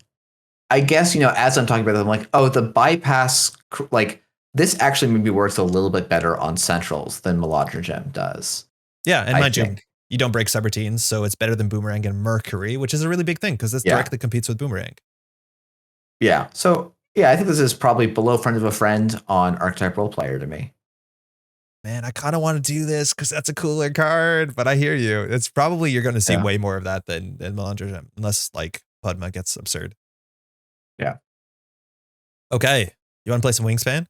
I guess, you know, as I'm talking about it, I'm like, oh, the bypass, like, this actually maybe works a little bit better on centrals than Melandrogem does. Yeah, and mind you don't break subroutines, so it's better than Boomerang and Mercury, which is a really big thing because this directly competes with Boomerang. Yeah, so yeah, I think this is probably below friend of a friend on archetype role player to me. Man, I kind of want to do this because that's a cooler card, but I hear you. It's probably you're going to see way more of that than Melandrogem, unless like Padma gets absurd. Yeah. Okay, you want to play some Wingspan?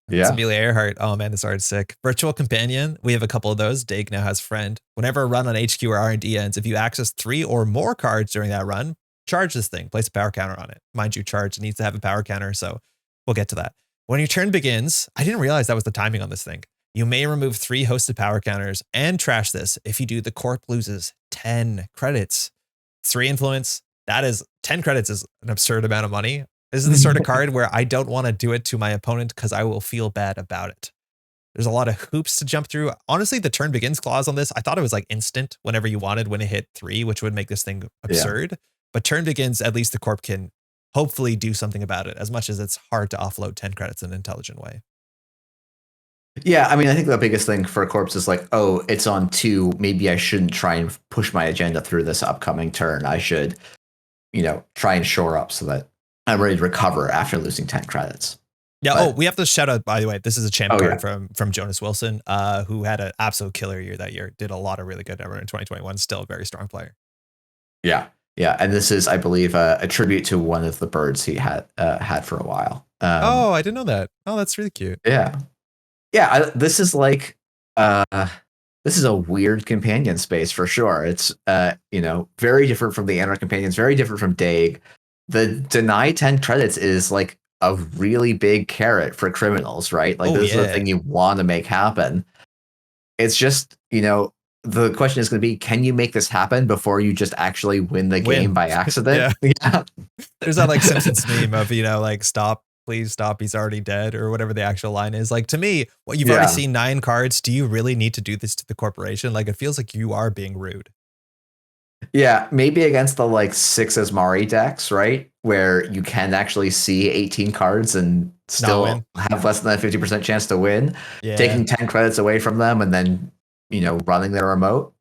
Yeah. It's Amelia Earhart. Oh man, this art's sick. Virtual Companion. We have a couple of those. Dag now has Friend. Whenever a run on HQ or R&D ends, if you access 3 or more cards during that run, charge this thing. Place a power counter on it. Mind you, charge needs to have a power counter, so we'll get to that. When your turn begins, I didn't realize that was the timing on this thing. You may remove 3 hosted power counters and trash this. If you do, the corp loses 10 credits. 3 influence. That is 10 credits is an absurd amount of money. This is the sort of card where I don't want to do it to my opponent because I will feel bad about it. There's a lot of hoops to jump through. Honestly, the turn begins clause on this, I thought it was like instant whenever you wanted when it hit 3, which would make this thing absurd. Yeah. But turn begins, at least the corp can hopefully do something about it, as much as it's hard to offload 10 credits in an intelligent way. Yeah, I mean, I think the biggest thing for corps is like, oh, it's on 2. Maybe I shouldn't try and push my agenda through this upcoming turn. I should, try and shore up so that I'm ready to recover after losing 10 credits. Yeah. But, we have to shout out, by the way, this is a champ card from Jonas Wilson, who had an absolute killer year that year. Did a lot of really good in 2021. Still a very strong player. Yeah. Yeah. And this is, I believe, a tribute to one of the birds he had for a while. I didn't know that. Oh, that's really cute. Yeah. Yeah. This is like, this is a weird companion space for sure. It's, very different from the Anarch companions, very different from Dag. The deny 10 credits is like a really big carrot for criminals, right? Like this is the thing you want to make happen. It's just, the question is going to be, can you make this happen before you just actually win the game by accident? Yeah. There's that like Simpsons meme of, like stop, please stop. He's already dead or whatever the actual line is. Like to me, what you've already seen 9 cards. Do you really need to do this to the corporation? Like it feels like you are being rude. Yeah, maybe against the like 6 Asmari decks, right? Where you can actually see 18 cards and still have less than a 50% chance to win. Yeah. Taking 10 credits away from them and then, running their remote.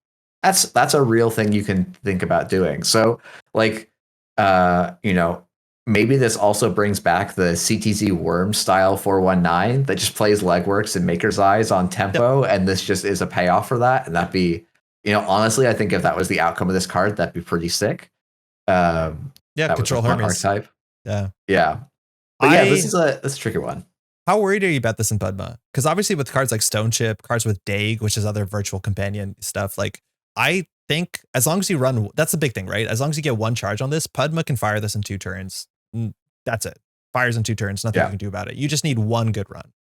That's a real thing you can think about doing. So like, maybe this also brings back the CTZ Worm style 419 that just plays legworks and Maker's Eyes on tempo. Yep. And this just is a payoff for that. And that'd be, honestly, I think if that was the outcome of this card, that'd be pretty sick. Control Hermes archetype. Yeah. But this is a tricky one. How worried are you about this in Padma? Because obviously with cards like Stone Chip, cards with Dag, which is other virtual companion stuff, like I think as long as you run, that's the big thing, right? As long as you get 1 charge on this, Padma can fire this in 2 turns. That's it. Fires in 2 turns. Nothing you can do about it. You just need 1 good run.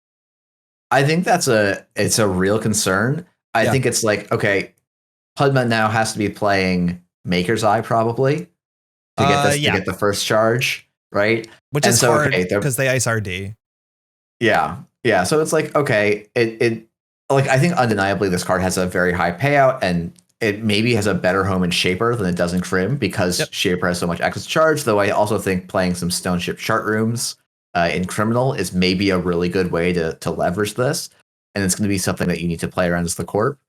I think it's a real concern. I think it's like, okay, Padma now has to be playing Maker's Eye probably to get this to get the first charge, right? Which is hard because they ice RD. Yeah. So it's like, okay, it like I think undeniably this card has a very high payout and it maybe has a better home in Shaper than it does in Crim because Shaper has so much excess charge. Though I also think playing some Stone Ship chart rooms in Criminal is maybe a really good way to leverage this, and it's going to be something that you need to play around as the corp.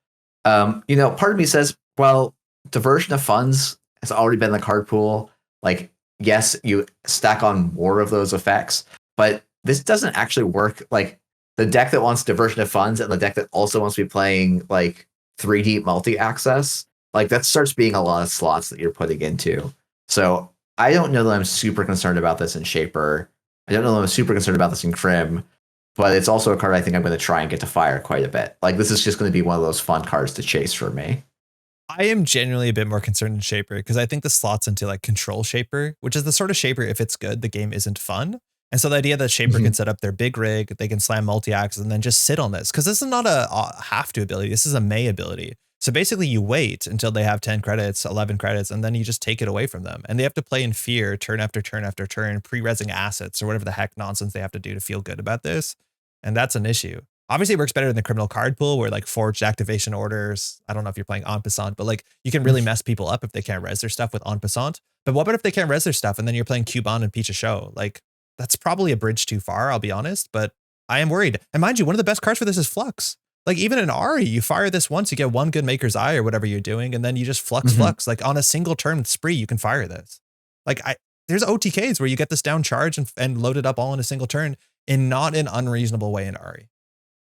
Part of me says, well, diversion of funds has already been in the card pool. Like, yes, you stack on more of those effects, but this doesn't actually work. Like the deck that wants diversion of funds and the deck that also wants to be playing like 3D multi-access, like that starts being a lot of slots that you're putting into. So I don't know that I'm super concerned about this in Shaper. I don't know that I'm super concerned about this in Crim, but it's also a card I think I'm going to try and get to fire quite a bit. Like this is just going to be one of those fun cards to chase for me. I am genuinely a bit more concerned in Shaper because I think this slots into like Control Shaper, which is the sort of Shaper, if it's good, the game isn't fun. And so the idea that Shaper can set up their big rig, they can slam multi-axes and then just sit on this, because this is not a have to ability. This is a may ability. So basically you wait until they have 10 credits, 11 credits, and then you just take it away from them. And they have to play in fear turn after turn after turn, pre-resing assets or whatever the heck nonsense they have to do to feel good about this. And that's an issue. Obviously it works better in the criminal card pool where like forged activation orders. I don't know if you're playing en passant, but like you can really mess people up if they can't res their stuff with en passant. But what about if they can't res their stuff and then you're playing Cuban and Peach of Show? Like, that's probably a bridge too far, I'll be honest, but I am worried. And mind you, one of the best cards for this is Flux. Like even in Ari, you fire this once, you get 1 good Maker's Eye or whatever you're doing, and then you just flux. Like on a single turn spree, you can fire this. Like there's OTKs where you get this down charge and load it up all in a single turn in not an unreasonable way in Ari.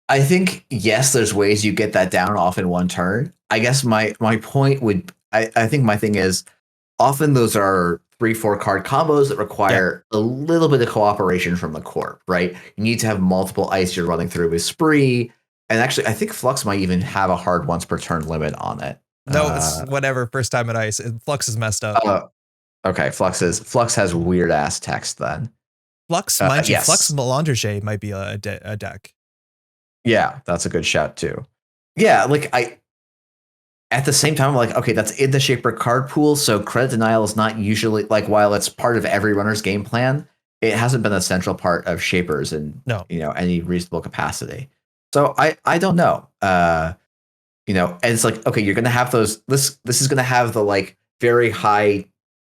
I think, yes, there's ways you get that down off in 1 turn. I guess my point would, I think my thing is, often those are 3-4 card combos that require a little bit of cooperation from the corp, right? You need to have multiple ice you're running through with Spree. And actually, I think Flux might even have a hard once per turn limit on it. No, it's whatever. First time at ice. Flux is messed up. Okay, Flux has weird ass text then. Flux, mind you, yes. Flux Melandrage might be a deck. Yeah, that's a good shout too. Yeah, like at the same time, I'm like, okay, that's in the Shaper card pool, so credit denial is not usually like, while it's part of every runner's game plan, it hasn't been a central part of Shapers in any reasonable capacity. So I don't know. And it's like, okay, you're gonna have those. This is gonna have the like very high.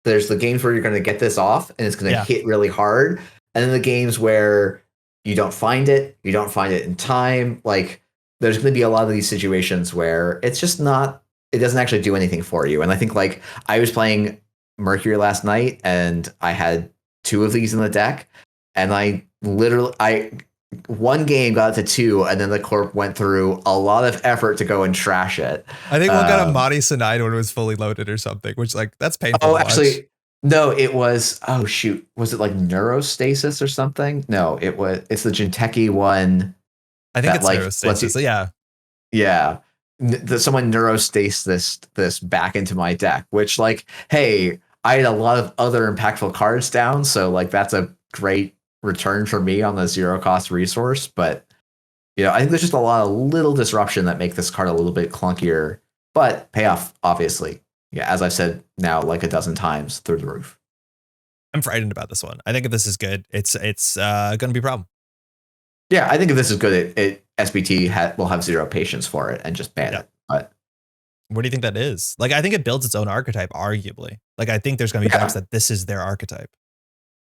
There's the games where you're gonna get this off and it's gonna hit really hard, and then the games where you don't find it in time. Like there's gonna be a lot of these situations where it's just not. It doesn't actually do anything for you. And I think like I was playing Mercury last night and I had 2 of these in the deck, and I one game got to 2, and then the corp went through a lot of effort to go and trash it. I think one got a Madi Sinai when it was fully loaded or something, which like that's painful. Oh, actually, no, it was. Oh shoot, was it like Neurostasis or something? No, it's the Jinteki one. I think it's like, Neurostasis. Yeah. Someone neurostasis this back into my deck, which like, hey, I had a lot of other impactful cards down, so like that's a great return for me on the 0 cost resource. But I think there's just a lot of little disruption that make this card a little bit clunkier, but payoff obviously, as I've said now like a dozen times, through the roof. I'm frightened about this one. I think if this is good, it's going to be a problem. Yeah, I think if this is good, SBT will have 0 patience for it and just ban it. But what do you think that is? Like, I think it builds its own archetype, arguably. Like, I think there's going to be decks that this is their archetype.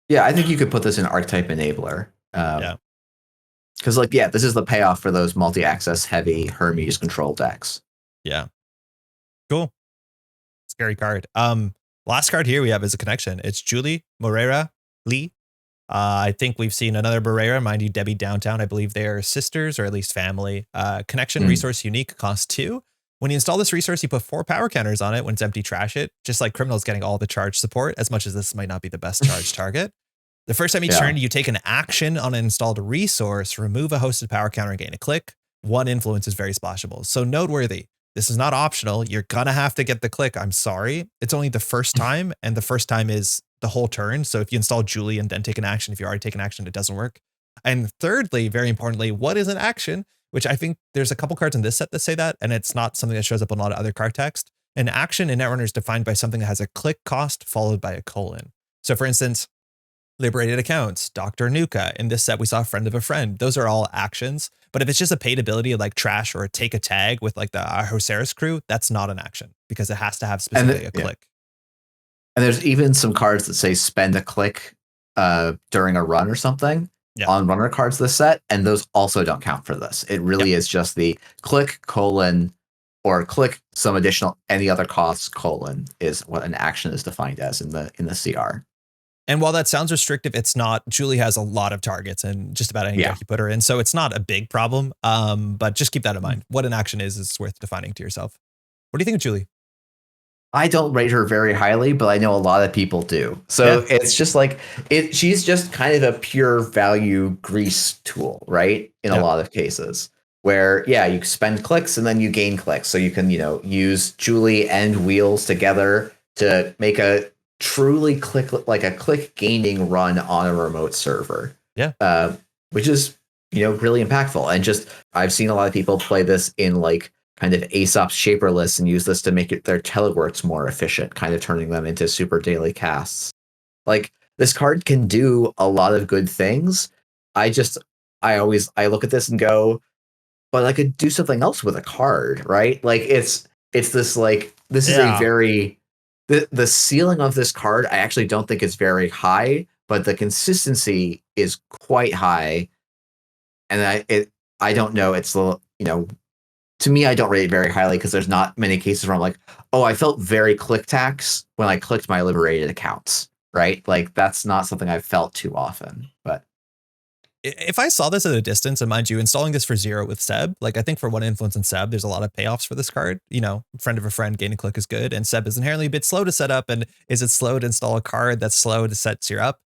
Yeah, I think you could put this in archetype enabler. Because this is the payoff for those multi-access heavy Hermes control decks. Yeah. Cool. Scary card. Last card here we have is a connection. It's Julie Moreira Lee. I think we've seen another Barrera, mind you, Debbie Downtown. I believe they are sisters or at least family. Connection resource unique, cost 2. When you install this resource, you put 4 power counters on it. When it's empty, trash it. Just like Criminal's getting all the charge support, as much as this might not be the best charge target. The first time each turn, you take an action on an installed resource, remove a hosted power counter and gain a click. 1 influence is very splashable. So noteworthy. This is not optional. You're going to have to get the click. I'm sorry. It's only the first time, and the first time is the whole turn. So if you install Julie and then take an action, if you already take an action, it doesn't work. And thirdly, very importantly, what is an action? Which I think there's a couple cards in this set that say that, and it's not something that shows up in a lot of other card text. An action in Netrunner is defined by something that has a click cost followed by a colon. So for instance, Liberated Accounts, Dr. Nuka. In this set, we saw Friend of a Friend. Those are all actions. But if it's just a paid ability like Trash or take a tag with like the Hoseris crew, that's not an action because it has to have specifically a click. And there's even some cards that say spend a click during a run or something on runner cards this set, and those also don't count for this. It really is just the click colon or click some additional any other costs colon is what an action is defined as in the CR. And while that sounds restrictive, it's not. Julie has a lot of targets and just about any deck you put her in, so it's not a big problem. But just keep that in mind. What an action is worth defining to yourself. What do you think of Julie? I don't rate her very highly, but I know a lot of people do. So it's just like she's just kind of a pure value grease tool, right? In a lot of cases where, you spend clicks and then you gain clicks. So you can, use Julie and Wheels together to make a truly click gaining run on a remote server. Which is, really impactful. And just, I've seen a lot of people play this in like kind of Aesop's Shaperless and use this to make their teleworks more efficient, kind of turning them into super daily casts. Like this card can do a lot of good things. I look at this and go, but I could do something else with a card, right? Like it's this like, this is a very, the ceiling of this card, I actually don't think it's very high, but the consistency is quite high. And I don't know, it's a little, to me, I don't rate it very highly because there's not many cases where I'm like, oh, I felt very click tax when I clicked my liberated accounts, right? Like that's not something I've felt too often, but if I saw this at a distance, and mind you, installing this for 0 with Seb, like I think for one influence and Seb, there's a lot of payoffs for this card. You know, friend of a friend, gain a click is good, and Seb is inherently a bit slow to set up. And is it slow to install a card that's slow to set your up?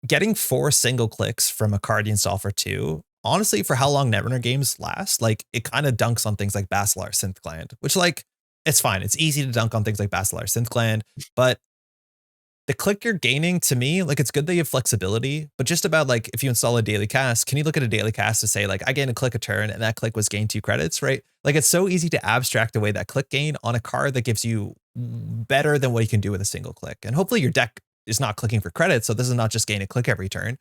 Getting 4 single clicks from a card you install for 2, honestly, for how long Netrunner games last, like it kind of dunks on things like Basilar Synth Gland, which like it's fine. It's easy to dunk on things like Basilar Synth Gland, but the click you're gaining, to me, like it's good that you have flexibility, but just about like if you install a daily cast, can you look at a daily cast to say like I gained a click a turn and that click was gained 2 credits, right? Like it's so easy to abstract away that click gain on a card that gives you better than what you can do with a single click. And hopefully your deck is not clicking for credits, so this is not just gain a click every turn,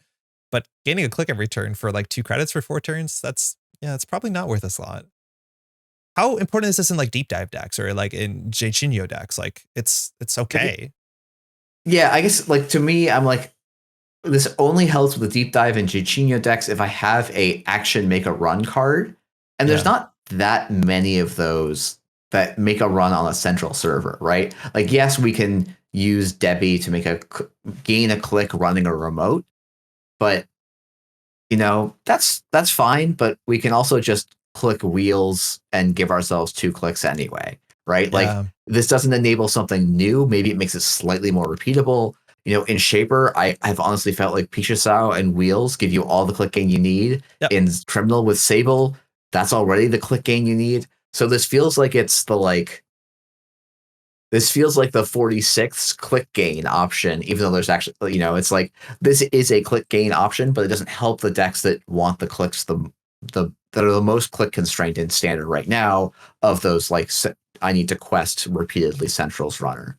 but gaining a click every turn for like 2 credits for 4 turns, that's it's probably not worth a slot. How important is this in like deep dive decks or like in Jachinyo decks? Like it's okay. Yeah, I guess like to me, I'm like, this only helps with the deep dive and Jichinho decks if I have a action make a run card. And there's not that many of those that make a run on a central server, right? Like, yes, we can use Debbie to make gain a click running a remote, but you know, that's fine. But we can also just click wheels and give ourselves 2 clicks anyway, right? Like this doesn't enable something new. Maybe it makes it slightly more repeatable. You know, in Shaper, I've honestly felt like Pichasau and Wheels give you all the click gain you need. Yep. In Criminal with Sable, that's already the click gain you need. So this feels like it's the this feels like the 46th click gain option, even though there's actually, you know, it's like this is a click gain option, but it doesn't help the decks that want the clicks that are the most click constrained in standard right now of those like I need to quest repeatedly centrals runner.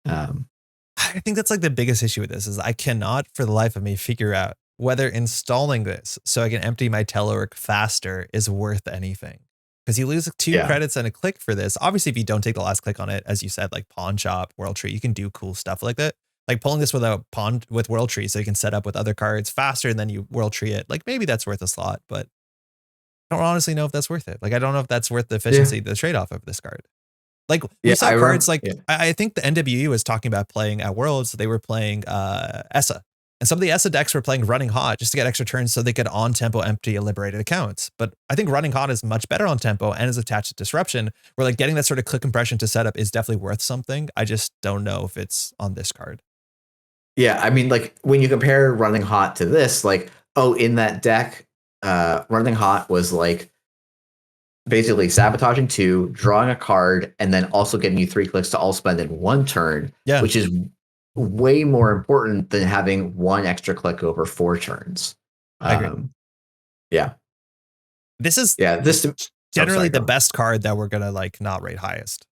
I think that's like the biggest issue with this is I cannot for the life of me figure out whether installing this so I can empty my telework faster is worth anything. Because you lose 2 credits and a click for this. Obviously, if you don't take the last click on it, as you said, like Pawn Shop, World Tree, you can do cool stuff like that. Like pulling this with World Tree so you can set up with other cards faster than you World Tree it. Like maybe that's worth a slot, but I don't honestly know if that's worth it. Like I don't know if that's worth the efficiency, the trade-off of this card. Like we saw cards like I think the NWE was talking about playing at Worlds. They were playing ESSA. And some of the ESSA decks were playing Running Hot just to get extra turns so they could on-tempo empty a liberated accounts. But I think Running Hot is much better on tempo and is attached to Disruption, where like getting that sort of click compression to set up is definitely worth something. I just don't know if it's on this card. Yeah, I mean, like when you compare Running Hot to this, like, oh, in that deck, Running Hot was like basically sabotaging 2, drawing a card, and then also giving you 3 clicks to all spend in 1 turn, which is way more important than having 1 extra click over 4 turns. I agree. Yeah. This is this generally the best card that we're going to like not rate highest.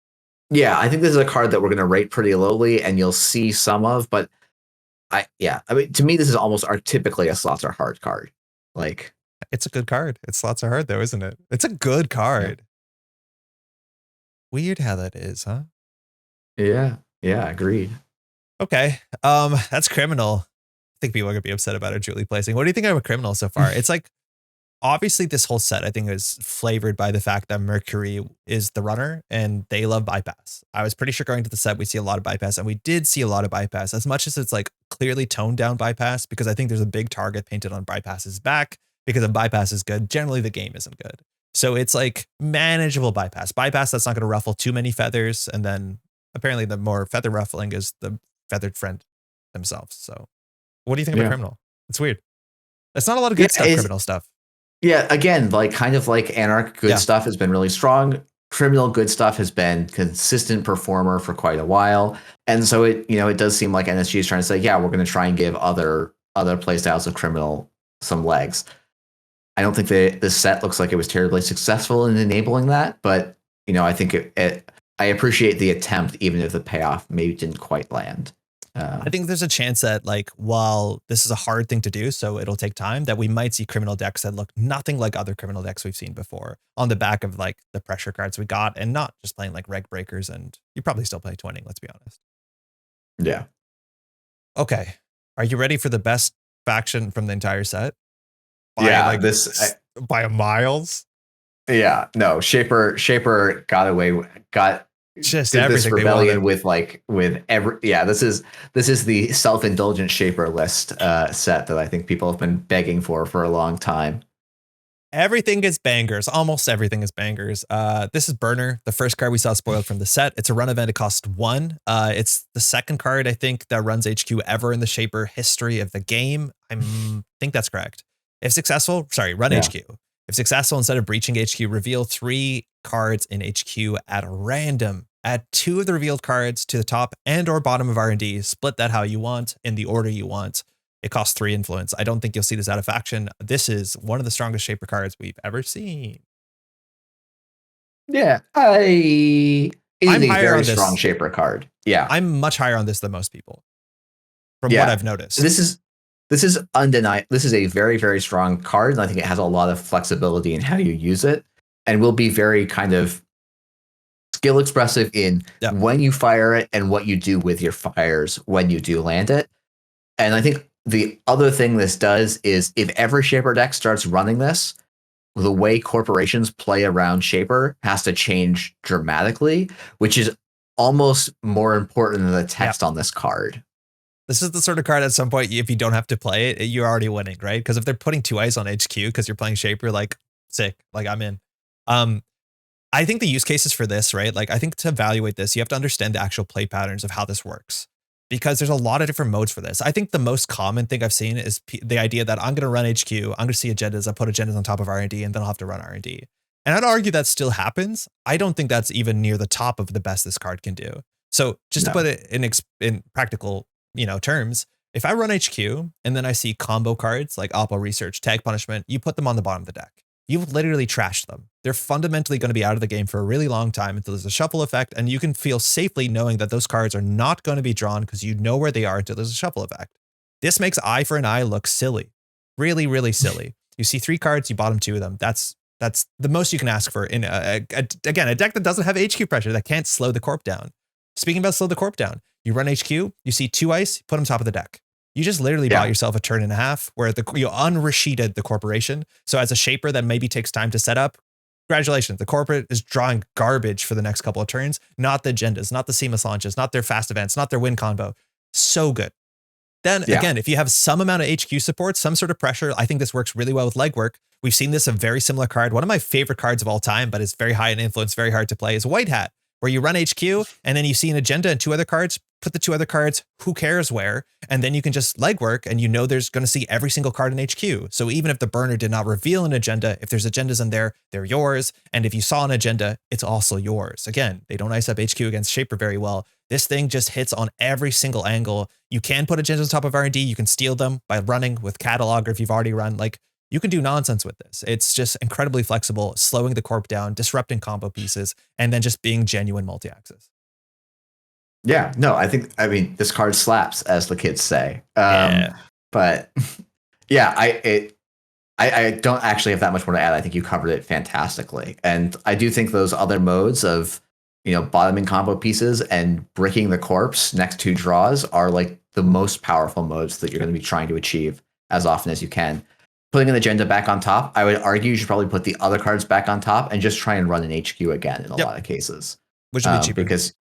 Yeah, I think this is a card that we're going to rate pretty lowly and you'll see some of, but I mean, to me, this is almost typically a slots are hard card. Like, it's a good card. It's slots are hard though, isn't it? It's a good card. Weird how that is, huh? Yeah, agreed. Okay. That's Criminal. I think people are gonna be upset about our Julie placing. What do you think of a Criminal so far? It's like obviously this whole set I think is flavored by the fact that Mercury is the runner and they love bypass. I was pretty sure going to the set we see a lot of bypass, and we did see a lot of bypass, as much as it's like clearly toned down bypass, because I think there's a big target painted on bypass's back, because if bypass is good, generally the game isn't good. So it's like manageable bypass. Bypass that's not going to ruffle too many feathers, and then apparently the more feather ruffling is the feathered friend themselves. So what do you think of a Criminal? It's weird. It's not a lot of good stuff, Criminal stuff. Yeah, again, like kind of like Anarch good stuff has been really strong. Criminal good stuff has been consistent performer for quite a while. And so it does seem like NSG is trying to say, yeah, we're going to try and give other playstyles of Criminal some legs. I don't think this set looks like it was terribly successful in enabling that, but I think I appreciate the attempt, even if the payoff maybe didn't quite land. I think there's a chance that like, while this is a hard thing to do, so it'll take time, that we might see Criminal decks that look nothing like other Criminal decks we've seen before on the back of like the pressure cards we got, and not just playing like reg breakers, and you probably still play twinning, let's be honest. Yeah. Okay. Are you ready for the best faction from the entire set? By a miles? Yeah, no, Shaper got Just did this everything they rebellion wanted. with every this is the self-indulgent shaper list set that I think people have been begging for a long time. Everything is bangers. Almost everything is bangers. This is Burner, the first card we saw spoiled from the set. It's a run event. It costs 1. It's the second card, I think, that runs HQ ever in the Shaper history of the game. I think that's correct. If successful, run Yeah. HQ. If successful, instead of breaching HQ, reveal 3 cards in HQ at random. Add 2 of the revealed cards to the top and or bottom of R&D. Split that how you want, in the order you want. It costs 3 influence. I don't think you'll see this out of faction. This is one of the strongest Shaper cards we've ever seen. Yeah, it is a higher very on this. strong shaper card. Yeah, I'm much higher on this than most people, from what I've noticed. This is undeniable. This is a very, very strong card, and I think it has a lot of flexibility in how you use it, and will be very kind of skill expressive in when you fire it and what you do with your fires when you do land it. And I think the other thing this does is if every shaper deck starts running this, the way corporations play around shaper has to change dramatically, which is almost more important than the text on this card. This is the sort of card at some point, if you don't have to play it, you're already winning, right? Because if they're putting 2 ice on HQ because you're playing shaper, like, sick, like, I'm in. I think the use cases for this, right? Like, I think to evaluate this, you have to understand the actual play patterns of how this works, because there's a lot of different modes for this. I think the most common thing I've seen is the idea that I'm going to run HQ, I'm going to see agendas, I put agendas on top of R&D, and then I'll have to run R&D. And I'd argue that still happens. I don't think that's even near the top of the best this card can do. So just to put it in practical, terms, if I run HQ and then I see combo cards like Oppo Research, Tag Punishment, you put them on the bottom of the deck. You've literally trashed them. They're fundamentally going to be out of the game for a really long time until there's a shuffle effect, and you can feel safely knowing that those cards are not going to be drawn because you know where they are until there's a shuffle effect. This makes eye for an eye look silly. Really, really silly. You see 3 cards, you bottom 2 of them. That's the most you can ask for in again, a deck that doesn't have HQ pressure, that can't slow the corp down. Speaking about slow the corp down, you run HQ, you see 2 ice, put them top of the deck. You just literally bought yourself a turn and a half where you unresheeted the corporation. So as a shaper that maybe takes time to set up, congratulations. The corporate is drawing garbage for the next couple of turns, not the agendas, not the seamless launches, not their fast events, not their win combo. So good. Then again, if you have some amount of HQ support, some sort of pressure, I think this works really well with legwork. We've seen this, a very similar card. One of my favorite cards of all time, but it's very high in influence, very hard to play, is White Hat, where you run HQ and then you see an agenda and 2 other cards, put the 2 other cards, who cares where, and then you can just legwork and you know there's going to see every single card in HQ. So even if the burner did not reveal an agenda, if there's agendas in there, they're yours. And if you saw an agenda, it's also yours. Again, they don't ice up HQ against Shaper very well. This thing just hits on every single angle. You can put agendas on top of R&D. You can steal them by running with catalog, or if you've already run, like, you can do nonsense with this. It's just incredibly flexible, slowing the corp down, disrupting combo pieces, and then just being genuine multi-axis. Yeah, no, I mean, this card slaps, as the kids say. But yeah, I don't actually have that much more to add. I think you covered it fantastically. And I do think those other modes of, bottoming combo pieces and bricking the corpse next to draws are like the most powerful modes that you're going to be trying to achieve as often as you can. Putting an agenda back on top, I would argue you should probably put the other cards back on top and just try and run an HQ again in a lot of cases. Which would be cheaper. Because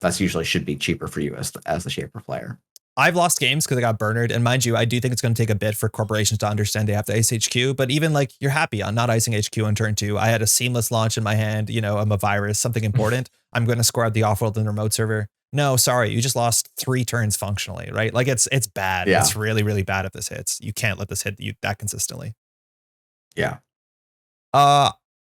that's usually should be cheaper for you as the shaper player. I've lost games because I got burnered, and mind you, I do think it's going to take a bit for corporations to understand they have to ice HQ, but even like, you're happy on not icing HQ on turn 2. I had a seamless launch in my hand, I'm a virus, something important. I'm going to score out the off-world and remote server. No, sorry, you just lost 3 turns functionally, right? Like, it's bad. Yeah. It's really, really bad if this hits. You can't let this hit you that consistently. Yeah.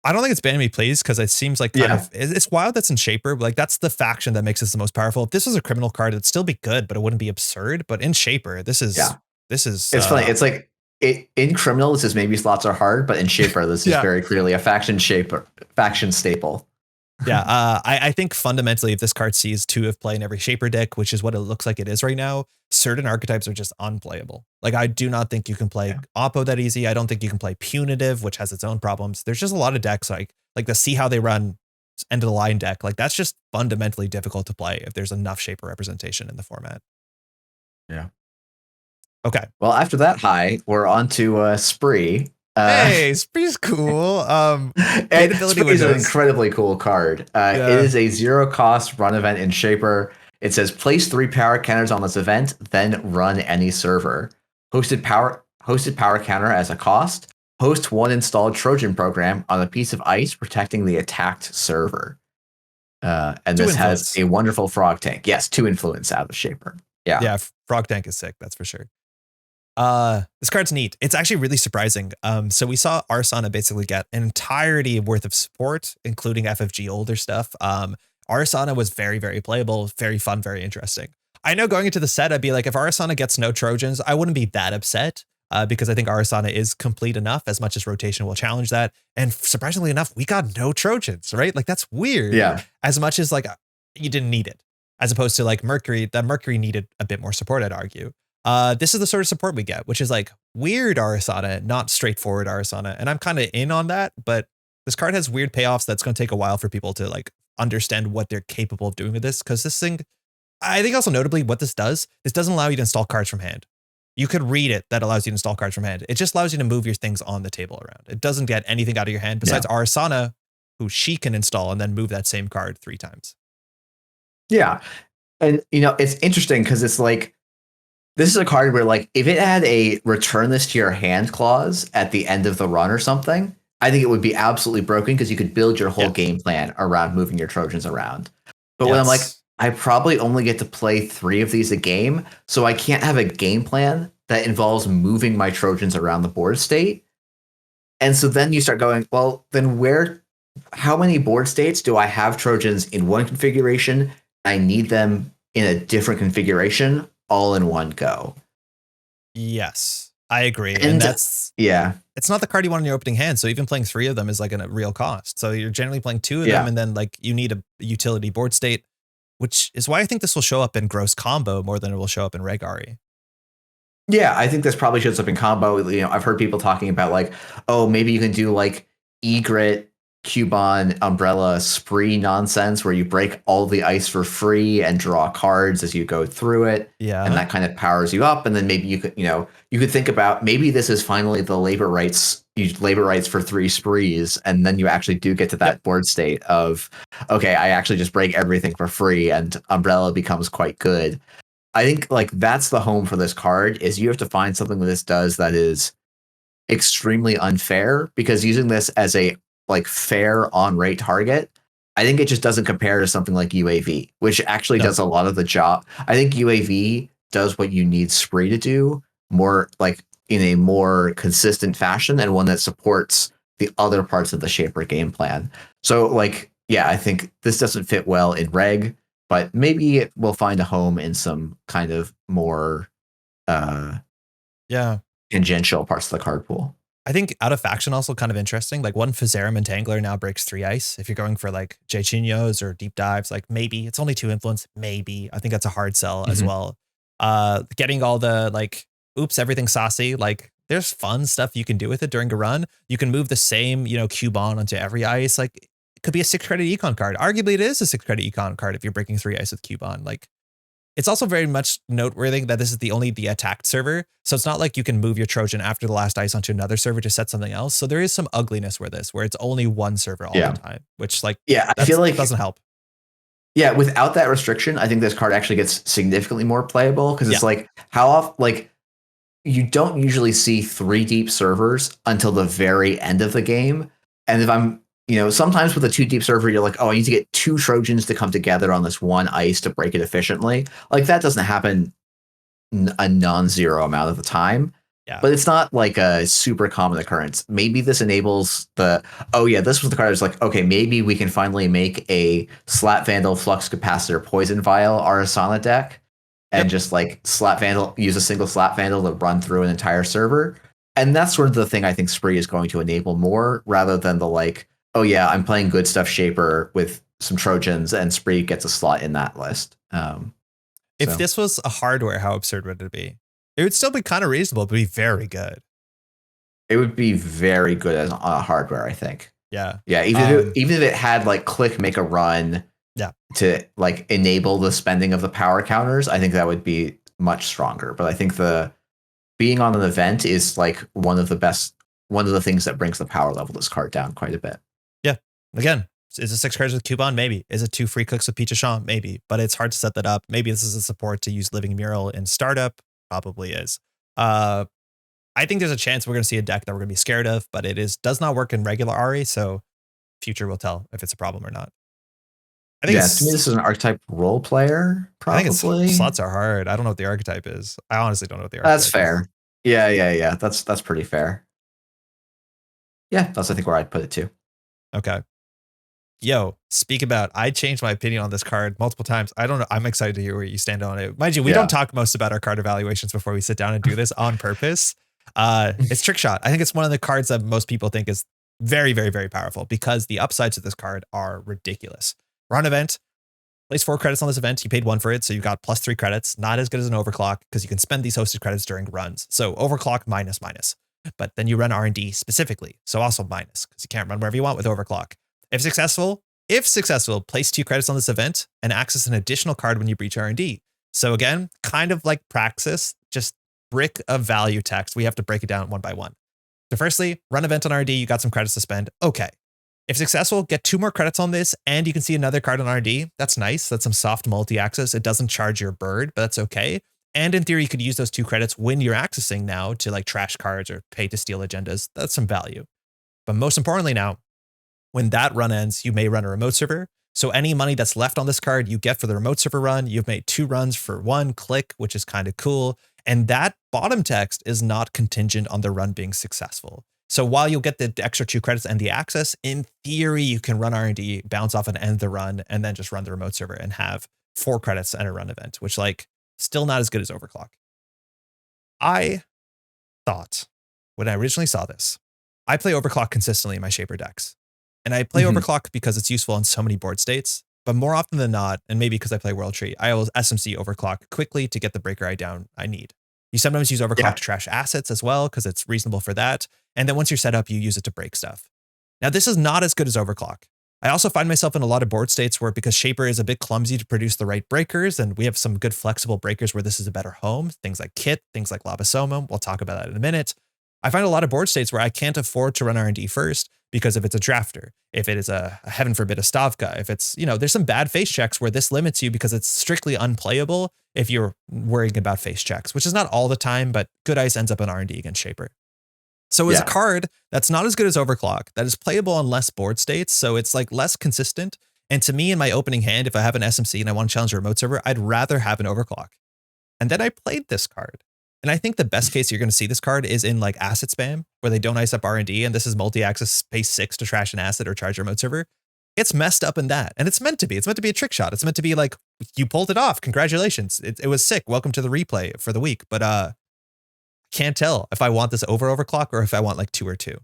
I don't think it's banning me, please, because it seems like it's wild that's in Shaper. Like, that's the faction that makes this the most powerful. If this was a criminal card, it'd still be good, but it wouldn't be absurd. But in Shaper, this is it's funny. It's like in criminal, this is maybe slots are hard, but in Shaper, this is very clearly a faction staple. Yeah, I think fundamentally, if this card sees 2 of play in every Shaper deck, which is what it looks like it is right now, certain archetypes are just unplayable. Like, I do not think you can play Oppo that easy. I don't think you can play Punitive, which has its own problems. There's just a lot of decks like the See How They Run end of the line deck. Like, that's just fundamentally difficult to play if there's enough Shaper representation in the format. Yeah. Okay. Well, after that high, we're on to Spree. Hey, Spree's cool. And Spree is an incredibly cool card. It is a 0-cost run event in Shaper. It says place 3 power counters on this event, then run any server. Hosted power counter as a cost. Host 1 installed Trojan program on a piece of ice protecting the attacked server. And this has a wonderful frog tank. Yes, 2 influence out of Shaper. Yeah, frog tank is sick, that's for sure. This card's neat. It's actually really surprising. So we saw Arsana basically get an entirety worth of support, including FFG older stuff. Arsana was very, very playable, very fun, very interesting. I know going into the set, I'd be like, if Arsana gets no Trojans, I wouldn't be that upset, because I think Arsana is complete enough, as much as rotation will challenge that. And surprisingly enough, we got no Trojans, right? Like, that's weird. Yeah. As much as like you didn't need it, as opposed to like Mercury, that Mercury needed a bit more support, I'd argue. This is the sort of support we get, which is like weird Arsana, not straightforward Arsana. And I'm kind of in on that, but this card has weird payoffs that's going to take a while for people to like understand what they're capable of doing with this. Because this thing, I think also notably what this doesn't allow you to install cards from hand. You could read it that allows you to install cards from hand. It just allows you to move your things on the table around. It doesn't get anything out of your hand besides Arsana, who she can install and then move that same card 3 times. Yeah. And, it's interesting because it's like, this is a card where, like, if it had a return this to your hand clause at the end of the run or something, I think it would be absolutely broken because you could build your whole game plan around moving your Trojans around. But when I'm like, I probably only get to play 3 of these a game, so I can't have a game plan that involves moving my Trojans around the board state. And so then you start going, well, then how many board states do I have Trojans in one configuration? I need them in a different configuration all in one go. Yes, I agree. And that's, it's not the card you want in your opening hand. So even playing 3 of them is like a real cost. So you're generally playing 2 of them, and then like you need a utility board state, which is why I think this will show up in gross combo more than it will show up in Reg Ari. Yeah, I think this probably shows up in combo. I've heard people talking about like, oh, maybe you can do like Egret, Cubon, Umbrella, Spree nonsense where you break all the ice for free and draw cards as you go through it. Yeah. And that kind of powers you up. And then maybe you could think about maybe this is finally the labor rights for 3 sprees. And then you actually do get to that board state of, okay, I actually just break everything for free and Umbrella becomes quite good. I think like that's the home for this card is you have to find something that this does that is extremely unfair, because using this as a like fair on rate target, I think it just doesn't compare to something like UAV, which actually does a lot of the job. I think UAV does what you need Spree to do more like in a more consistent fashion and one that supports the other parts of the Shaper game plan. So like, yeah, I think this doesn't fit well in Reg, but maybe it will find a home in some kind of more tangential parts of the card pool. I think out of faction also kind of interesting. Like one Physarum Entangler now breaks 3 ice. If you're going for like Jaichinos or deep dives, like maybe it's only 2 influence. Maybe I think that's a hard sell as well. Getting all the like, oops, everything's saucy. Like there's fun stuff you can do with it during a run. You can move the same, Cubon onto every ice. Like it could be a 6-credit econ card. Arguably it is a 6-credit econ card if you're breaking 3 ice with Cubon. Like it's also very much noteworthy that this is the attacked server. So it's not like you can move your Trojan after the last ice onto another server to set something else. So there is some ugliness where it's only one server all the time, which like, I feel like doesn't help. Yeah. Without that restriction, I think this card actually gets significantly more playable because it's like how often, like you don't usually see 3 deep servers until the very end of the game. And if I'm, sometimes with a 2 deep server, you're like, oh, I need to get 2 Trojans to come together on this one ice to break it efficiently. Like that doesn't happen a non-zero amount of the time. Yeah. But it's not like a super common occurrence. Maybe this enables this was the card. It's like, okay, maybe we can finally make a Slap Vandal, Flux Capacitor, Poison Vial Arasana deck and just like use a single Slap Vandal to run through an entire server. And that's sort of the thing I think Spree is going to enable more rather than the like, oh yeah, I'm playing good stuff Shaper with some Trojans and Spree gets a slot in that list. If this was a hardware, how absurd would it be? It would still be kind of reasonable, but be very good. It would be very good as on a hardware, I think. Yeah. Yeah. Even if it had like click, make a run to like enable the spending of the power counters, I think that would be much stronger. But I think the being on an event is like one of the best one of the things that brings the power level of this card down quite a bit. Yeah. Again, is it 6 cards with coupon? Maybe. Is it 2 free cooks with Peach Champ? Maybe. But it's hard to set that up. Maybe this is a support to use Living Mural in startup. Probably is. I think there's a chance we're going to see a deck that we're going to be scared of, but does not work in regular Ari, so future will tell if it's a problem or not. I think to me this is an archetype role player, probably. I think slots are hard. I don't know what the archetype is. I honestly don't know what the archetype is. That's fair. Yeah. That's pretty fair. Yeah, that's I think where I'd put it too. Okay. Yo, speak about, I changed my opinion on this card multiple times. I don't know. I'm excited to hear where you stand on it. Mind you, we don't talk most about our card evaluations before we sit down and do this on purpose. It's Trick Shot. I think it's one of the cards that most people think is very, very, very powerful because the upsides of this card are ridiculous. Run event, place 4 credits on this event. You paid 1 for it, so you got +3 credits. Not as good as an overclock because you can spend these hosted credits during runs. So overclock minus. But then you run R&D specifically, so also minus because you can't run wherever you want with overclock. If successful, place 2 credits on this event and access an additional card when you breach R&D. So again, kind of like Praxis, just brick of value text. We have to break it down one by one. So firstly, run event on R&D, you got some credits to spend. Okay. If successful, get 2 more credits on this and you can see another card on R&D. That's nice. That's some soft multi-access. It doesn't charge your bird, but that's okay. And in theory, you could use those 2 credits when you're accessing now to like trash cards or pay to steal agendas. That's some value. But most importantly now, when that run ends, you may run a remote server. So any money that's left on this card, you get for the remote server run. You've made 2 runs for 1 click, which is kind of cool. And that bottom text is not contingent on the run being successful. So while you'll get the extra 2 credits and the access, in theory, you can run R&D, bounce off and end the run, and then just run the remote server and have 4 credits and a run event, which like still not as good as overclock. I thought when I originally saw this, I play overclock consistently in my Shaper decks. And I play overclock because it's useful in so many board states, but more often than not, and maybe because I play World Tree, I will SMC overclock quickly to get the breaker eye down I need. You sometimes use overclock to trash assets as well, because it's reasonable for that. And then once you're set up, you use it to break stuff. Now, this is not as good as overclock. I also find myself in a lot of board states where, because Shaper is a bit clumsy to produce the right breakers, and we have some good flexible breakers where this is a better home, things like Kit, things like Lava Soma, we'll talk about that in a minute. I find a lot of board states where I can't afford to run R&D first, because if it's a drafter, if it is a heaven forbid a Stavka, if it's, there's some bad face checks where this limits you because it's strictly unplayable if you're worrying about face checks, which is not all the time, but good ice ends up in R&D against Shaper. So it's a card that's not as good as overclock, that is playable on less board states, so it's like less consistent. And to me, in my opening hand, if I have an SMC and I want to challenge a remote server, I'd rather have an overclock. And then I played this card. And I think the best case you're going to see this card is in like asset spam, where they don't ice up R&D, and this is multi-access space 6 to trash an asset or charge a remote server. It's messed up in that. And it's meant to be. It's meant to be a trick shot. It's meant to be like, you pulled it off. Congratulations. It was sick. Welcome to the replay for the week. But can't tell if I want this overclock or if I want like 2 or 2.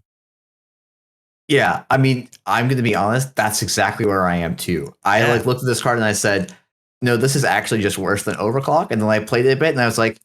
Yeah, I mean, I'm going to be honest. That's exactly where I am too. I like looked at this card and I said, no, this is actually just worse than overclock. And then I played it a bit and I was like,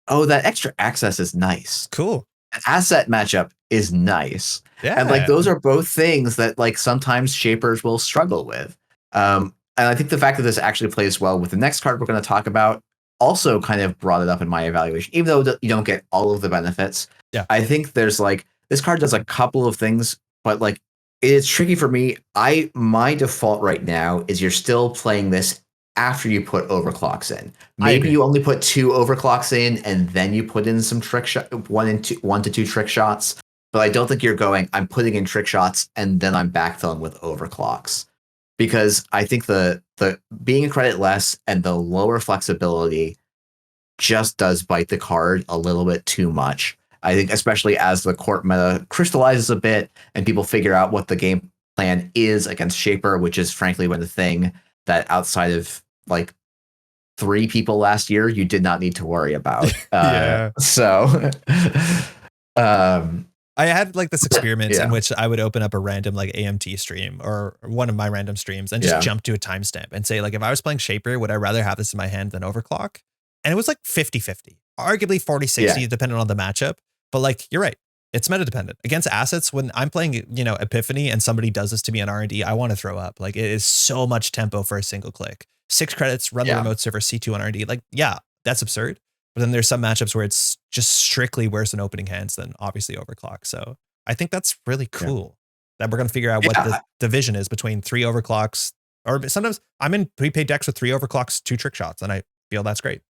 oh, that extra access is nice. Cool. An asset matchup is nice. Yeah. And like those are both things that like sometimes Shapers will struggle with. And I think the fact that this actually plays well with the next card we're going to talk about also kind of brought it up in my evaluation, even though you don't get all of the benefits. Yeah. I think there's like, this card does a couple of things, but like it's tricky for me. My default right now is you're still playing this after you put overclocks in. Maybe you only put 2 overclocks in and then you put in some trick shot, 1 to 2 trick shots. But I don't think you're going, I'm putting in trick shots and then I'm backfilling with overclocks. Because I think the being a credit less and the lower flexibility just does bite the card a little bit too much. I think especially as the court meta crystallizes a bit and people figure out what the game plan is against Shaper, which is frankly one of the thing that outside of like 3 people last year, you did not need to worry about. So I had like this experiment in which I would open up a random like AMT stream or one of my random streams and just jump to a timestamp and say, like, if I was playing Shaper, would I rather have this in my hand than overclock? And it was like 50-50, arguably 40-60, depending on the matchup. But like, you're right. It's meta dependent. Against assets, when I'm playing, Epiphany and somebody does this to me on R&D, I want to throw up. Like, it is so much tempo for a single click. 6 credits, run the remote server, C2 on R&D. Like, that's absurd. But then there's some matchups where it's just strictly worse in opening hands than obviously overclock. So I think that's really Yeah. cool that we're going to figure out what the division is between 3 overclocks, or sometimes I'm in prepaid decks with 3 overclocks, 2 trick shots, and I feel that's great.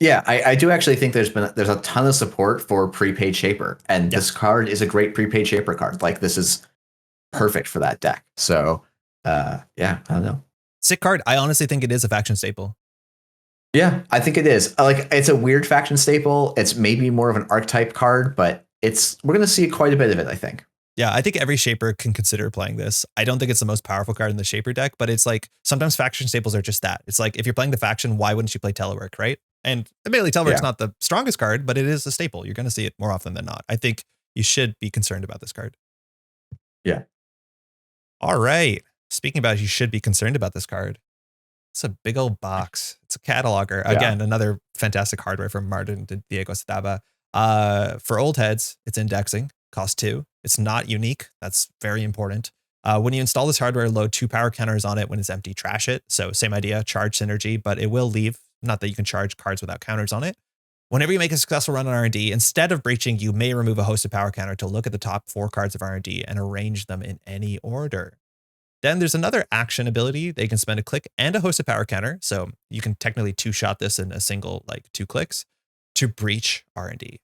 Yeah, I do actually think there's a ton of support for prepaid Shaper, and Yeah. this card is a great prepaid Shaper card. Like, this is perfect for that deck. So, yeah, I don't know. Sick card. I honestly think it is a faction staple. Yeah, I think it is. Like, it's a weird faction staple. It's maybe more of an archetype card, but we're gonna see quite a bit of it, I think. Yeah, I think every Shaper can consider playing this. I don't think it's the most powerful card in the Shaper deck, but it's like sometimes faction staples are just that. It's like if you're playing the faction, why wouldn't you play Telework, right? And admittedly, Telework's not the strongest card, but it is a staple. You're going to see it more often than not. I think you should be concerned about this card. Yeah. All right. Speaking about you should be concerned about this card. It's a big old box. It's a cataloger. Yeah. Again, another fantastic hardware from Martin Diego Sadaba. For old heads, it's indexing, cost 2. It's not unique. That's very important. When you install this hardware, load 2 power counters on it. When it's empty, trash it. So same idea, charge synergy, but it will leave. Not that you can charge cards without counters on it. Whenever you make a successful run on R&D, instead of breaching, you may remove a hosted power counter to look at the top 4 cards of R&D and arrange them in any order. Then there's another action ability. They can spend a click and a hosted power counter. So you can technically 2-shot this in a single, 2 clicks to breach R&D.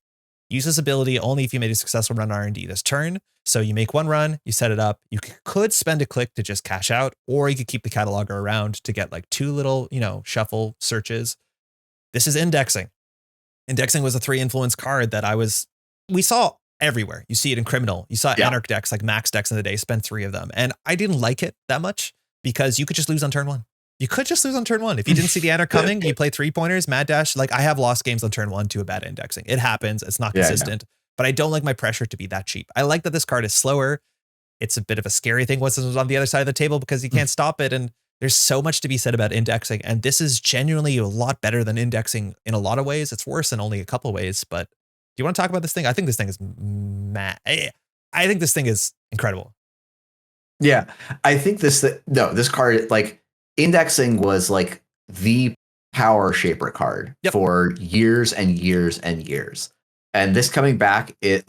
Use this ability only if you made a successful run R&D this turn. So you make 1 run, you set it up. You could spend a click to just cash out, or you could keep the cataloger around to get 2 little, shuffle searches. This is indexing. Indexing was a 3 influence card that we saw everywhere. You see it in Criminal. You saw Anarch decks, like Max decks in the day, spend 3 of them. And I didn't like it that much because you could just lose on turn 1. You could just lose on turn 1. If you didn't see the Anarch coming, you play 3-pointers, Mad Dash. I have lost games on turn 1 to a bad indexing. It happens. It's not consistent, but I don't like my pressure to be that cheap. I like that this card is slower. It's a bit of a scary thing once it's on the other side of the table because you can't stop it. And there's so much to be said about indexing. And this is genuinely a lot better than indexing in a lot of ways. It's worse in only a couple ways, but do you want to talk about this thing? I think this thing is I think this thing is incredible. Yeah, I think this card, indexing was the power Shaper card for years and years and years. And this coming back, it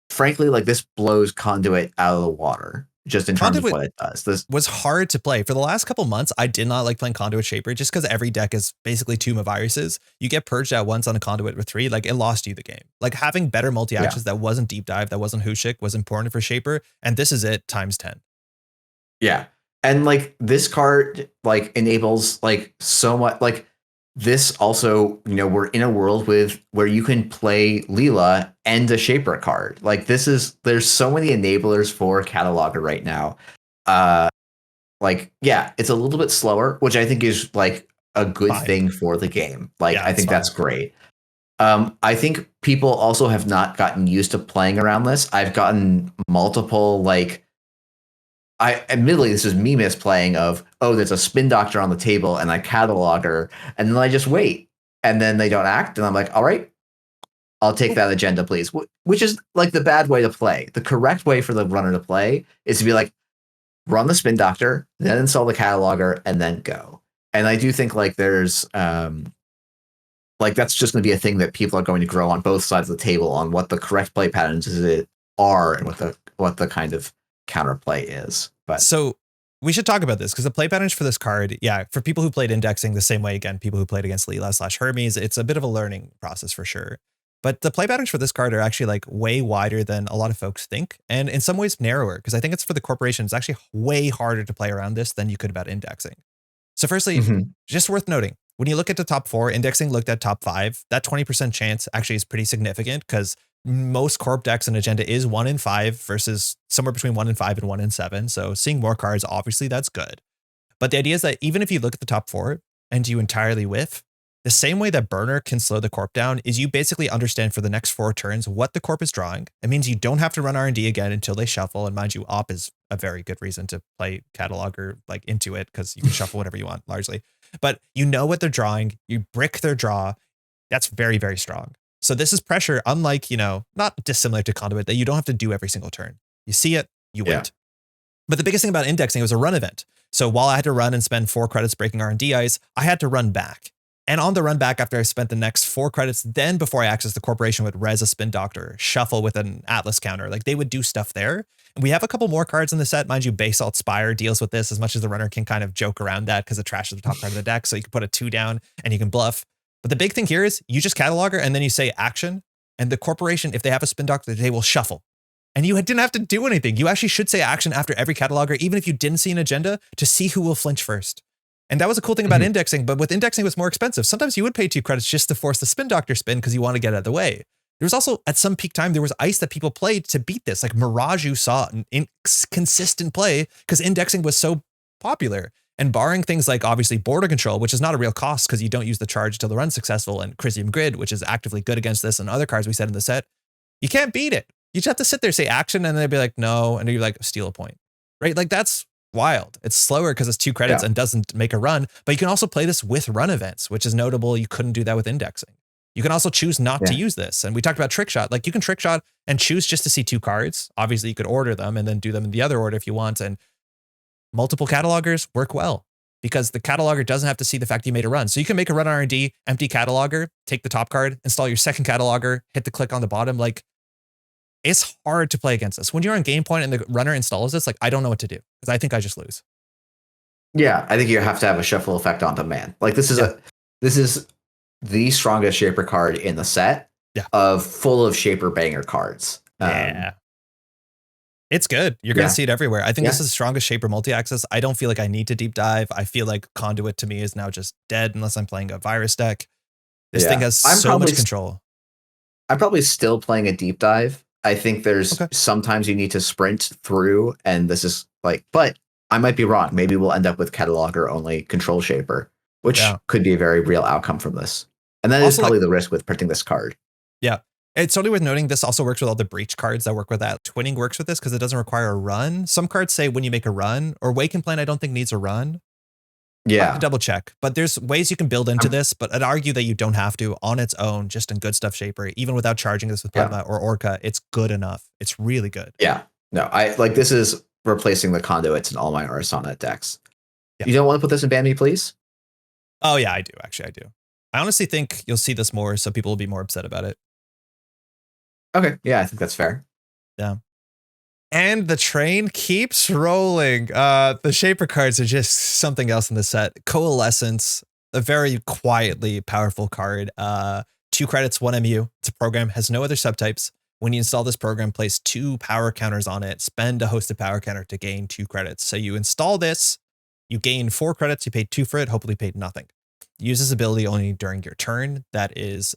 frankly, this blows Conduit out of the water. Just in terms of what it does. This was hard to play. For the last couple months, I did not like playing Conduit Shaper just because every deck is basically Tomb of Viruses. You get purged out once on a Conduit with 3, it lost you the game. Having better multi-actions that wasn't Deep Dive, that wasn't Hushik, was important for Shaper, and this is it times 10. Yeah. And this card enables so much this also, we're in a world where you can play Leela and a Shaper card. There's so many enablers for Cataloger right now. It's a little bit slower, which I think is a good thing for the game. I think that's great. I think people also have not gotten used to playing around this. I've gotten multiple admittedly, this is me misplaying of, there's a Spin Doctor on the table and I Cataloger, and then I just wait, and then they don't act, and I'm like, all right, I'll take that agenda, please. Which is the bad way to play. The correct way for the runner to play is to be run the Spin Doctor, then install the Cataloger, and then go. And I do think there's that's just going to be a thing that people are going to grow on both sides of the table on what the correct play patterns are and what the kind of counterplay is. But so we should talk about this because the play patterns for this card, for people who played indexing the same way, again, people who played against Leela / Hermes, it's a bit of a learning process for sure. But the play patterns for this card are actually way wider than a lot of folks think, and in some ways narrower, because I think it's for the corporation. It's actually way harder to play around this than you could about indexing. So firstly, just worth noting, when you look at the top 4, indexing looked at top 5, that 20% chance actually is pretty significant because most corp decks and agenda is 1 in 5 versus somewhere between 1 in 5 and 1 in 7. So seeing more cards, obviously that's good. But the idea is that even if you look at the top 4 and you entirely whiff, the same way that Burner can slow the corp down is you basically understand for the next 4 turns what the corp is drawing. It means you don't have to run R&D again until they shuffle. And mind you, op is a very good reason to play Cataloger into it because you can shuffle whatever you want largely. But you know what they're drawing. You brick their draw. That's very, very strong. So this is pressure, unlike, not dissimilar to Conduit, that you don't have to do every single turn. You see it, you wait. But the biggest thing about indexing was a run event. So while I had to run and spend 4 credits breaking R&D ice, I had to run back. And on the run back after I spent the next 4 credits, then before I access the corporation would res a spin doctor, shuffle with an Atlas counter. Like they would do stuff there. And we have a couple more cards in the set. Mind you, Basalt Spire deals with this as much as the runner can kind of joke around that because it trashes the top card of the deck. So you can put a 2 down and you can bluff. But the big thing here is you just catalog her and then you say action. And the corporation, if they have a spin doctor, they will shuffle. And you didn't have to do anything. You actually should say action after every cataloger, even if you didn't see an agenda, to see who will flinch first. And that was a cool thing about indexing, but with indexing it was more expensive. Sometimes you would pay 2 credits just to force the spin doctor spin because you want to get out of the way. There was also, at some peak time, there was ice that people played to beat this. Like Mirage, you saw an inconsistent play because indexing was so popular. And barring things like, obviously, border control, which is not a real cost because you don't use the charge until the run's successful, and Chrysium Grid, which is actively good against this, and other cards we said in the set, you can't beat it. You just have to sit there, say action, and then they'd be like, no, and you're like, steal a point, right? Like that's wild. It's slower because it's 2 credits and doesn't make a run, but you can also play this with run events, which is notable. You couldn't do that with indexing. You can also choose not to use this. And we talked about trick shot. Like you can trick shot and choose just to see 2 cards. Obviously you could order them and then do them in the other order if you want. And multiple catalogers work well because the cataloger doesn't have to see the fact you made a run. So you can make a run R&D, empty cataloger, take the top card, install your second cataloger, hit the click on the bottom. Like it's hard to play against this. When you're on game point and the runner installs this, like I don't know what to do because I think I just lose. Yeah, I think you have to have a shuffle effect on demand. Like this is the strongest Shaper card in the set of full of Shaper banger cards. It's good. You're going to see it everywhere. I think this is the strongest Shaper multi-access. I don't feel like I need to deep dive. I feel like Conduit to me is now just dead unless I'm playing a virus deck. This thing has so much control. I'm probably still playing a deep dive. I think there's sometimes you need to sprint through, and this is like, but I might be wrong. Maybe we'll end up with cataloger only control Shaper, which could be a very real outcome from this. And that is probably the risk with printing this card. Yeah. It's totally worth noting this also works with all the breach cards that work with that. Twinning works with this because it doesn't require a run. Some cards say when you make a run, or Waken Plan I don't think needs a run. I have to double check. But there's ways you can build into this, but I'd argue that you don't have to on its own, just in good stuff Shaper, even without charging this with Plasma or Orca. It's good enough. It's really good. Yeah. No, I like this is replacing the conduits in all my Arasana decks. You don't want to put this in Bambi, please? Oh, yeah, I do. Actually, I do. I honestly think you'll see this more, so people will be more upset about it. Okay. Yeah, I think that's fair. Yeah. And the train keeps rolling. The Shaper cards are just something else in the set. Coalescence, a very quietly powerful card. 2 credits, 1 MU. It's a program, has no other subtypes. When you install this program, place 2 power counters on it. Spend a hosted power counter to gain 2 credits. So you install this, you gain 4 credits, you paid 2 for it, hopefully paid nothing. Use this ability only during your turn. That is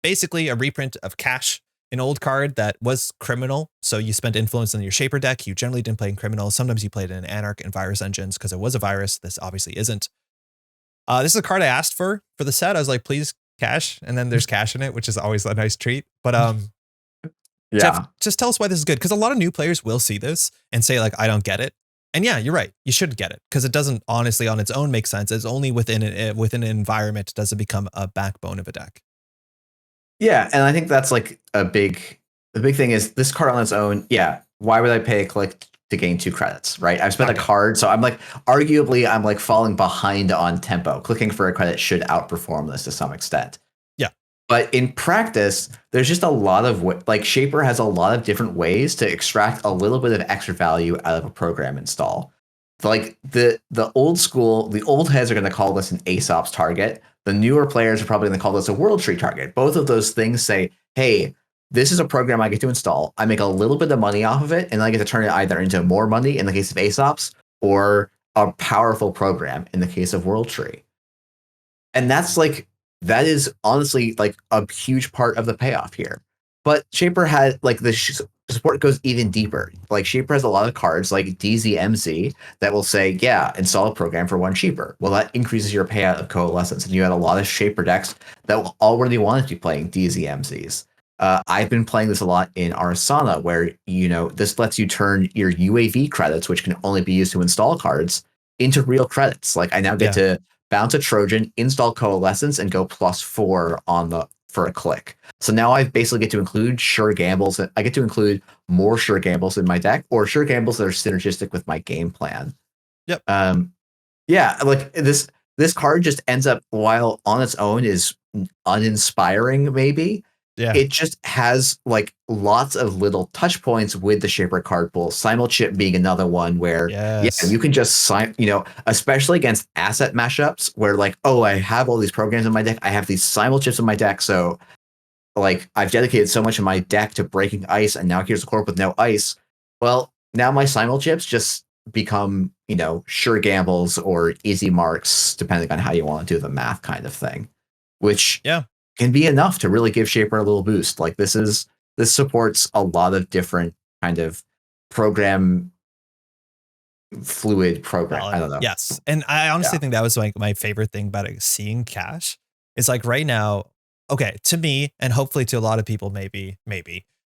basically a reprint of Cash, an old card that was criminal. So you spent influence in your Shaper deck. You generally didn't play in criminal. Sometimes you played in Anarch and Virus engines because it was a virus. This obviously isn't. This is a card I asked for the set. I was like, please Cash. And then there's Cash in it, which is always a nice treat. But Jeff, just tell us why this is good. Because a lot of new players will see this and say like, I don't get it. And yeah, you're right. You should get it because it doesn't honestly on its own make sense. It's only within an environment does it become a backbone of a deck. Yeah, and I think that's like the big thing is this card on its own. Yeah, why would I pay a click to gain 2 credits, right? I've spent a card, so I'm like, arguably, I'm like falling behind on tempo. Clicking for a credit should outperform this to some extent. Yeah. But in practice, there's just a lot of, like Shaper has a lot of different ways to extract a little bit of extra value out of a program install. Like the old school, the old heads are going to call this an Aesop's target. The newer players are probably going to call this a World Tree target. Both of those things say, hey, this is a program I get to install. I make a little bit of money off of it, and I get to turn it either into more money in the case of Aesop's or a powerful program in the case of World Tree. And that is honestly like a huge part of the payoff here. But Shaper had like the support goes even deeper. Like Shaper has a lot of cards like DZMZ that will say, yeah, install a program for 1 cheaper. Well, that increases your payout of Coalescence. And you had a lot of Shaper decks that will already want to be playing DZMZs. I've been playing this a lot in Arasana where, this lets you turn your UAV credits, which can only be used to install cards, into real credits. Like I now get to bounce a Trojan, install Coalescence, and go +4 for a click. So now I basically get to include Sure Gambles. I get to include more Sure Gambles in my deck, or Sure Gambles that are synergistic with my game plan. Yep. Yeah, like this. this card just ends up, while on its own is uninspiring, maybe, Yeah. it just has like lots of little touch points with the Shaper card pool. Simulchip being another one where, yeah, Yes. you can just especially against asset mashups where like, oh, I have all these programs in my deck. I have these Simulchips in my deck. So like I've dedicated so much of my deck to breaking ice, and now here's a corp with no ice. Well, now my Simulchips just become, sure gambles or easy marks, depending on how you want to do the math kind of thing, which Yeah. can be enough to really give Shaper a little boost. Like this supports a lot of different kind of fluid program. I don't know. Yes. And I honestly think that was like my favorite thing about seeing cash is like right now, okay, to me, and hopefully to a lot of people, maybe,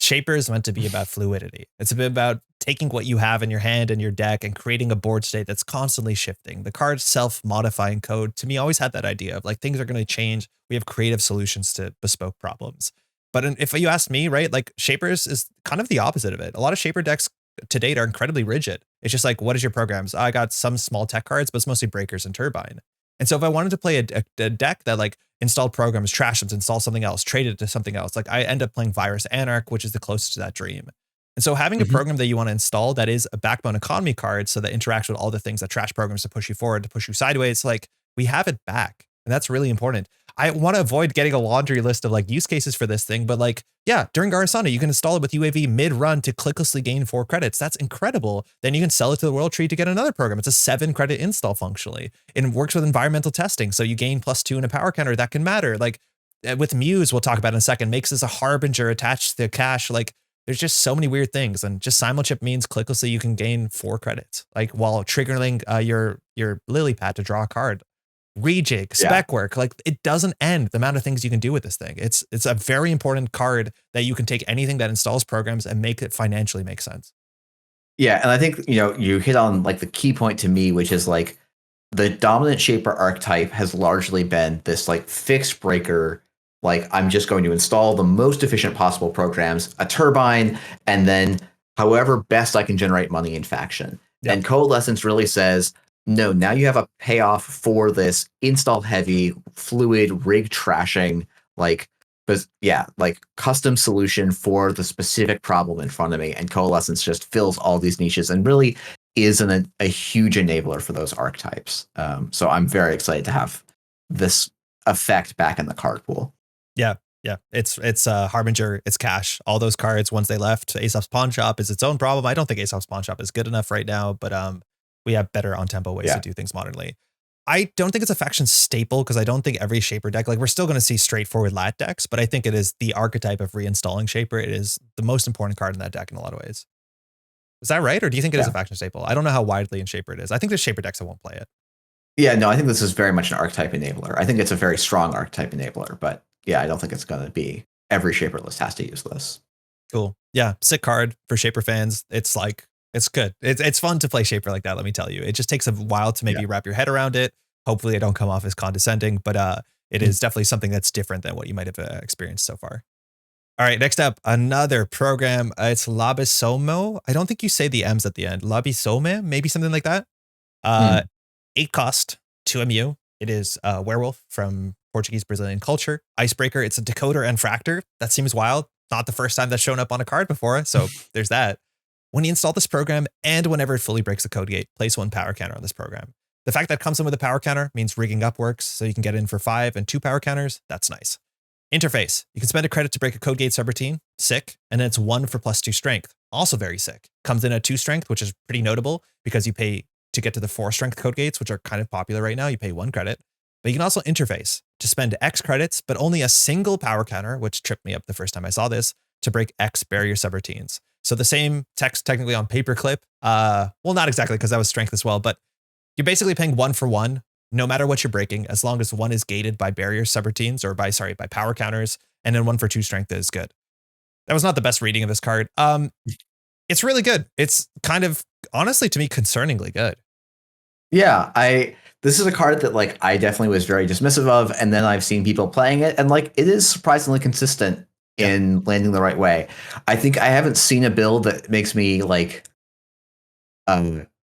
Shaper is meant to be about fluidity. It's a bit about taking what you have in your hand and your deck and creating a board state that's constantly shifting. The card self-modifying code, to me, always had that idea of like things are going to change. We have creative solutions to bespoke problems. But if you ask me, right, like Shapers is kind of the opposite of it. A lot of Shaper decks to date are incredibly rigid. It's just like, what is your programs? I got some small tech cards, but it's mostly breakers and turbine. And so if I wanted to play a deck that like installed programs, trash them, install something else, trade it to something else, like I end up playing Virus Anarch, which is the closest to that dream. And so having a program that you want to install that is a backbone economy card, so that interacts with all the things that trash programs to push you forward, to push you sideways, like we have it back. And that's really important. I want to avoid getting a laundry list of like use cases for this thing, but like, yeah, during Garasana, you can install it with UAV mid-run to clicklessly gain 4 credits. That's incredible. Then you can sell it to the World Tree to get another program. It's a 7 credit install functionally. It works with environmental testing, so you gain +2 in a power counter. That can matter. Like with Muse, we'll talk about in a second, makes this a harbinger attached to cash. Like there's just so many weird things. And just Simulchip means clicklessly you can gain 4 credits, like while triggering your lily pad to draw a card. Rejig, spec work, like it doesn't end the amount of things you can do with this thing. It's a very important card that you can take anything that installs programs and make it financially make sense. Yeah, and I think you hit on like the key point to me, which is like the dominant Shaper archetype has largely been this like fixed breaker. Like I'm just going to install the most efficient possible programs, a turbine, and then however best I can generate money in faction. Yep. And Coalescence really says, no, now you have a payoff for this install heavy, fluid, rig trashing, like custom solution for the specific problem in front of me. And Coalescence just fills all these niches and really is a huge enabler for those archetypes. So I'm very excited to have this effect back in the card pool. Yeah. Yeah, it's Harbinger, it's cash. All those cards, once they left, Aesop's Pawn Shop is its own problem. I don't think Aesop's Pawn Shop is good enough right now, but we have better on-tempo ways to do things modernly. I don't think it's a faction staple because I don't think every Shaper deck, like we're still going to see straightforward lat decks, but I think it is the archetype of reinstalling Shaper. It is the most important card in that deck in a lot of ways. Is that right? Or do you think it is a faction staple? I don't know how widely in Shaper it is. I think there's Shaper decks that won't play it. Yeah, no, I think this is very much an archetype enabler. I think it's a very strong archetype enabler, but yeah, I don't think it's going to be every Shaper list has to use this. Cool. Yeah, sick card for Shaper fans. It's like, it's good. It's fun to play Shaper like that, let me tell you. It just takes a while to maybe wrap your head around it. Hopefully I don't come off as condescending, but it is definitely something that's different than what you might have experienced so far. All right, next up, another program. It's Labisomo. I don't think you say the M's at the end. Labisome, maybe something like that. 8 cost, 2 MU. It is a werewolf from Portuguese Brazilian culture. Icebreaker, it's a decoder and fractor. That seems wild. Not the first time that's shown up on a card before, so there's that. When you install this program and whenever it fully breaks the code gate, place 1 power counter on this program. The fact that it comes in with a power counter means rigging up works, so you can get in for 5 and 2 power counters. That's nice. Interface. You can spend a credit to break a code gate subroutine. Sick. And then it's 1 for +2 strength. Also very sick. Comes in at 2 strength, which is pretty notable because you pay to get to the 4 strength code gates, which are kind of popular right now. You pay 1 credit. But you can also interface to spend X credits, but only a single power counter, which tripped me up the first time I saw this, to break X barrier subroutines. So the same text technically on paperclip. Well, not exactly because that was strength as well, but you're basically paying 1 for 1, no matter what you're breaking, as long as 1 is gated by barrier subroutines or by power counters, and then 1 for 2 strength is good. That was not the best reading of this card. It's really good. It's kind of, honestly, to me, concerningly good. Yeah, this is a card that like I definitely was very dismissive of, and then I've seen people playing it, and like it is surprisingly consistent in landing the right way. I think I haven't seen a build that makes me like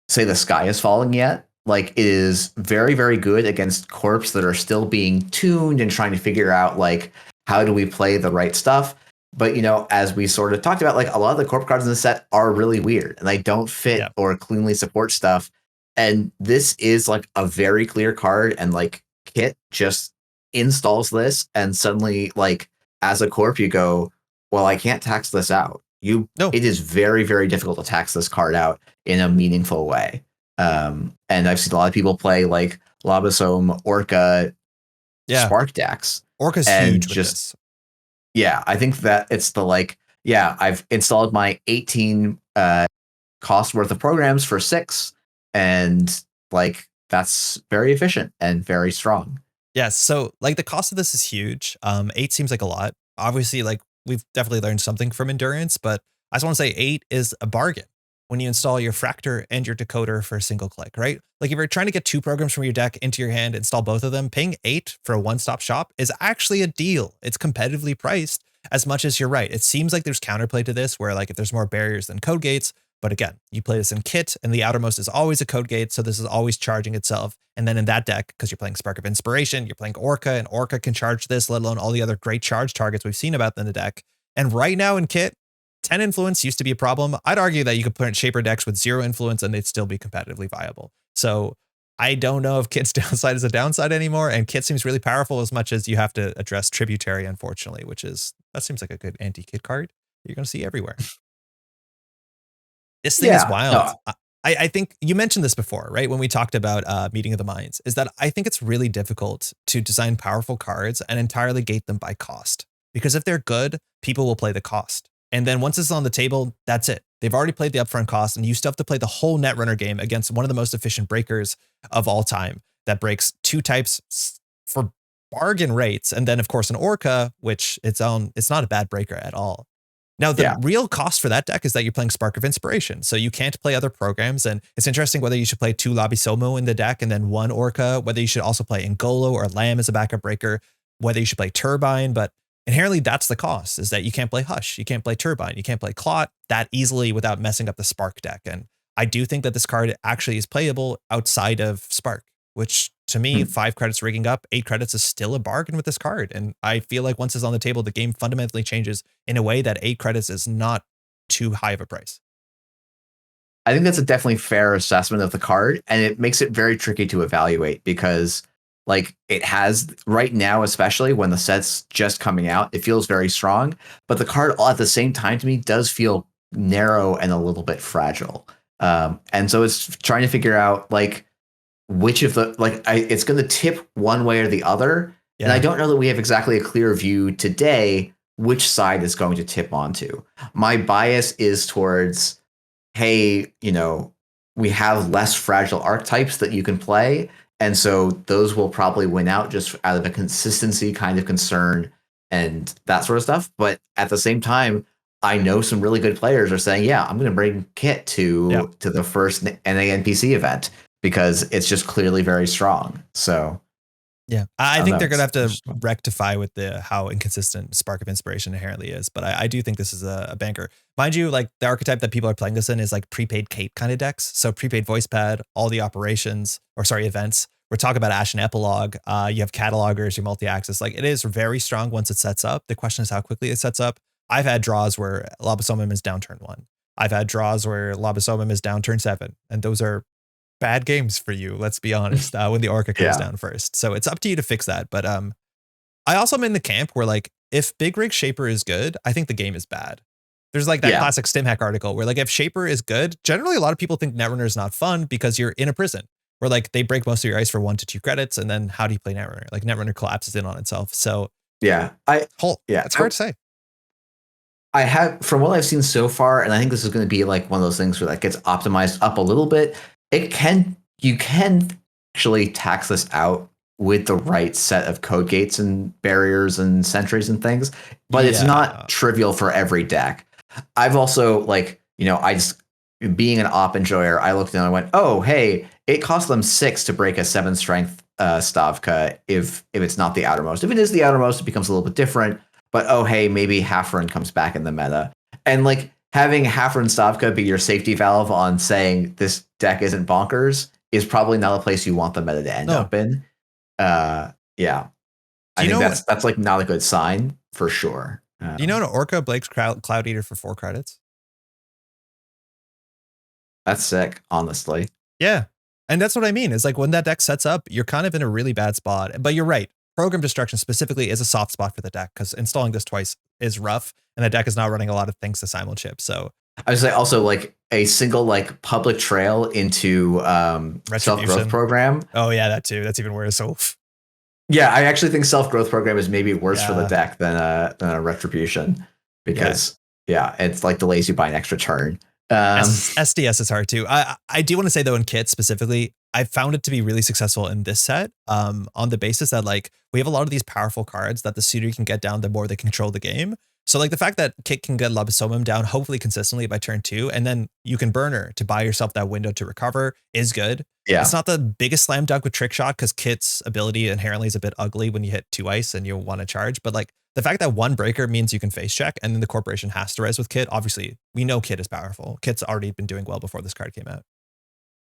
say the sky is falling yet. like it is very, very good against corps that are still being tuned and trying to figure out like how do we play the right stuff. But as we sort of talked about, like a lot of the corp cards in the set are really weird and they don't fit Yeah. or cleanly support stuff. And this is like a very clear card, and like Kit just installs this, and suddenly, like as a corp, you go, well, I can't tax this out. No. It is very, very difficult to tax this card out in a meaningful way. And I've seen a lot of people play like Lobosome, Orca, Spark decks. Orca's and huge with this. Yeah, I think that it's the like, yeah, I've installed my 18 cost worth of programs for 6, and like that's very efficient and very strong. Yeah, so like the cost of this is huge. 8 seems like a lot. Obviously, like we've definitely learned something from Endurance, but I just want to say 8 is a bargain when you install your Fractor and your Decoder for a single click, right? Like if you're trying to get 2 programs from your deck into your hand, install both of them, paying 8 for a one-stop shop is actually a deal. It's competitively priced, as much as you're right. It seems like there's counterplay to this where like if there's more barriers than code gates, but again, you play this in Kit and the outermost is always a code gate. So this is always charging itself. And then in that deck, because you're playing Spark of Inspiration, you're playing Orca, and Orca can charge this, let alone all the other great charge targets we've seen about in the deck. And right now in Kit, 10 influence used to be a problem. I'd argue that you could put Shaper decks with 0 influence and they'd still be competitively viable. So I don't know if Kit's downside is a downside anymore. And Kit seems really powerful, as much as you have to address Tributary, unfortunately, that seems like a good anti-Kit card you're going to see everywhere. This thing is wild. No. I think you mentioned this before, right? When we talked about Meeting of the Minds, is that I think it's really difficult to design powerful cards and entirely gate them by cost. Because if they're good, people will play the cost. And then once it's on the table, that's it. They've already played the upfront cost, and you still have to play the whole Netrunner game against one of the most efficient breakers of all time that breaks 2 types for bargain rates. And then, of course, an Orca, which it's not a bad breaker at all. Now, the real cost for that deck is that you're playing Spark of Inspiration. So you can't play other programs. And it's interesting whether you should play 2 Labisomo in the deck and then 1 Orca, whether you should also play Ngolo or Lamb as a backup breaker, whether you should play Turbine. But inherently, that's the cost, is that you can't play Hush, you can't play Turbine, you can't play Clot that easily without messing up the Spark deck. And I do think that this card actually is playable outside of Spark, which to me, 5 credits rigging up, 8 credits is still a bargain with this card. And I feel like once it's on the table, the game fundamentally changes in a way that 8 credits is not too high of a price. I think that's a definitely fair assessment of the card, and it makes it very tricky to evaluate because like it has right now, especially when the set's just coming out, it feels very strong, but the card at the same time to me does feel narrow and a little bit fragile. And so it's trying to figure out like which of the it's going to tip one way or the other. Yeah. And I don't know that we have exactly a clear view today which side is going to tip onto. My bias is towards, hey, we have less fragile archetypes that you can play. And so those will probably win out just out of a consistency kind of concern and that sort of stuff. But at the same time, I know some really good players are saying, yeah, I'm going to bring Kit to the first NANPC event because it's just clearly very strong. So yeah, I think they're going to have to rectify with how inconsistent Spark of Inspiration inherently is. But I do think this is a banker. Mind you, like the archetype that people are playing this in is like prepaid cape kind of decks. So prepaid voice pad, all the events. We're talking about Ashen Epilogue. You have catalogers, your multi-axis. Like it is very strong once it sets up. The question is how quickly it sets up. I've had draws where Lobosomum is down turn 1. I've had draws where Lobosomum is down turn 7. And those are bad games for you, let's be honest, when the Orca comes down first. So it's up to you to fix that. But I also am in the camp where like if Big Rig Shaper is good, I think the game is bad. There's like that classic StimHack article where like if Shaper is good, generally a lot of people think Netrunner is not fun because you're in a prison where like they break most of your ice for 1 to 2 credits. And then how do you play Netrunner? Like Netrunner collapses in on itself. So it's hard to say. I have, from what I've seen so far, and I think this is going to be like one of those things where that gets optimized up a little bit. You can actually tax this out with the right set of code gates and barriers and sentries and things, but it's not trivial for every deck. I've also being an op enjoyer, I looked and I went, oh, hey, it costs them 6 to break a 7 strength Stavka if it's not the outermost. If it is the outermost, it becomes a little bit different. But oh, hey, maybe Hafren comes back in the meta. And like having Hafren Stavka be your safety valve on saying this deck isn't bonkers is probably not a place you want the meta to end up in. Yeah. I think that's like not a good sign for sure. Do you know an Orca Blake's Cloud Eater for 4 credits? That's sick, honestly. Yeah. And that's what I mean. Is like when that deck sets up, you're kind of in a really bad spot. But you're right. Program destruction specifically is a soft spot for the deck because installing this twice is rough, and the deck is not running a lot of things to simulchip. So I would say also like a single like public trail into self-growth program. Oh yeah, that too. That's even worse. Oof. Yeah, I actually think self-growth program is maybe worse for the deck than a retribution because it's like delays you by an extra turn. SDS is hard too. I do want to say though, in kit specifically, I found it to be really successful in this set on the basis that like we have a lot of these powerful cards that the suitor can get down the more they control the game. So like the fact that Kit can get Lobosomum down hopefully consistently by turn 2, and then you can burn her to buy yourself that window to recover is good. Yeah. It's not the biggest slam dunk with Trick Shot because Kit's ability inherently is a bit ugly when you hit 2 ice and you want to charge. But like the fact that 1 breaker means you can face check and then the corporation has to res with Kit. Obviously, we know Kit is powerful. Kit's already been doing well before this card came out.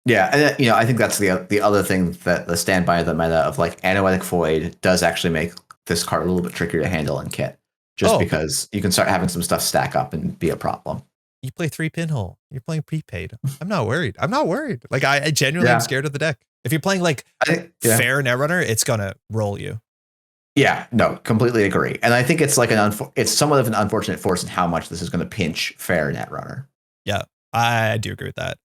Yeah, and I think that's the other thing that the standby of the meta of like Anoetic Void does actually make this card a little bit trickier to handle in Kit. Just because you can start having some stuff stack up and be a problem. You play 3 pinhole. You're playing prepaid. I'm not worried. Like I genuinely am scared of the deck. If you're playing like fair Netrunner, it's gonna roll you. Yeah, no, completely agree. And I think it's like it's somewhat of an unfortunate force in how much this is going to pinch fair Netrunner. Yeah, I do agree with that.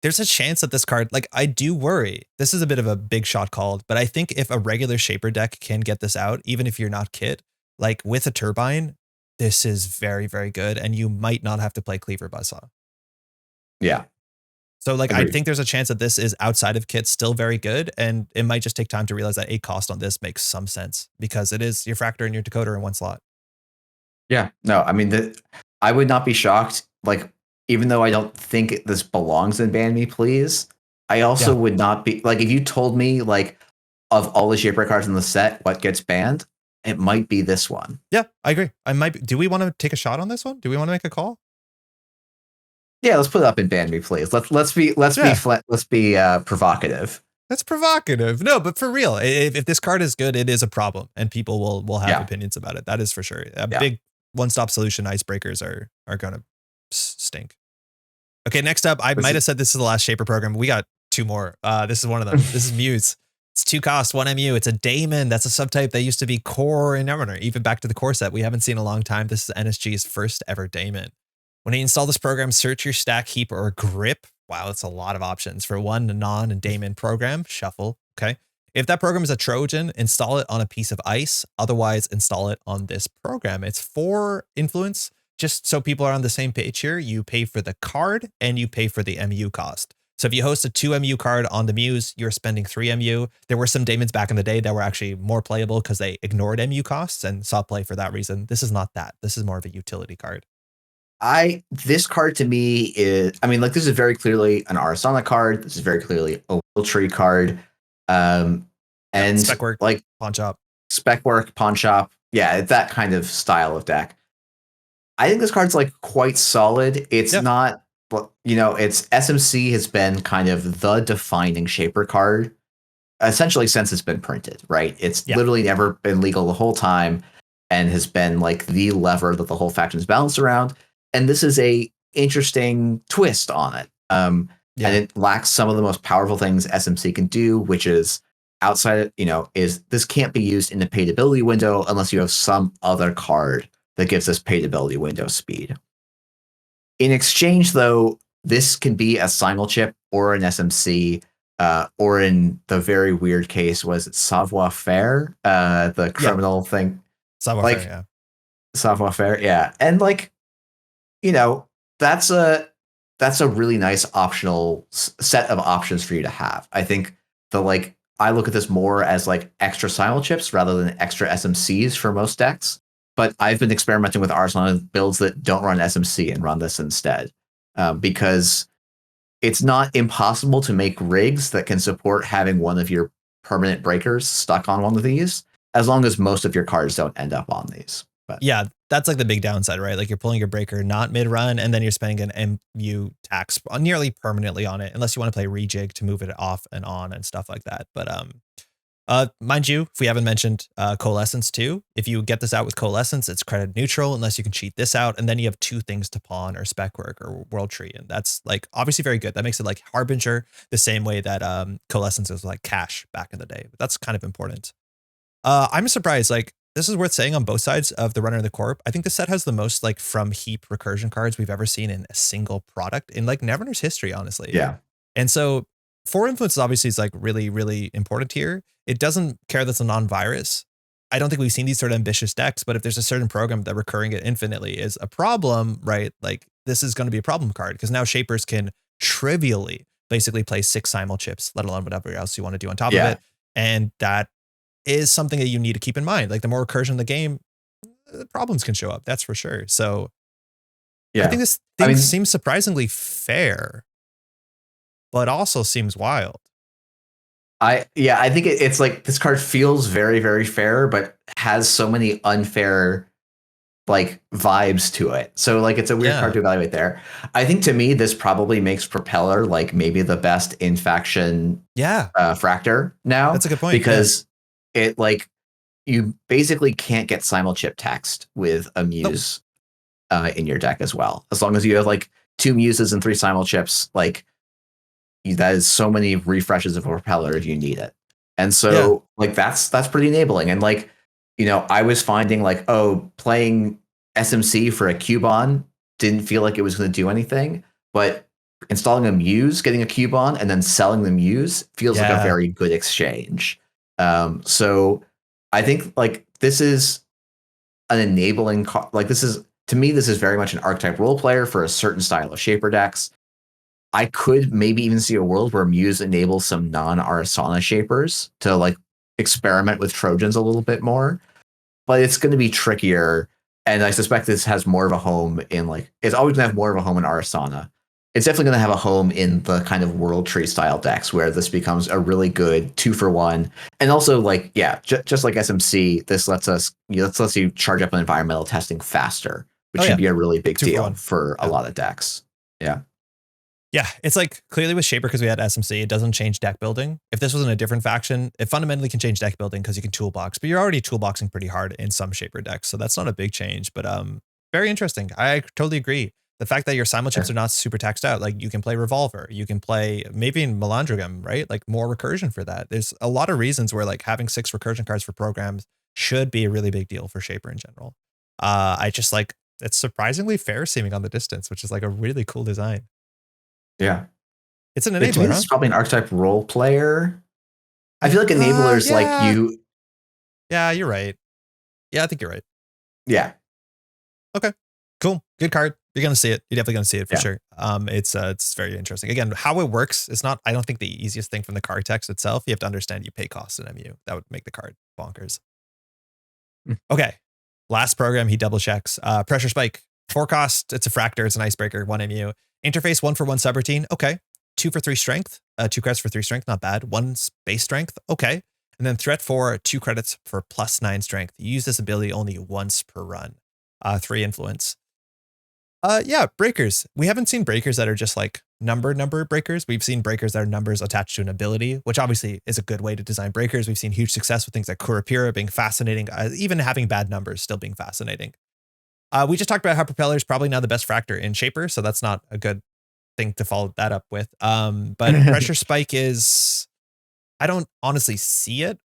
There's a chance that this card, like I do worry, this is a bit of a big shot called, but I think if a regular Shaper deck can get this out, even if you're not Kit, like with a turbine, this is very, very good. And you might not have to play Cleaver Buzzsaw. Yeah. So like, I think there's a chance that this is outside of Kit still very good. And it might just take time to realize that 8 cost on this makes some sense because it is your Fractor and your Decoder in 1 slot. Yeah, no, I mean, I would not be shocked. Like, even though I don't think this belongs in Ban Me Please, I also would not be like, if you told me like of all the Shaper cards in the set, what gets banned, it might be this one. Yeah, I agree. Do we want to take a shot on this one? Do we want to make a call? Yeah, let's put it up in Ban Me Please. Let's be provocative. That's provocative. No, but for real, if this card is good, it is a problem, and people will have opinions about it. That is for sure. A big one-stop solution icebreakers are gonna stink. Okay, next up, I might have said this is the last Shaper program. We got 2 more. This is one of them. This is Muse. It's 2 cost, 1 MU. It's a Daemon. That's a subtype that used to be core in Netrunner. Even back to the core set, we haven't seen in a long time. This is NSG's first ever Daemon. When you install this program, search your stack, heap, or grip. Wow, that's a lot of options for 1 non and Daemon program. Shuffle. Okay. If that program is a Trojan, install it on a piece of ice. Otherwise, install it on this program. It's 4 influence. Just so people are on the same page here, you pay for the card and you pay for the MU cost. So if you host a 2 MU card on the Muse, you're spending 3 MU. There were some Daemons back in the day that were actually more playable because they ignored MU costs and saw play for that reason. This is not that. This is more of a utility card. This card to me is, I mean, like this is very clearly an Arsana card. This is very clearly a Will Tree card. And spec work, like pawn shop. Spec work, pawn shop. Yeah, it's that kind of style of deck. I think this card's like quite solid. It's not, it's SMC has been kind of the defining Shaper card essentially since it's been printed, right? It's literally never been legal the whole time and has been like the lever that the whole faction's balanced around. And this is a interesting twist on it. And it lacks some of the most powerful things SMC can do, which is outside, is this can't be used in the paid ability window unless you have some other card that gives us paid ability window speed. In exchange, though, this can be a simulchip or an SMC, or in the very weird case, was it Savoir Faire, the criminal thing? Savoir Faire, yeah. Savoir Faire, yeah. And like, that's a really nice optional set of options for you to have. I think I look at this more as like extra simulchips rather than extra SMCs for most decks. But I've been experimenting with Arsenal builds that don't run SMC and run this instead, because it's not impossible to make rigs that can support having one of your permanent breakers stuck on one of these, as long as most of your cards don't end up on these. But Yeah, that's like the big downside, right? Like you're pulling your breaker not mid run, and then you're spending an MU tax nearly permanently on it, unless you want to play rejig to move it off and on and stuff like that. But mind you, if we haven't mentioned Coalescence too, if you get this out with Coalescence, it's credit neutral unless you can cheat this out, and then you have 2 things to pawn or spec work or World Tree, and that's like obviously very good. That makes it like Harbinger the same way that Coalescence was like cash back in the day. But that's kind of important. I'm surprised. Like this is worth saying on both sides of the Runner and the Corp. I think the set has the most like from heap recursion cards we've ever seen in a single product in like Netrunner's history, honestly. yeah. And so 4 influence obviously is like really, really important here. It doesn't care that's a non-virus. I don't think we've seen these sort of ambitious decks, but if there's a certain program that recurring it infinitely is a problem, right? Like this is going to be a problem card because now shapers can trivially basically play 6 simul chips, let alone whatever else you want to do on top of it. And that is something that you need to keep in mind. Like the more recursion in the game, the problems can show up. That's for sure. So I think this thing seems surprisingly fair, but also seems wild. I think it's like this card feels very, very fair, but has so many unfair like vibes to it. So like it's a weird card to evaluate there. I think to me, this probably makes Propeller like maybe the best in faction Fractor now. That's a good point. Because it like you basically can't get simulchip text with a Muse in your deck as well. As long as you have like 2 Muses and 3 simulchips, like that is so many refreshes of a Propeller if you need it. And so like that's pretty enabling. And like, you know, I was finding like, playing SMC for a Cubon didn't feel like it was going to do anything, but installing a Muse, getting a Cubon, and then selling the Muse feels like a very good exchange. So I think like this is an enabling, like this is, to me, this is very much an archetype role player for a certain style of shaper decks. I could maybe even see a world where Muse enables some non-Arasana shapers to like experiment with Trojans a little bit more, but it's going to be trickier. And I suspect this has more of a home in like, it's always going to have more of a home in Arasana. It's definitely going to have a home in the kind of World Tree style decks where this becomes a really good 2-for-1. And also like, just like SMC, this lets us, lets you charge up an environmental testing faster, which should be a really big deal for a lot of decks. Yeah. Yeah, it's like clearly with Shaper, because we had SMC, it doesn't change deck building. If this was in a different faction, it fundamentally can change deck building because you can toolbox, but you're already toolboxing pretty hard in some Shaper decks. So that's not a big change, but very interesting. I totally agree. The fact that your simul chips are not super taxed out, like you can play Revolver, you can play maybe in Melandrogam, right? Like more recursion for that. There's a lot of reasons where like having 6 recursion cards for programs should be a really big deal for Shaper in general. I just like, it's surprisingly fair seeming on the distance, which is like a really cool design. Yeah. It's an enabler, It's probably an archetype role player. I feel like enablers like you. Yeah, you're right. Yeah, I think you're right. Yeah. Okay, cool. Good card. You're going to see it. You're definitely going to see it for sure. It's very interesting. Again, how it works is not, I don't think the easiest thing from the card text itself. You have to understand you pay costs in MU. That would make the card bonkers. Okay. Last program, he double checks. Pressure Spike. 4 cost. It's a Fractor. It's an icebreaker. 1 MU. Interface 1 for 1 subroutine. Okay. 2 for 3 strength. 2 credits for 3 strength. Not bad. 1 base strength. Okay. And then threat 4, 2 credits for +9 strength. You use this ability only once per run. 3 influence. Yeah, breakers. We haven't seen breakers that are just like number breakers. We've seen breakers that are numbers attached to an ability, which obviously is a good way to design breakers. We've seen huge success with things like Kurapira being fascinating, even having bad numbers still being fascinating. We just talked about how Propeller is probably now the best Fractor in Shaper, so that's not a good thing to follow that up with. But Pressure Spike is, I don't honestly see it.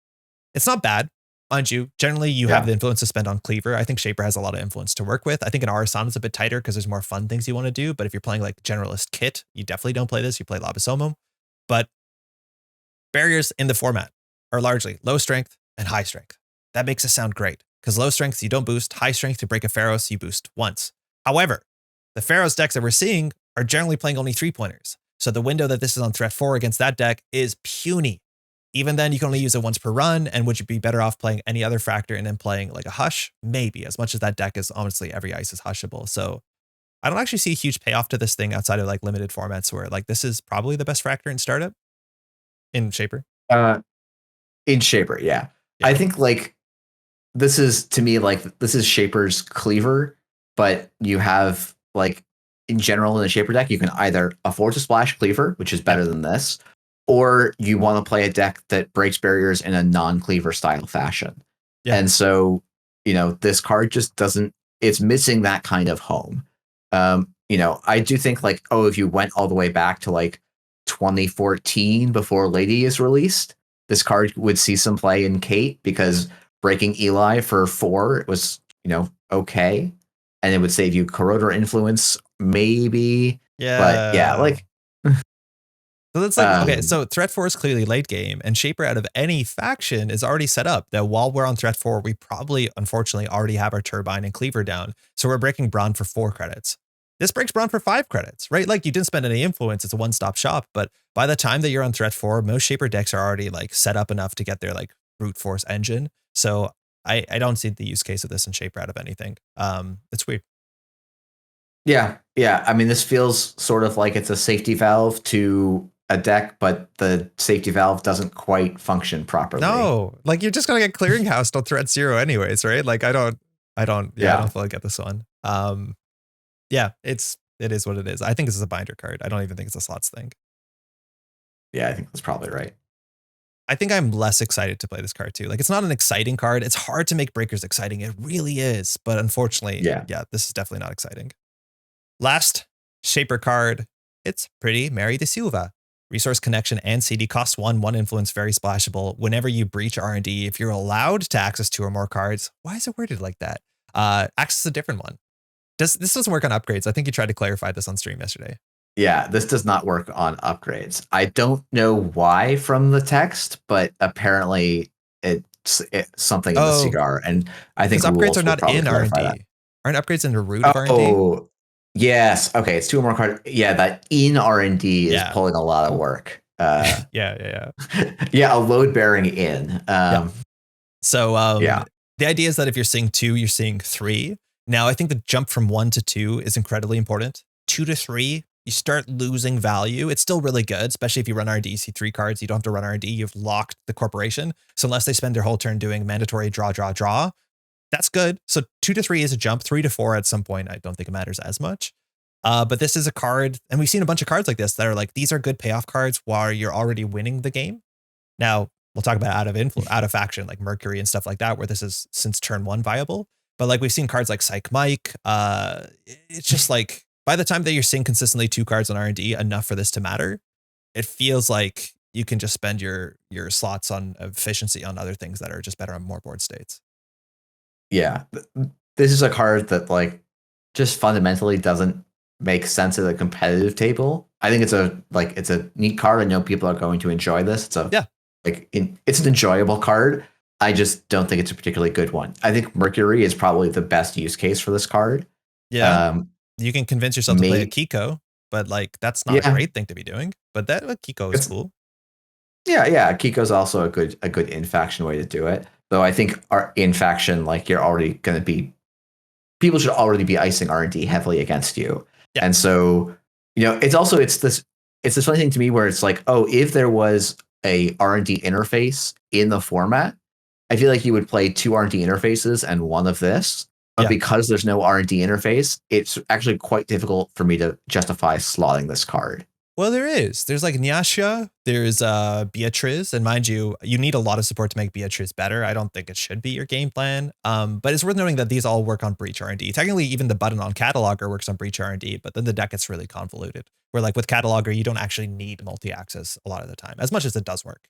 It's not bad. Mind you, generally you have the influence to spend on Cleaver. I think Shaper has a lot of influence to work with. I think an Arasana is a bit tighter because there's more fun things you want to do. But if you're playing like Generalist Kit, you definitely don't play this. You play Labasomum. But barriers in the format are largely low strength and high strength. That makes it sound great because low strength, you don't boost. High strength, to break a Pharaohs, you boost once. However, the Pharaohs decks that we're seeing are generally playing only 3-pointers. So the window that this is on threat 4 against that deck is puny. Even then, you can only use it once per run. And would you be better off playing any other Fractor and then playing like a Hush? Maybe, as much as that deck is honestly every ice is hushable. So I don't actually see a huge payoff to this thing outside of like limited formats where like this is probably the best Fractor in startup in Shaper. In Shaper, yeah. I think like this is to me like this is Shaper's Cleaver, but you have like in general in the Shaper deck, you can either afford to splash Cleaver, which is better than this, or you want to play a deck that breaks barriers in a non-Cleaver style fashion. Yeah. And so, you know, this card just doesn't, it's missing that kind of home. You know, I do think like, oh, if you went all the way back to like 2014 before Lady is released, this card would see some play in Kate because breaking Eli for 4 was, you know, okay. And it would save you Corrodor Influence, maybe. Yeah. But yeah, like. So that's like, okay, so threat 4 is clearly late game, and Shaper out of any faction is already set up that while we're on threat 4, we probably, unfortunately, already have our Turbine and Cleaver down. So we're breaking Brawn for 4 credits. This breaks Brawn for 5 credits, right? Like you didn't spend any influence. It's a one-stop shop. But by the time that you're on threat 4, most Shaper decks are already like set up enough to get their like brute force engine. So I don't see the use case of this in Shaper out of anything. It's weird. Yeah. I mean, this feels sort of like it's a safety valve to a deck, but the safety valve doesn't quite function properly. No, like you're just gonna get clearinghouse till threat 0 anyways, right? Like I don't fully get this one. Yeah, it is what it is. I think this is a binder card. I don't even think it's a slots thing. Yeah, I think that's probably right. I think I'm less excited to play this card too. Like it's not an exciting card. It's hard to make breakers exciting. It really is. But unfortunately, yeah, this is definitely not exciting. Last Shaper card. It's Pretty Mary de Silva. Resource Connection and CD cost 1 influence, very splashable. Whenever you breach R&D, if you're allowed to access 2 or more cards, why is it worded like that? Access a different one. This doesn't work on upgrades. I think you tried to clarify this on stream yesterday. Yeah, this does not work on upgrades. I don't know why from the text, but apparently it's something in the cigar. And I think upgrades are not in R&D. Aren't upgrades in the root of R&D? Oh, yes. Okay, it's 2 or more cards. Yeah, that in R&D is pulling a lot of work. Yeah, a load bearing in. So the idea is that if you're seeing 2, you're seeing 3. Now, I think the jump from 1 to 2 is incredibly important. 2 to 3, you start losing value. It's still really good, especially if you run R&D, you see 3 cards, you don't have to run R&D, you've locked the corporation. So unless they spend their whole turn doing mandatory draw, that's good. So 2 to 3 is a jump. 3 to 4 at some point, I don't think it matters as much. But this is a card, and we've seen a bunch of cards like this that are like, these are good payoff cards while you're already winning the game. Now, we'll talk about out of faction, like Mercury and stuff like that, where this is since turn 1 viable. But like we've seen cards like Psych Mike. It's just like by the time that you're seeing consistently 2 cards on R&D, enough for this to matter, it feels like you can just spend your slots on efficiency on other things that are just better on more board states. Yeah, this is a card that like just fundamentally doesn't make sense at a competitive table. I think it's a neat card. I know people are going to enjoy this. It's it's an enjoyable card. I just don't think it's a particularly good one. I think Mercury is probably the best use case for this card. Yeah, you can convince yourself to play a Kiko, but like that's not a great thing to be doing. But that Kiko is cool. Yeah. Kiko's also a good in faction way to do it. Though I think our in faction, like you're already going to be, people should already be icing R&D heavily against you. Yeah. And so, you know, it's this funny thing to me where it's like, oh, if there was a R&D interface in the format, I feel like you would play 2 R&D interfaces and 1 of this. But because there's no R&D interface, it's actually quite difficult for me to justify slotting this card. Well, there's like Nyasha, there's Beatriz, and mind you, you need a lot of support to make Beatriz better. I don't think it should be your game plan. But it's worth noting that these all work on Breach R&D. Technically, even the button on Cataloger works on Breach R&D, but then the deck gets really convoluted. Where like with Cataloger, you don't actually need multi-access a lot of the time, as much as it does work.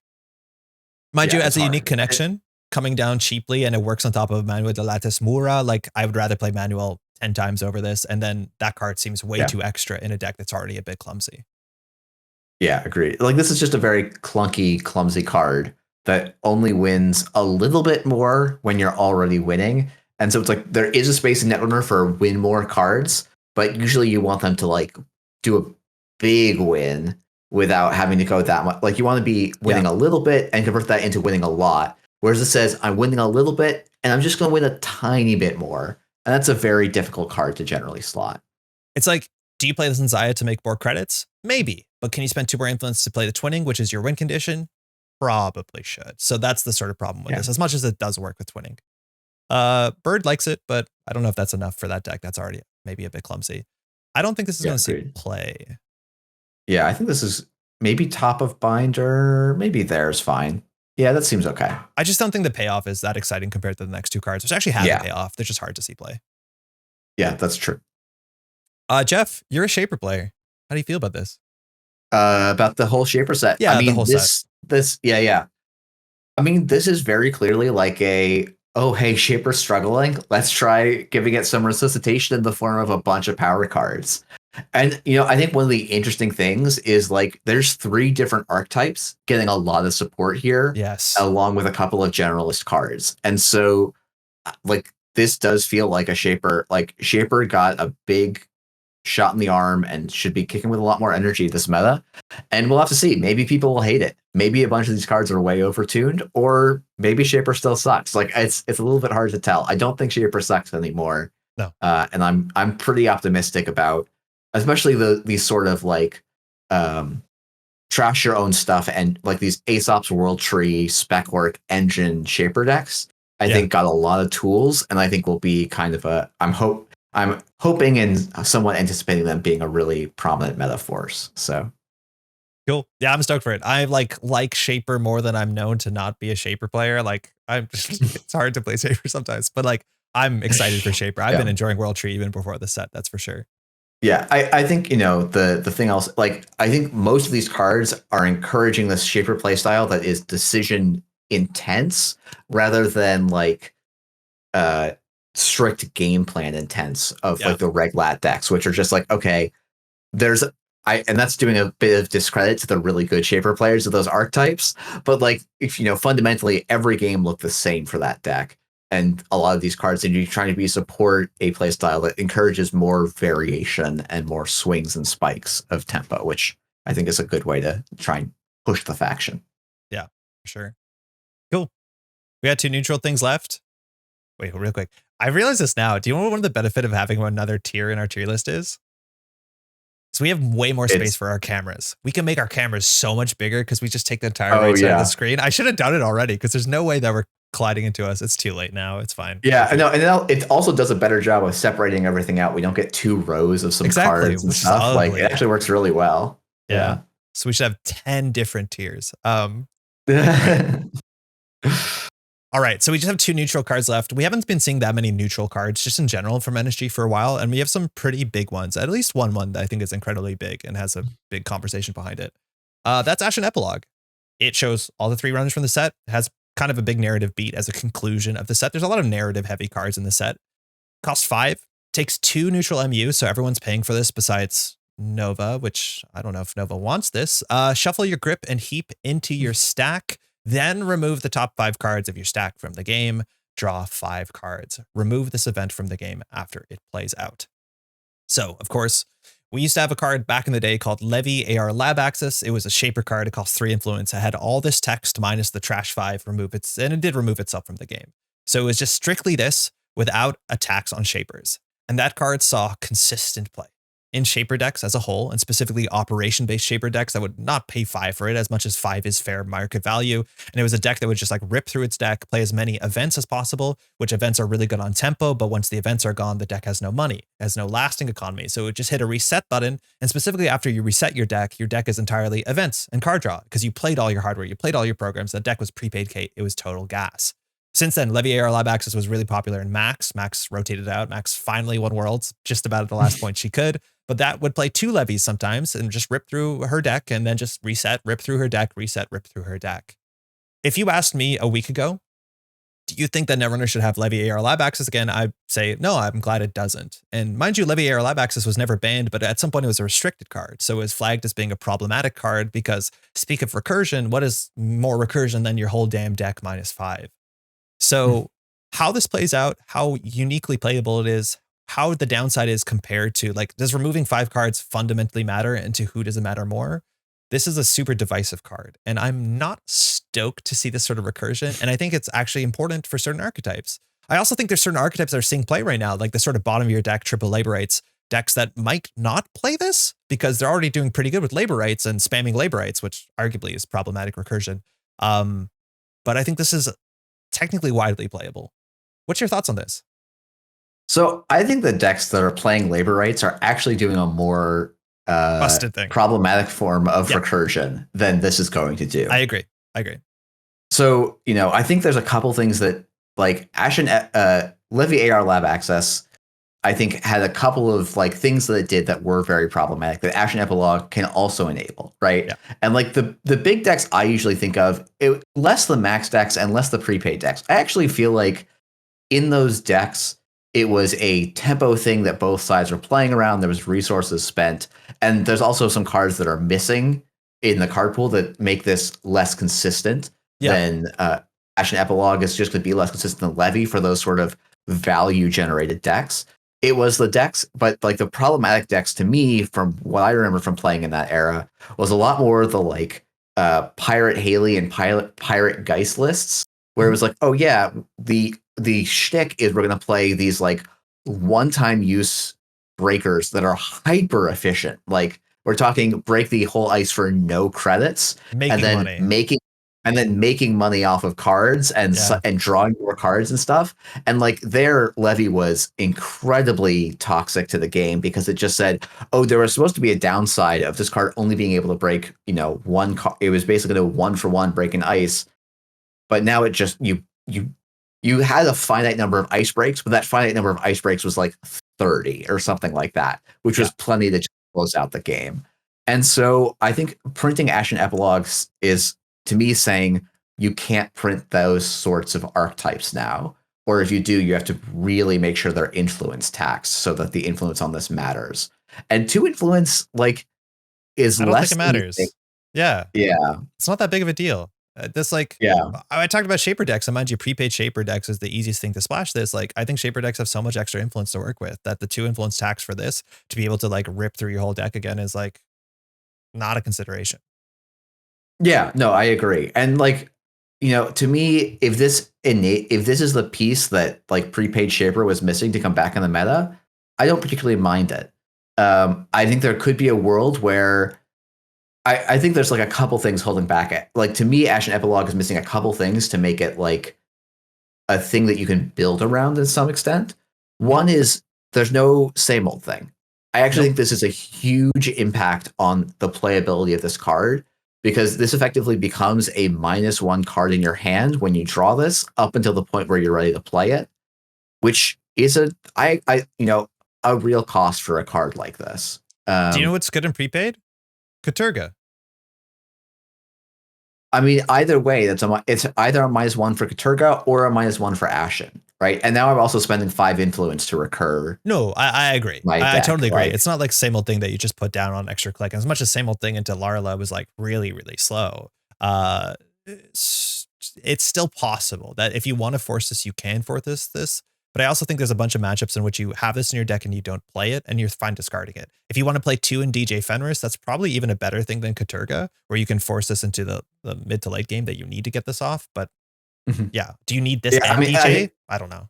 Mind you, as a unique connection, coming down cheaply, and it works on top of Manuel de Lattice Mura, like I would rather play Manuel 10 times over this, and then that card seems way too extra in a deck that's already a bit clumsy. Yeah, agreed. Like this is just a very clunky, clumsy card that only wins a little bit more when you're already winning. And so it's like there is a space in Netrunner for win more cards, but usually you want them to like do a big win without having to go that much. Like you want to be winning a little bit and convert that into winning a lot. Whereas it says I'm winning a little bit and I'm just going to win a tiny bit more. And that's a very difficult card to generally slot. It's like, do you play this in Zaya to make more credits? Maybe. But can you spend 2 more influence to play the twinning, which is your win condition? Probably should. So that's the sort of problem with this, as much as it does work with twinning. Bird likes it, but I don't know if that's enough for that deck. That's already maybe a bit clumsy. I don't think this is going to see play. Yeah, I think this is maybe top of binder. Maybe there's fine. Yeah, that seems okay. I just don't think the payoff is that exciting compared to the next two cards, which actually have a payoff. They're just hard to see play. Yeah, that's true. Jeff, you're a Shaper player. How do you feel about this? About the whole Shaper set? Yeah, I mean, the whole set. Yeah. I mean, this is very clearly like oh, hey, Shaper's struggling. Let's try giving it some resuscitation in the form of a bunch of power cards. And, I think one of the interesting things is like there's 3 different archetypes getting a lot of support here. Yes. Along with a couple of generalist cards. And so, like, this does feel like a Shaper. Like, Shaper got a big shot in the arm and should be kicking with a lot more energy this meta. And we'll have to see. Maybe people will hate it. Maybe a bunch of these cards are way overtuned, or maybe Shaper still sucks. Like, it's a little bit hard to tell. I don't think Shaper sucks anymore. No. And I'm pretty optimistic about, especially these sort of like trash your own stuff and like these Aesop's World Tree, Specwork, Engine, Shaper decks. I think got a lot of tools, and I think will be kind of I'm hoping and somewhat anticipating them being a really prominent meta force. So cool. Yeah, I'm stoked for it. I like Shaper more than I'm known to not be a Shaper player. Like it's hard to play Shaper sometimes, but like I'm excited for Shaper. I've been enjoying World Tree even before the set. That's for sure. Yeah, I think, the thing else, like, I think most of these cards are encouraging this Shaper playstyle that is decision intense rather than like strict game plan intense of like the reglat decks, which are just like, okay, and that's doing a bit of discredit to the really good Shaper players of those archetypes. But like, if fundamentally every game looked the same for that deck. And a lot of these cards, and you're trying to support a playstyle that encourages more variation and more swings and spikes of tempo, which I think is a good way to try and push the faction. Yeah, for sure. Cool. We got 2 neutral things left. Wait, real quick. I realize this now. Do you know what one of the benefit of having another tier in our tier list is? So we have way more space for our cameras. We can make our cameras so much bigger because we just take the entire right side of the screen. I should have done it already because there's no way that we're colliding into us. It's too late now. It's fine. Yeah, I know. And it also does a better job of separating everything out. We don't get 2 rows of some cards and stuff. Like, it actually works really well. Yeah. So we should have 10 different tiers. All right, so we just have 2 neutral cards left. We haven't been seeing that many neutral cards just in general from NSG for a while, and we have some pretty big ones. At least one that I think is incredibly big and has a big conversation behind it. That's Ashen Epilogue. It shows all the 3 runners from the set. It has kind of a big narrative beat as a conclusion of the set. There's a lot of narrative heavy cards in the set. Costs 5, takes 2 neutral MU, so everyone's paying for this besides Nova, which I don't know if Nova wants this. Shuffle your grip and heap into your stack. Then remove the top 5 cards of your stack from the game. Draw 5 cards. Remove this event from the game after it plays out. So, of course, we used to have a card back in the day called Levy AR Lab Access. It was a Shaper card. It cost 3 influence. It had all this text minus the trash 5 and it did remove itself from the game. So it was just strictly this without attacks on Shapers. And that card saw consistent play in Shaper decks as a whole, and specifically operation-based Shaper decks that would not pay 5 for it as much as 5 is fair market value. And it was a deck that would just like rip through its deck, play as many events as possible, which events are really good on tempo, but once the events are gone, the deck has no money, has no lasting economy. So it would just hit a reset button, and specifically after you reset your deck is entirely events and card draw, because you played all your hardware, you played all your programs, the deck was prepaid Kate, it was total gas. Since then, Levy AR Lab Access was really popular in Max. Max rotated out. Max finally won Worlds, just about at the last point she could. But that would play 2 levies sometimes and just rip through her deck and then just reset, rip through her deck, reset, rip through her deck. If you asked me a week ago, do you think that Netrunner should have Levy AR Lab Access again? I'd say, no, I'm glad it doesn't. And mind you, Levy AR Lab Access was never banned, but at some point it was a restricted card. So it was flagged as being a problematic card because, speak of recursion, what is more recursion than your whole damn deck minus 5? So how this plays out, how uniquely playable it is, how the downside is compared to, like, does removing 5 cards fundamentally matter, and to who does it matter more? This is a super divisive card, and I'm not stoked to see this sort of recursion. And I think it's actually important for certain archetypes. I also think there's certain archetypes that are seeing play right now, like the sort of bottom of your deck triple labor rights decks that might not play this because they're already doing pretty good with labor rights and spamming labor rights, which arguably is problematic recursion. But I think this is technically widely playable. What's your thoughts on this? So I think the decks that are playing labor rights are actually doing a more Busted thing. problematic form of Yep. recursion than this is going to do. I agree. So, I think there's a couple things that, like, Ashen Levy AR Lab Access, I think, had a couple of like things that it did that were very problematic that Ashen Epilogue can also enable, right? Yeah. And like the big decks I usually think of, less the max decks and less the prepaid decks. I actually feel like in those decks, it was a tempo thing that both sides were playing around. There was resources spent, and there's also some cards that are missing in the card pool that make this less consistent than Ashen Epilogue is just going to be less consistent than Levy for those sort of value generated decks. It was the decks, but like the problematic decks to me, from what I remember from playing in that era, was a lot more the like Pirate Haley and Pirate Geist lists, where it was like, oh yeah, the shtick is we're going to play these like one-time use breakers that are hyper efficient. Like we're talking break the whole ice for no credits, and then making money off of cards and drawing more cards and stuff. And like their levy was incredibly toxic to the game because it just said, oh, there was supposed to be a downside of this card only being able to break, one card. It was basically a 1-for-1 breaking ice. But now it just, you had a finite number of ice breaks, but that finite number of ice breaks was like 30 or something like that, which was plenty to just close out the game. And so I think printing Ashen Epilogues is, to me, saying you can't print those sorts of archetypes now. Or if you do, you have to really make sure they're influence taxed so that the influence on this matters. And 2 influence, like, is I don't less think it matters. Yeah. It's not that big of a deal. I talked about Shaper decks, and mind you, prepaid Shaper decks is the easiest thing to splash this. Like, I think Shaper decks have so much extra influence to work with that the 2 influence tax for this to be able to like rip through your whole deck again is like not a consideration. Yeah, no, I agree. And like, to me, if this is the piece that like prepaid Shaper was missing to come back in the meta, I don't particularly mind it. I think there could be a world where I think there's like a couple things holding back it. Like to me, Ashen Epilogue is missing a couple things to make it like a thing that you can build around to some extent. One is there's no same old thing. I actually think this is a huge impact on the playability of this card, because this effectively becomes a -1 card in your hand when you draw this up until the point where you're ready to play it, which is a real cost for a card like this. Do you know what's good in prepaid? Katurga. I mean, either way, it's either a -1 for Katurga or a -1 for Ashen, right? And now I'm also spending 5 influence to recur. No, I agree. I totally agree. It's not like same old thing that you just put down on extra click. As much as same old thing into Larla was like really, really slow. It's still possible that if you want to force this, you can force this. But I also think there's a bunch of matchups in which you have this in your deck and you don't play it and you're fine discarding it. If you want to play 2 in DJ Fenris, that's probably even a better thing than Katurga, where you can force this into the mid to late game that you need to get this off. But do you need this and DJ? I don't know.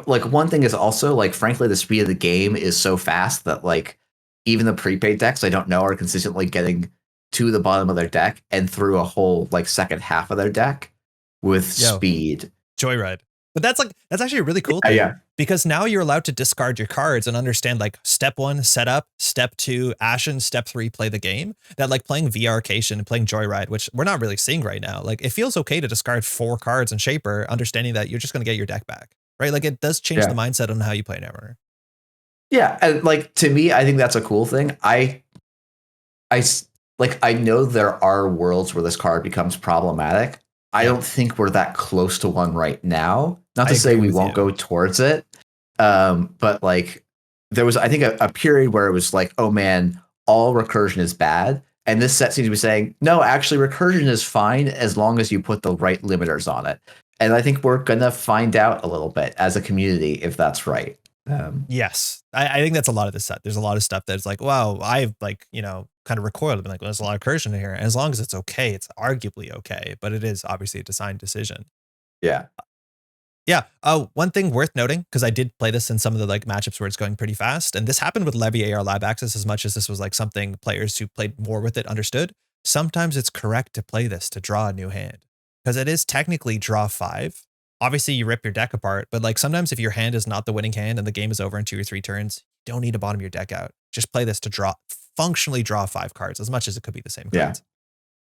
Like one thing is also like, frankly, the speed of the game is so fast that like even the prepaid decks I don't know are consistently getting to the bottom of their deck and through a whole like second half of their deck with speed. Joyride. But that's actually a really cool thing, because now you're allowed to discard your cards and understand like step 1, setup, step 2, Ashen, step 3, play the game. That like playing VR-cation and playing Joyride, which we're not really seeing right now. Like it feels okay to discard 4 cards in Shaper, understanding that you're just going to get your deck back, right? Like it does change the mindset on how you play Netrunner. Yeah, and like to me, I think that's a cool thing. I know there are worlds where this card becomes problematic. I don't think we're that close to one right now. Not to say we won't go towards it. But like there was, I think, a period where it was like, oh man, all recursion is bad. And this set seems to be saying, no, actually recursion is fine as long as you put the right limiters on it. And I think we're going to find out a little bit as a community if that's right. Yes, I think that's a lot of the set. There's a lot of stuff that's like, wow, I've like, kind of recoiled and been like, well, there's a lot of recursion in here. And as long as it's okay, it's arguably okay, but it is obviously a design decision. Yeah. Yeah. One thing worth noting, because I did play this in some of the like matchups where it's going pretty fast, and this happened with Levy AR Lab Access as much as this was like something players who played more with it understood. Sometimes it's correct to play this to draw a new hand, because it is technically draw 5 obviously you rip your deck apart, but like sometimes if your hand is not the winning hand and the game is over in 2 or 3 turns, you don't need to bottom your deck out. Just play this to functionally draw 5 cards, as much as it could be the same Yeah. cards.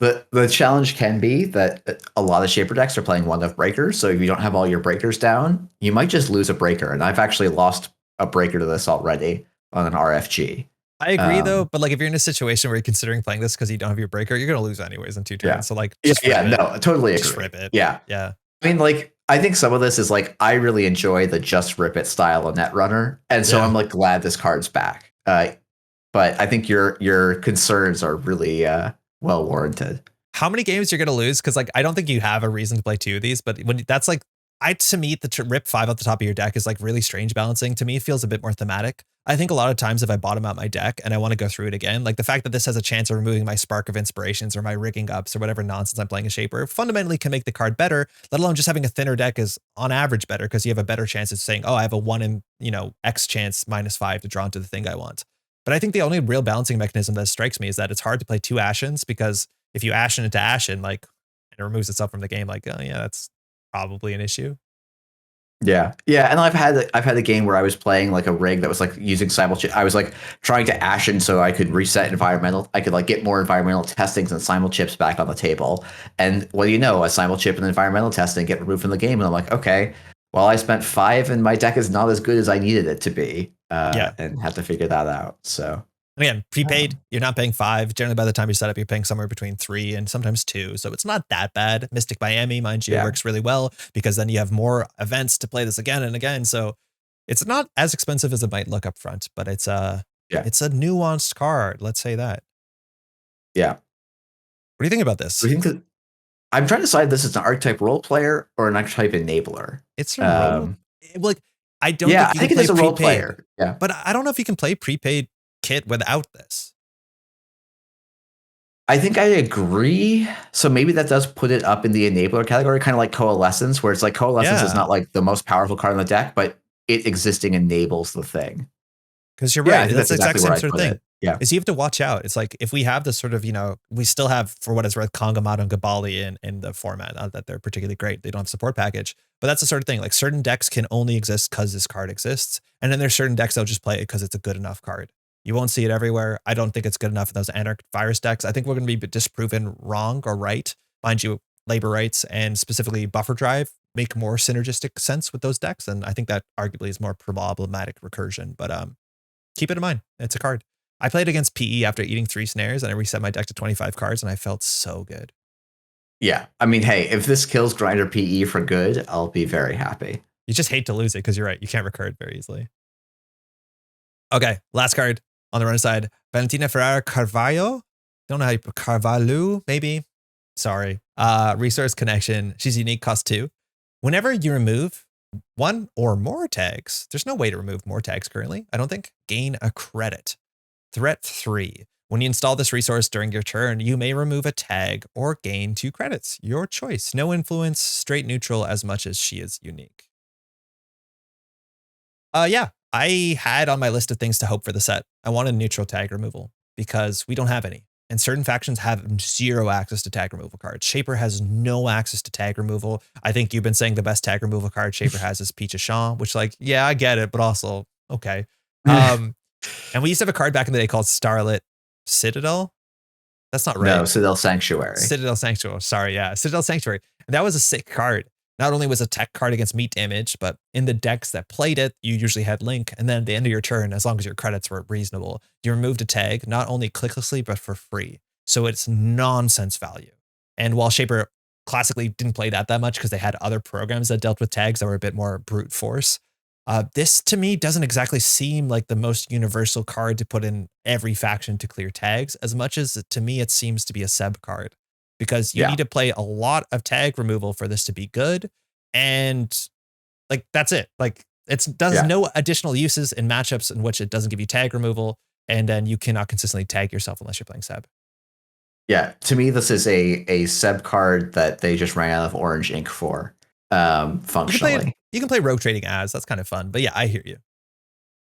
The challenge can be that a lot of Shaper decks are playing one of breakers. So if you don't have all your breakers down, you might just lose a breaker. And I've actually lost a breaker to this already on an RFG. I agree though, but like if you're in a situation where you're considering playing this because you don't have your breaker, you're gonna lose anyways in 2 turns. Yeah. So like, no, I totally agree. Just rip it. Yeah. Yeah. I mean, like, I think some of this is like, I really enjoy the just rip it style of Netrunner. And so I'm like glad this card's back. But I think your concerns are really well warranted. How many games you're going to lose? Because like I don't think you have a reason to play 2 of these, but when that's like to me the rip 5 out the top of your deck is like really strange balancing. To me, it feels a bit more thematic. I think a lot of times if I bottom out my deck and I want to go through it again, like the fact that this has a chance of removing my Spark of Inspirations or my rigging ups or whatever nonsense I'm playing a Shaper fundamentally can make the card better, let alone just having a thinner deck is on average better because you have a better chance of saying, oh, I have a 1 in, X chance -5 to draw into the thing I want. But I think the only real balancing mechanism that strikes me is that it's hard to play 2 Ashens because if you Ashen into Ashen, like it removes itself from the game, like, oh yeah, that's probably an issue. Yeah. And I've had a game where I was playing like a rig that was like using simulchip. I was like trying to Ashen so I could reset environmental. I could like get more environmental testings and simulchips back on the table. And well, a simulchip and environmental testing get removed from the game. And I'm like, okay, well, I spent 5 and my deck is not as good as I needed it to be. And had to figure that out. So. And again, prepaid, you're not paying 5. Generally, by the time you set up, you're paying somewhere between 3 and sometimes 2. So it's not that bad. Mystic Miami, mind you, works really well because then you have more events to play this again and again. So it's not as expensive as it might look up front, but it's it's a nuanced card. Let's say that. Yeah. What do you think about this? I'm trying to decide if this is an archetype role player or an archetype enabler. It's a role. Like I don't think it is a role player. Yeah. But I don't know if you can play prepaid kit without this. I think I agree. So maybe that does put it up in the enabler category, kind of like Coalescence, where it's like Coalescence is not like the most powerful card on the deck, but it existing enables the thing. Because you're right. That's the exact same sort of thing. Yeah. Is you have to watch out. It's like if we have this sort of, we still have, for what it's worth, Kangamato and Gabali in the format. Not that they're particularly great. They don't have support package. But that's the sort of thing. Like certain decks can only exist because this card exists. And then there's certain decks that'll just play it because it's a good enough card. You won't see it everywhere. I don't think it's good enough in those Anarch virus decks. I think we're going to be disproven wrong or right. Mind you, labor rights and specifically buffer drive make more synergistic sense with those decks. And I think that arguably is more problematic recursion. But keep it in mind. It's a card. I played against PE after eating 3 snares and I reset my deck to 25 cards and I felt so good. Yeah. I mean, hey, if this kills Grinder PE for good, I'll be very happy. You just hate to lose it because you're right. You can't recur it very easily. Okay. Last card on the runner side. Valentina Ferrara Carvalho. Don't know how you put Carvalho, maybe. Sorry. Resource connection. She's unique, cost 2. Whenever you remove 1 or more tags, there's no way to remove more tags currently, I don't think. Gain a credit. Threat 3. When you install this resource during your turn, you may remove a tag or gain 2 credits. Your choice. No influence, straight neutral as much as she is unique. Yeah, I had on my list of things to hope for the set. I wanted neutral tag removal because we don't have any. And certain factions have 0 access to tag removal cards. Shaper has no access to tag removal. I think you've been saying the best tag removal card Shaper has is Peach of Shaw, which like, yeah, I get it, but also, okay. And we used to have a card back in the day called Starlit Citadel. That's not right. No, Citadel Sanctuary. Citadel Sanctuary. Sorry, yeah. Citadel Sanctuary. And that was a sick card. Not only was a tech card against meat damage, but in the decks that played it, you usually had Link. And then at the end of your turn, as long as your credits were reasonable, you removed a tag, not only clicklessly, but for free. So it's nonsense value. And while Shaper classically didn't play that much because they had other programs that dealt with tags that were a bit more brute force, this to me doesn't exactly seem like the most universal card to put in every faction to clear tags, as much as to me it seems to be a Seb card. Because you need to play a lot of tag removal for this to be good. And like, that's it. Like it does no additional uses in matchups in which it doesn't give you tag removal. And then you cannot consistently tag yourself unless you're playing Seb. Yeah. To me, this is a Seb card that they just ran out of orange ink for functionally. You can play rogue trading as, that's kind of fun. But yeah, I hear you.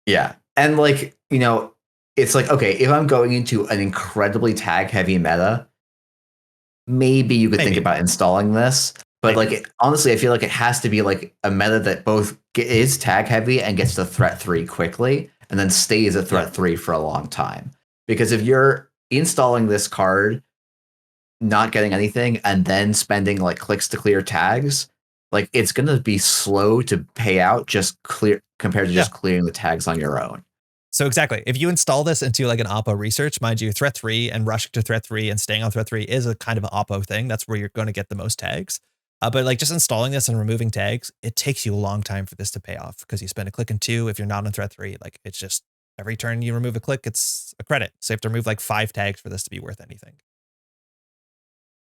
Yeah. And like, it's like, okay, if I'm going into an incredibly tag heavy meta, maybe you could think about installing this. But like honestly, I feel like it has to be like a meta that both is tag heavy and gets to threat 3 quickly, and then stays at threat 3 for a long time. Because if you're installing this card, not getting anything, and then spending like clicks to clear tags, like it's gonna be slow to pay out just clear compared to just clearing the tags on your own. So exactly, if you install this into like an Oppo research, mind you, threat 3 and rushing to threat 3 and staying on threat 3 is a kind of an Oppo thing. That's where you're going to get the most tags. But like just installing this and removing tags, it takes you a long time for this to pay off because you spend a click and 2. If you're not on threat 3, like it's just every turn you remove a click, it's a credit. So you have to remove like 5 tags for this to be worth anything.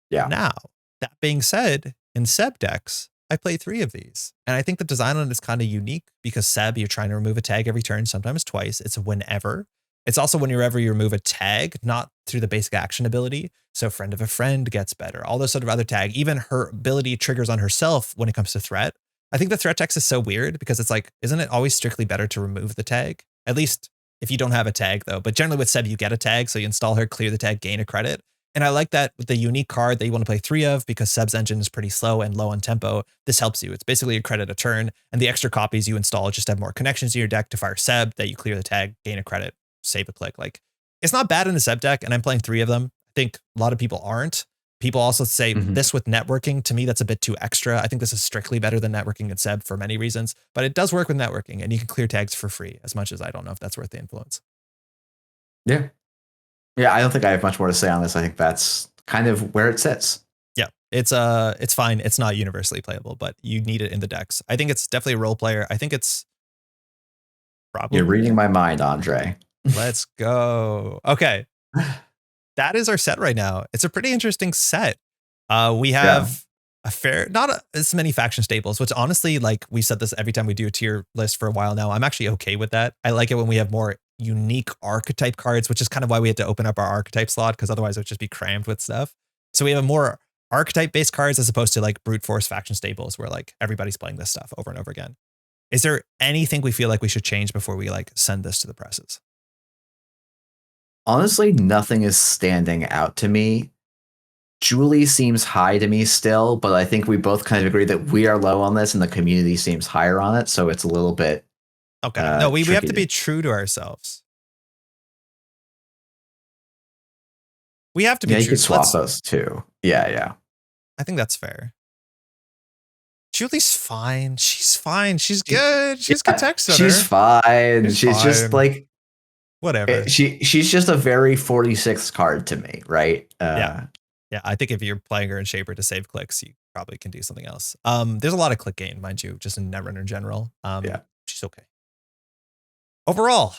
Yeah. Now, that being said, in Seb decks, I play 3 of these. And I think the design on it is kind of unique because Seb, you're trying to remove a tag every turn, sometimes twice. It's whenever. It's also whenever you remove a tag, not through the basic action ability. So friend of a friend gets better. All those sort of other tag, even her ability triggers on herself when it comes to threat. I think the threat text is so weird because it's like, isn't it always strictly better to remove the tag? At least if you don't have a tag though. But generally with Seb, you get a tag. So you install her, clear the tag, gain a credit. And I like that with the unique card that you want to play 3 of because Seb's engine is pretty slow and low on tempo. This helps you. It's basically a credit a turn. And the extra copies you install just have more connections in your deck to fire Seb that you clear the tag, gain a credit, save a click. Like it's not bad in the Seb deck. And I'm playing 3 of them. I think a lot of people aren't. People also say this with networking. To me, that's a bit too extra. I think this is strictly better than networking in Seb for many reasons. But it does work with networking and you can clear tags for free as much as I don't know if that's worth the influence. Yeah. Yeah, I don't think I have much more to say on this. I think that's kind of where it sits. Yeah, it's fine. It's not universally playable, but you need it in the decks. I think it's definitely a role player. I think it's probably. You're reading my mind, Andre. Let's go. Okay. That is our set right now. It's a pretty interesting set. We have a fair, not as many faction staples, which honestly, like we said this every time we do a tier list for a while now, I'm actually okay with that. I like it when we have more unique archetype cards, which is kind of why we had to open up our archetype slot because otherwise it would just be crammed with stuff. So we have more archetype based cards as opposed to like brute force faction staples where like everybody's playing this stuff over and over again. Is there anything we feel like we should change before we like send this to the presses? Honestly, nothing is standing out to me. Julie seems high to me still, but I think we both kind of agree that we are low on this and the community seems higher on it. So it's a little bit. Okay. No, we have to be true to ourselves. We have to be true. You could swap Let's, those too. Yeah. I think that's fair. Julie's fine. She's fine. She's good. She's good text. She's fine. She's just like whatever. She's just a very 46 card to me, right? Yeah. I think if you're playing her in Shaper to save clicks, you probably can do something else. There's a lot of click gain, mind you, just in Netrunner in general. She's okay. Overall,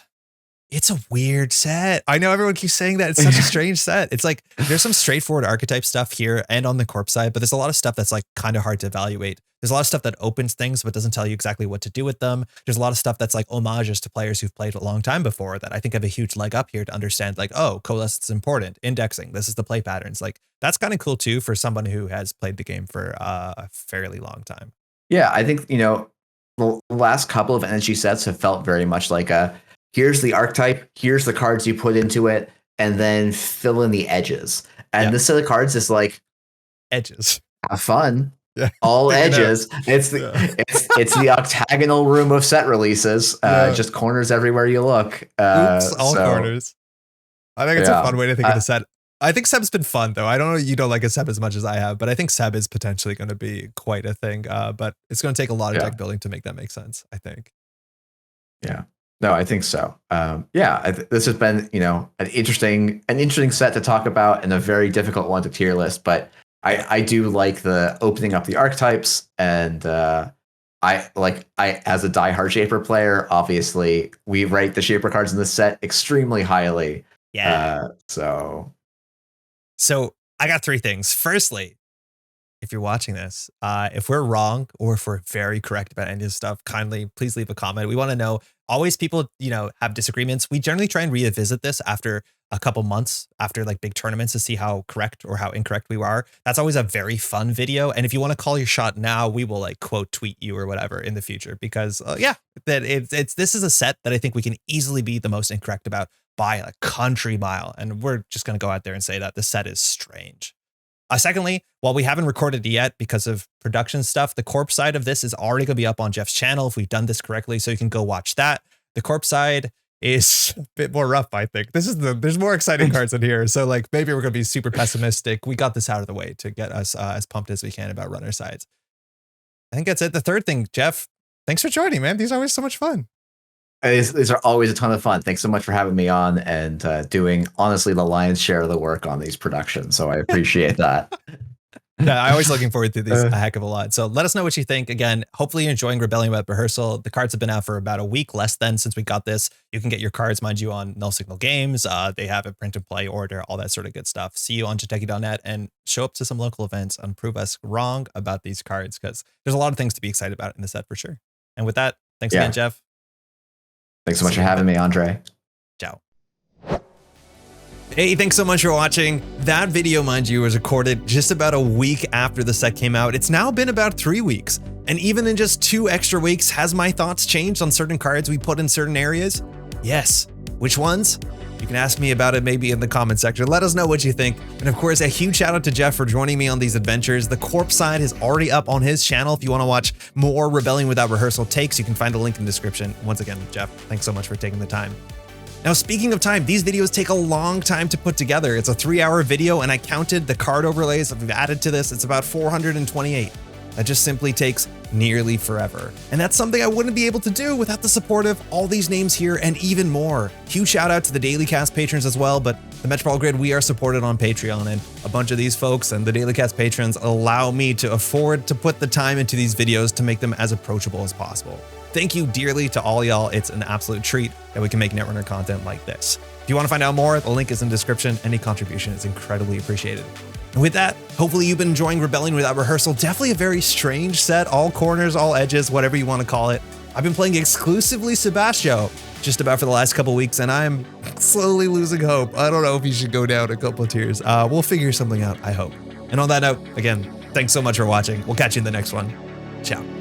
it's a weird set. I know everyone keeps saying that. It's such a strange set. It's like there's some straightforward archetype stuff here and on the corpse side, but there's a lot of stuff that's like kind of hard to evaluate. There's a lot of stuff that opens things, but doesn't tell you exactly what to do with them. There's a lot of stuff that's like homages to players who've played a long time before that I think have a huge leg up here to understand like, oh, coalescence is important. Indexing, this is the play patterns. Like that's kind of cool too for someone who has played the game for a fairly long time. Yeah, I think, the last couple of energy sets have felt very much like here's the archetype, here's the cards you put into it, and then fill in the edges. And this set of cards is like edges. Have fun. Yeah. All edges. It's the octagonal room of set releases. Just corners everywhere you look. Corners. I think it's a fun way to think of the set. I think Seb's been fun though. I don't know, you don't like a Seb as much as I have, but I think Seb is potentially going to be quite a thing. But it's going to take a lot of deck building to make that make sense, I think. Yeah. No, I think so. This has been, an interesting set to talk about and a very difficult one to tier list. But I do like the opening up the archetypes, and I as a diehard Shaper player, obviously we rate the Shaper cards in this set extremely highly. Yeah. So I got 3 things. Firstly, if you're watching this, if we're wrong or if we're very correct about any of this stuff, kindly please leave a comment. We want to know. Always people, have disagreements. We generally try and revisit this after a couple months after like big tournaments to see how correct or how incorrect we are. That's always a very fun video. And if you want to call your shot now, we will like quote tweet you or whatever in the future because this is a set that I think we can easily be the most incorrect about by a country mile. And we're just going to go out there and say that the set is strange. Secondly, while we haven't recorded it yet because of production stuff, the corpse side of this is already going to be up on Jeff's channel if we've done this correctly, so you can go watch that. The corpse side is a bit more rough, I think. There's more exciting cards in here, so like maybe we're going to be super pessimistic. We got this out of the way to get us as pumped as we can about runner sides. I think that's it. The third thing, Jeff, thanks for joining, man. These are always so much fun. These are always a ton of fun. Thanks so much for having me on and doing, honestly, the lion's share of the work on these productions. So I appreciate that. Yeah, I'm always looking forward to these a heck of a lot. So let us know what you think. Again, hopefully you're enjoying Rebellion Without Rehearsal. The cards have been out for about a week, less than, since we got this. You can get your cards, mind you, on Null Signal Games. They have a print and play order, all that sort of good stuff. See you on Jateki.net and show up to some local events and prove us wrong about these cards, because there's a lot of things to be excited about in the set for sure. And with that, thanks again, Jeff. Thanks so much for having me, Andre. Ciao. Hey, thanks so much for watching. That video, mind you, was recorded just about a week after the set came out. It's now been about 3 weeks. And even in just 2 extra weeks, has my thoughts changed on certain cards we put in certain areas? Yes. Which ones? You can ask me about it maybe in the comment section. Let us know what you think. And of course, a huge shout out to Jeff for joining me on these adventures. The corpse side is already up on his channel. If you want to watch more Rebellion Without Rehearsal takes, you can find a link in the description. Once again, Jeff, thanks so much for taking the time. Now, speaking of time, these videos take a long time to put together. It's a 3-hour video, and I counted the card overlays that we've added to this. It's about 428. That just simply takes nearly forever. And that's something I wouldn't be able to do without the support of all these names here and even more. Huge shout out to the Daily Cast patrons as well, but the Métropole Grid, we are supported on Patreon, and a bunch of these folks and the Daily Cast patrons allow me to afford to put the time into these videos to make them as approachable as possible. Thank you dearly to all y'all. It's an absolute treat that we can make Netrunner content like this. If you want to find out more, the link is in the description. Any contribution is incredibly appreciated. And with that, hopefully you've been enjoying Rebellion Without Rehearsal. Definitely a very strange set, all corners, all edges, whatever you want to call it. I've been playing exclusively Sebastio just about for the last couple weeks, and I'm slowly losing hope. I don't know if you should go down a couple of tiers. We'll figure something out, I hope. And on that note, again, thanks so much for watching. We'll catch you in the next one. Ciao.